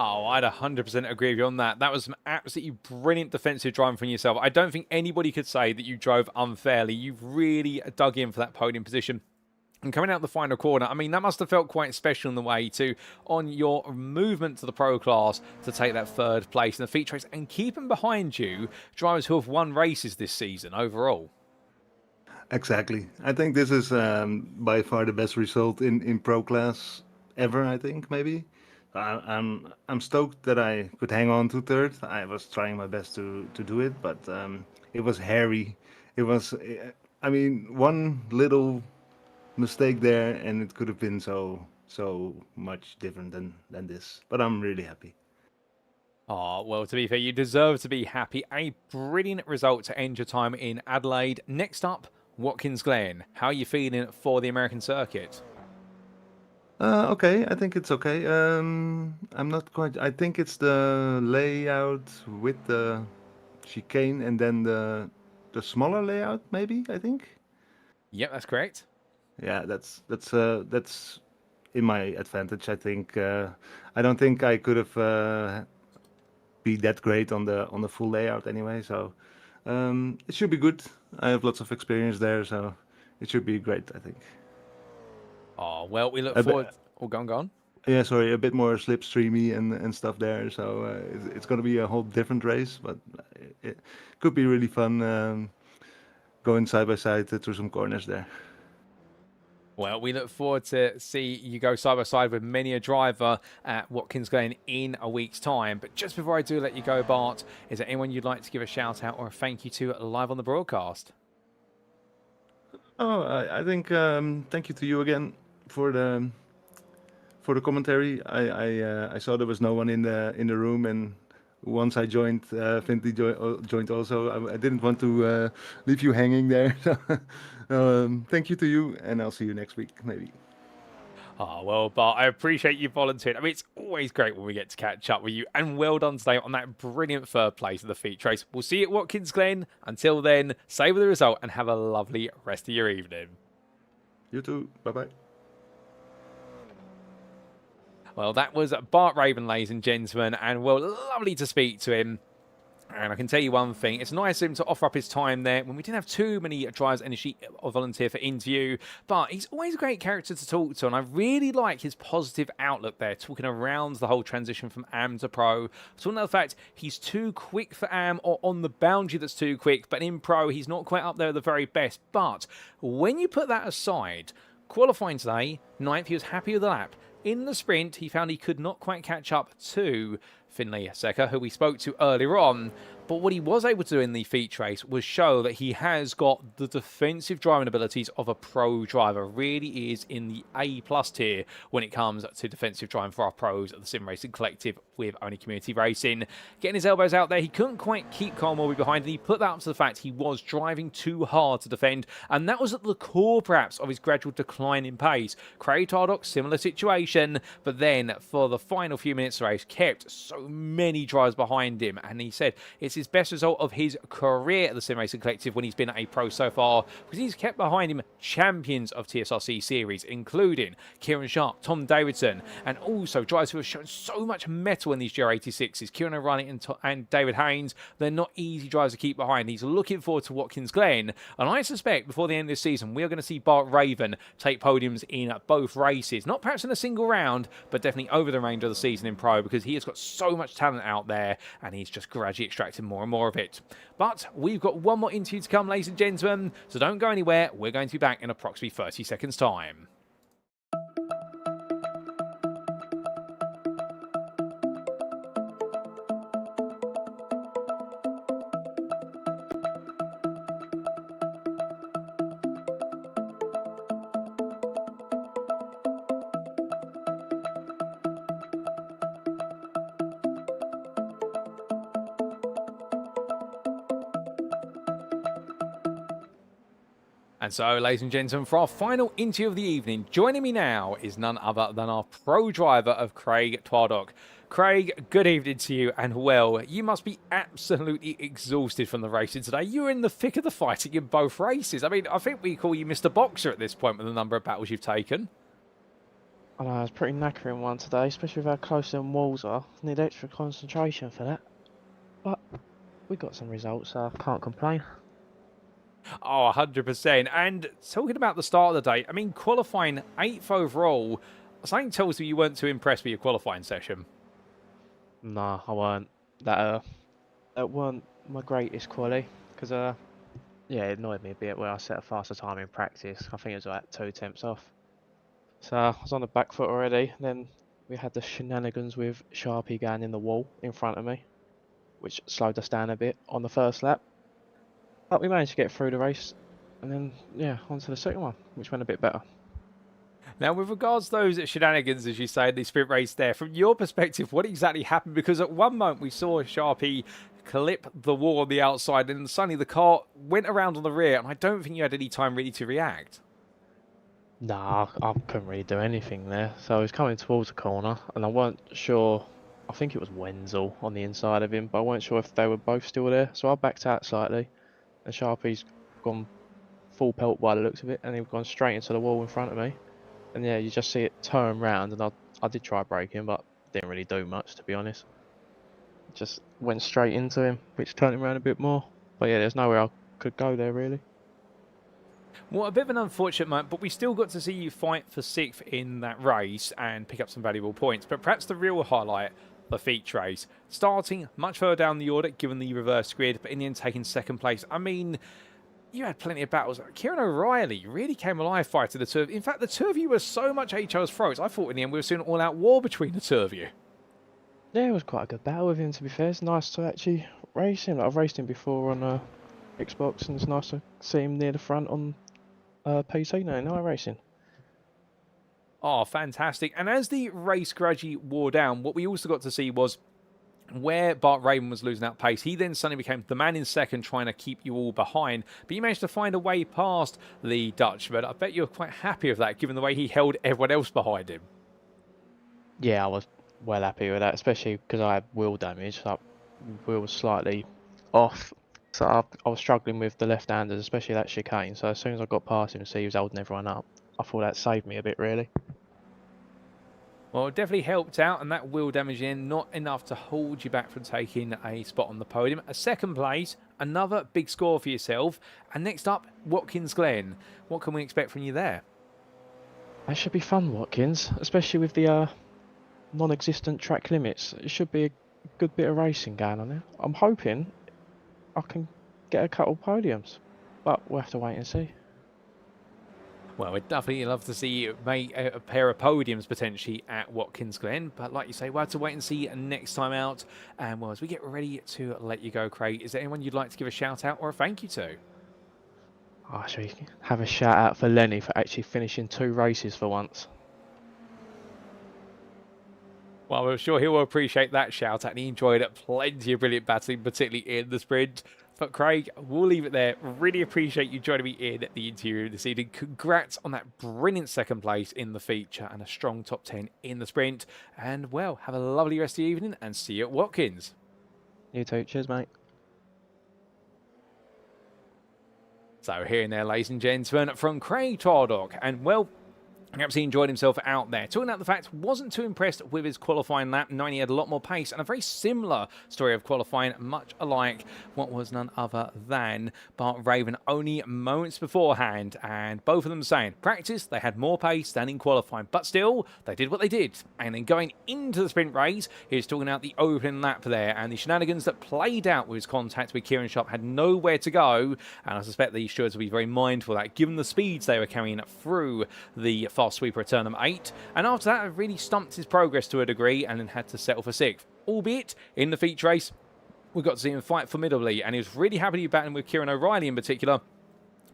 Oh, I'd 100% agree with you on that. That was some absolutely brilliant defensive driving from yourself. I don't think anybody could say that you drove unfairly. You've really dug in for that podium position. And coming out the final corner, I mean, that must have felt quite special in the way to, on your movement to the pro class, to take that third place in the feature race and keeping behind you drivers who have won races this season overall.
Exactly. I think this is by far the best result in pro class ever. I think maybe. I'm stoked that I could hang on to third. I was trying my best to do it, but it was hairy. It was. I mean, one little mistake there, and it could have been so much different than this. But I'm really happy.
Oh, well, to be fair, you deserve to be happy. A brilliant result to end your time in Adelaide. Next up, Watkins Glen. How are you feeling for the American circuit?
Okay, I think it's okay. I'm not quite. I think it's the layout with the chicane and then the smaller layout, maybe. I think.
Yep, that's correct.
Yeah, that's in my advantage. I think. I don't think I could have be that great on the full layout anyway. So it should be good. I have lots of experience there, so it should be great, I think.
Oh, well, we look
A bit-
forward... Oh, go on, go on.
Yeah, sorry, a bit more slipstreamy and stuff there. So it's going to be a whole different race, but it could be really fun going side by side through some corners there.
Well, we look forward to see you go side by side with many a driver at Watkins Glen in a week's time. But just before I do let you go, Bart, is there anyone you'd like to give a shout out or a thank you to live on the broadcast?
Oh, I think thank you to you again for the commentary. I saw there was no one in the room, and once I joined, Findley joined also. I didn't want to leave you hanging there. So, thank you to you, and I'll see you next week, maybe.
Oh, well, Bart, I appreciate you volunteering. I mean, it's always great when we get to catch up with you. And well done today on that brilliant third place of the feature race. We'll see you at Watkins Glen. Until then, savour the result and have a lovely rest of your evening.
You too. Bye-bye.
Well, that was Bart Raven, ladies and gentlemen. And, well, lovely to speak to him. And I can tell you one thing, it's nice of him to offer up his time there when we didn't have too many drivers initially volunteer for interview, but he's always a great character to talk to, and I really like his positive outlook there, talking around the whole transition from AM to Pro, talking about the fact he's too quick for AM, or on the boundary that's too quick, but in Pro he's not quite up there at the very best. But when you put that aside, qualifying today, 9th, he was happy with the lap. In the sprint, he found he could not quite catch up to Finlay Secker, who we spoke to earlier on. But what he was able to do in the feature race was show that he has got the defensive driving abilities of a pro driver. Really is in the A+ tier when it comes to defensive driving for our pros at the Sim Racing Collective with oNiD Community Racing. Getting his elbows out there, he couldn't quite keep Kyle Morby behind, and he put that up to the fact he was driving too hard to defend, and that was at the core perhaps of his gradual decline in pace. Craig Tardock, similar situation, but then for the final few minutes of the race, kept so many drivers behind him, and he said it's his best result of his career at the Sim Racing Collective when he's been a pro so far, because he's kept behind him champions of TSRC series, including Kieran Sharp, Tom Davidson, and also drivers who have shown so much metal in these GR86s. Kieran O'Reilly and David Haynes, they're not easy drivers to keep behind. He's looking forward to Watkins Glen, and I suspect before the end of the season, we are going to see Bart Raven take podiums in both races. Not perhaps in a single round, but definitely over the remainder of the season in Pro, because he has got so much talent out there, and he's just gradually extracting more and more of it. But we've got one more interview to come, ladies and gentlemen, so don't go anywhere. We're going to be back in approximately 30 seconds' time. And so, ladies and gentlemen, for our final interview of the evening, joining me now is none other than our pro driver of Craig Tardock. Craig, good evening to you, and well, you must be absolutely exhausted from the racing today. You were in the thick of the fighting in both races. I mean, I think we call you Mr. Boxer at this point with the number of battles you've taken.
I know, it's pretty knackering one today, especially with how close them walls are. Need extra concentration for that. But we got some results, so I can't complain.
Oh, 100%. And talking about the start of the day, I mean, qualifying 8th overall, something tells me you weren't too impressed with your qualifying session.
Nah, I weren't. That weren't my greatest quali, because yeah, it annoyed me a bit where I set a faster time in practice. I think it was like 2 attempts off. So I was on the back foot already. Then we had the shenanigans with Sharpie going in the wall in front of me, which slowed us down a bit on the first lap. But we managed to get through the race, and then, yeah, on to the second one, which went a bit better.
Now, with regards to those shenanigans, as you say, in the sprint race there, from your perspective, what exactly happened? Because at one moment we saw Sharpie clip the wall on the outside, and suddenly the car went around on the rear, and I don't think you had any time really to react.
Nah, I couldn't really do anything there. So I was coming towards the corner, and I weren't sure. I think it was Wenzel on the inside of him, but I weren't sure if they were both still there. So I backed out slightly, and Sharpie's gone full pelt by the looks of it, and he's gone straight into the wall in front of me. And yeah, you just see it turn round, and I did try braking, but didn't really do much, to be honest. Just went straight into him, which turned him around a bit more. But yeah, there's nowhere I could go there, really.
Well, a bit of an unfortunate moment, but we still got to see you fight for 6th in that race and pick up some valuable points. But perhaps the real highlight, the feature race, starting much further down the order, given the reverse grid, but in the end taking 2nd place. I mean, you had plenty of battles. Kieran O'Reilly really came alive fighting the two of you. In fact, the two of you were so much at each other's throats. I thought in the end we were seeing an all-out war between the two of you.
Yeah, it was quite a good battle with him, to be fair. It's nice to actually race him. Like, I've raced him before on Xbox, and it's nice to see him near the front on PC now in iRacing.
Oh, fantastic. And as the race gradually wore down, what we also got to see was where Bart Raven was losing out pace, he then suddenly became the man in second, trying to keep you all behind. But he managed to find a way past the Dutchman. I bet you're quite happy with that, given the way he held everyone else behind him.
Yeah, I was well happy with that, especially because I had wheel damage. So wheel was slightly off, so I was struggling with the left-handers, especially that chicane. So as soon as I got past him and see he was holding everyone up, I thought that saved me a bit, really.
Well, it definitely helped out, and that wheel damage in, not enough to hold you back from taking a spot on the podium. A second place, another big score for yourself. And next up, Watkins Glen. What can we expect from you there?
That should be fun, Watkins, especially with the non-existent track limits. It should be a good bit of racing going on there. I'm hoping I can get a couple podiums, but we'll have to wait and see.
Well, we'd definitely love to see you make a pair of podiums potentially at Watkins Glen. But like you say, we'll have to wait and see next time out. And well, as we get ready to let you go, Craig, is there anyone you'd like to give a shout out or a thank you to?
Oh, should we have a shout out for Lenny for actually finishing 2 races for once?
Well, I'm sure he will appreciate that shout out. And he enjoyed plenty of brilliant battling, particularly in the sprint. But Craig, we'll leave it there. Really appreciate you joining me in the interview this evening. Congrats on that brilliant second place in the feature and a strong top 10 in the sprint. And well, have a lovely rest of the evening and see you at Watkins.
You too. Cheers, mate.
So here and there, ladies and gentlemen, from Craig Tardock. And well, he absolutely enjoyed himself out there. Talking about the fact, wasn't too impressed with his qualifying lap, knowing he had a lot more pace, and a very similar story of qualifying, much alike what was none other than Bart Raven only moments beforehand. And both of them saying, practice, they had more pace than in qualifying, but still, they did what they did. And then going into the sprint race, he was talking about the opening lap there, and the shenanigans that played out with his contact with Kieran Sharp had nowhere to go. And I suspect the stewards will be very mindful of that, given the speeds they were carrying through the fast sweeper at turn number 8, and after that it really stumped his progress to a degree and then had to settle for 6th. Albeit in the feature race we got to see him fight formidably, and he was really happy to be battling with Kieran O'Reilly in particular,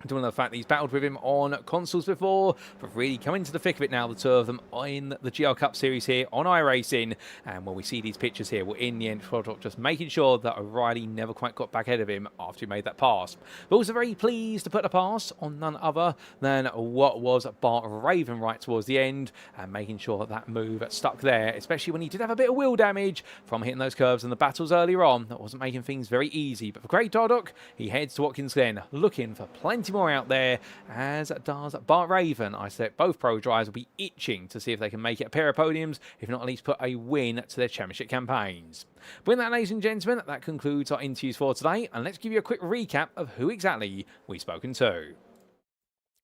doing the fact that he's battled with him on consoles before, but really coming to the thick of it now, the two of them in the GR Cup Series here on iRacing. And when we see these pictures here, well, in the end, just making sure that O'Reilly never quite got back ahead of him after he made that pass. But also very pleased to put a pass on none other than what was Bart Raven right towards the end, and making sure that move stuck there, especially when he did have a bit of wheel damage from hitting those curves in the battles earlier on. That wasn't making things very easy. But for Craig Tardock, he heads to Watkins Glen, looking for plenty more out there, as does Bart Raven. I said both pro drivers will be itching to see if they can make it a pair of podiums, if not at least put a win to their championship campaigns. But with that, ladies and gentlemen, that concludes our interviews for today, and let's give you a quick recap of who exactly we've spoken to.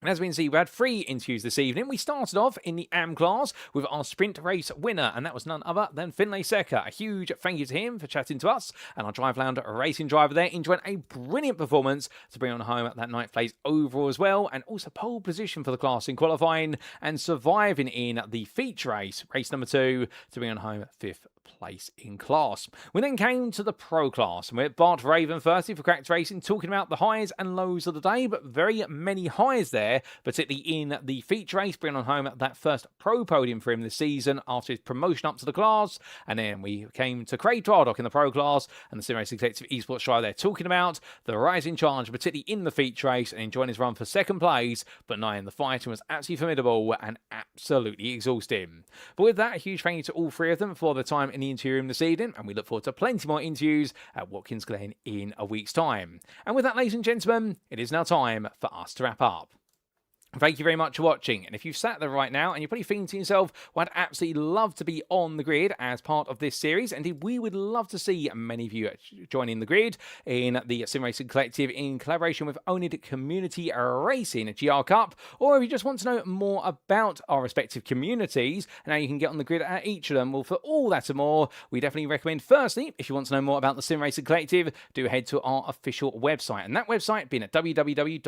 And as we can see, we had 3 interviews this evening. We started off in the AM class with our sprint race winner, and that was none other than Finlay Secker. A huge thank you to him for chatting to us, and our Driveland racing driver there enjoyed a brilliant performance to bring on home that 9th place overall as well, and also pole position for the class in qualifying and surviving in the feature race, race number 2, to bring on home 5th place in class. We then came to the pro class, and with Bart Raven firstly for Cracked Racing, talking about the highs and lows of the day, but very many highs there, particularly in the feature race, bringing on home that first pro podium for him this season after his promotion up to the class. And then we came to Craig Tardock in the pro class, and the Sim Racing Collective Esports driver there, talking about the rising charge, particularly in the feature race, and enjoying his run for 2nd place, but knowing the fighting was absolutely formidable and absolutely exhausting. But with that, a huge thank you to all 3 of them for their time in the interview room this evening, and we look forward to plenty more interviews at Watkins Glen in a week's time. And with that, ladies and gentlemen, it is now time for us to wrap up. Thank you very much for watching, and if you've sat there right now and you're probably thinking to yourself, well, I'd absolutely love to be on the grid as part of this series. Indeed, we would love to see many of you joining the grid in the Sim Racing Collective in collaboration with oNiD Community Racing at GR Cup, or if you just want to know more about our respective communities and how you can get on the grid at each of them, well, for all that and more, we definitely recommend, firstly, if you want to know more about the Sim Racing Collective, do head to our official website, and that website being at www.tsrc.club,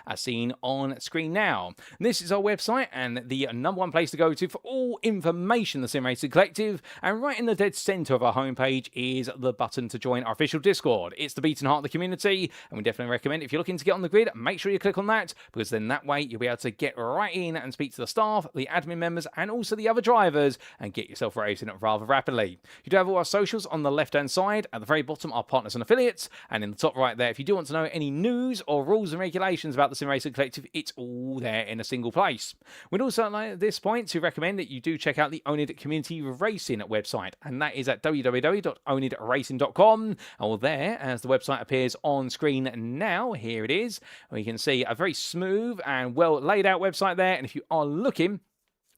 as seen on screen now. This is our website and the #1 place to go to for all information the Sim Racing Collective, and right in the dead centre of our homepage is the button to join our official Discord. It's the beating heart of the community, and we definitely recommend if you're looking to get on the grid, make sure you click on that, because then that way you'll be able to get right in and speak to the staff, the admin members, and also the other drivers, and get yourself racing rather rapidly. You do have all our socials on the left-hand side. At the very bottom, our partners and affiliates, and in the top right there, if you do want to know any news or rules and regulations about the Sim Racing Collective, it's all there in a single place. We'd also like at this point to recommend that you do check out the oNiD Community Racing website, and that is at www.onidracing.com. And well, there, as the website appears on screen now, here it is. We can see a very smooth and well laid out website there, and if you are looking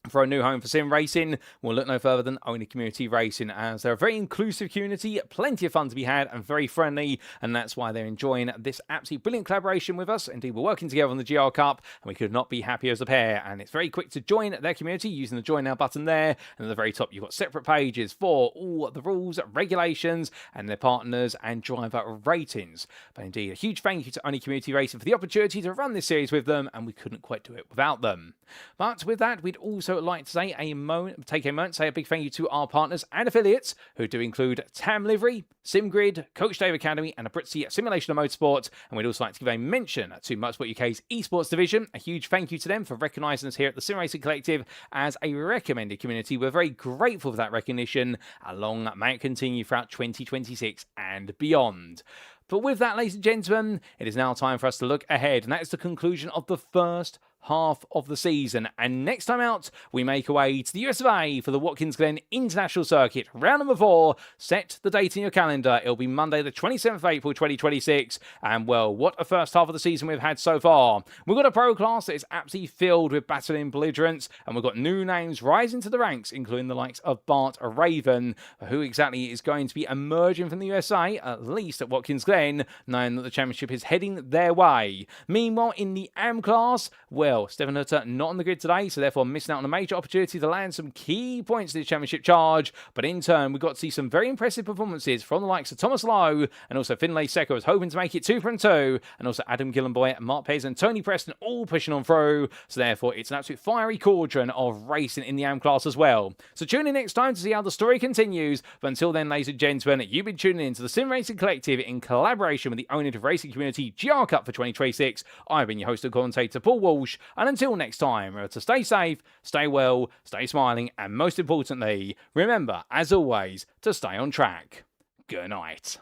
for a new home for sim racing, we'll look no further than oNiD Community Racing, as they're a very inclusive community, plenty of fun to be had, and very friendly, and that's why they're enjoying this absolutely brilliant collaboration with us. Indeed, we're working together on the GR Cup, and we could not be happier as a pair, and it's very quick to join their community using the Join Now button there, and at the very top you've got separate pages for all the rules, regulations, and their partners and driver ratings. But indeed, a huge thank you to oNiD Community Racing for the opportunity to run this series with them, and we couldn't quite do it without them. But with that, we'd also like to say take a moment, say a big thank you to our partners and affiliates, who do include Tam Livery, SimGrid, Coach Dave Academy, and ABRUZZI Simulation of Motorsport. And we'd also like to give a mention to Motorsport UK's esports division. A huge thank you to them for recognising us here at the Sim Racing Collective as a recommended community. We're very grateful for that recognition. Long may it continue throughout 2026 and beyond. But with that, ladies and gentlemen, it is now time for us to look ahead, and that is the conclusion of the first half of the season. And next time out, we make our way to the US of A for the Watkins Glen International Circuit, round number 4. Set the date in your calendar. It'll be Monday the 27th of April 2026. And well, what a first half of the season we've had so far. We've got a pro class that is absolutely filled with battling belligerents, and we've got new names rising to the ranks, including the likes of Bart Raven, who exactly is going to be emerging from the USA, at least at Watkins Glen, knowing that the championship is heading their way. Meanwhile, in the AM class, well, Stefan Hutter not on the grid today, so therefore missing out on a major opportunity to land some key points to the championship charge. But in turn, we got to see some very impressive performances from the likes of Thomas Lowe, and also Finlay Secker was hoping to make it 2 from 2, and also Adam Gillenboy, Mark Pez, and Tony Preston all pushing on through. So therefore, it's an absolute fiery cauldron of racing in the AM class as well. So tune in next time to see how the story continues. But until then, ladies and gentlemen, you've been tuning in to the Sim Racing Collective in collaboration with the oNiD Racing Community GR Cup for 2026. I've been your host and commentator, Paul Walsh. And until next time, remember to stay safe, stay well, stay smiling, and most importantly, remember, as always, to stay on track. Good night.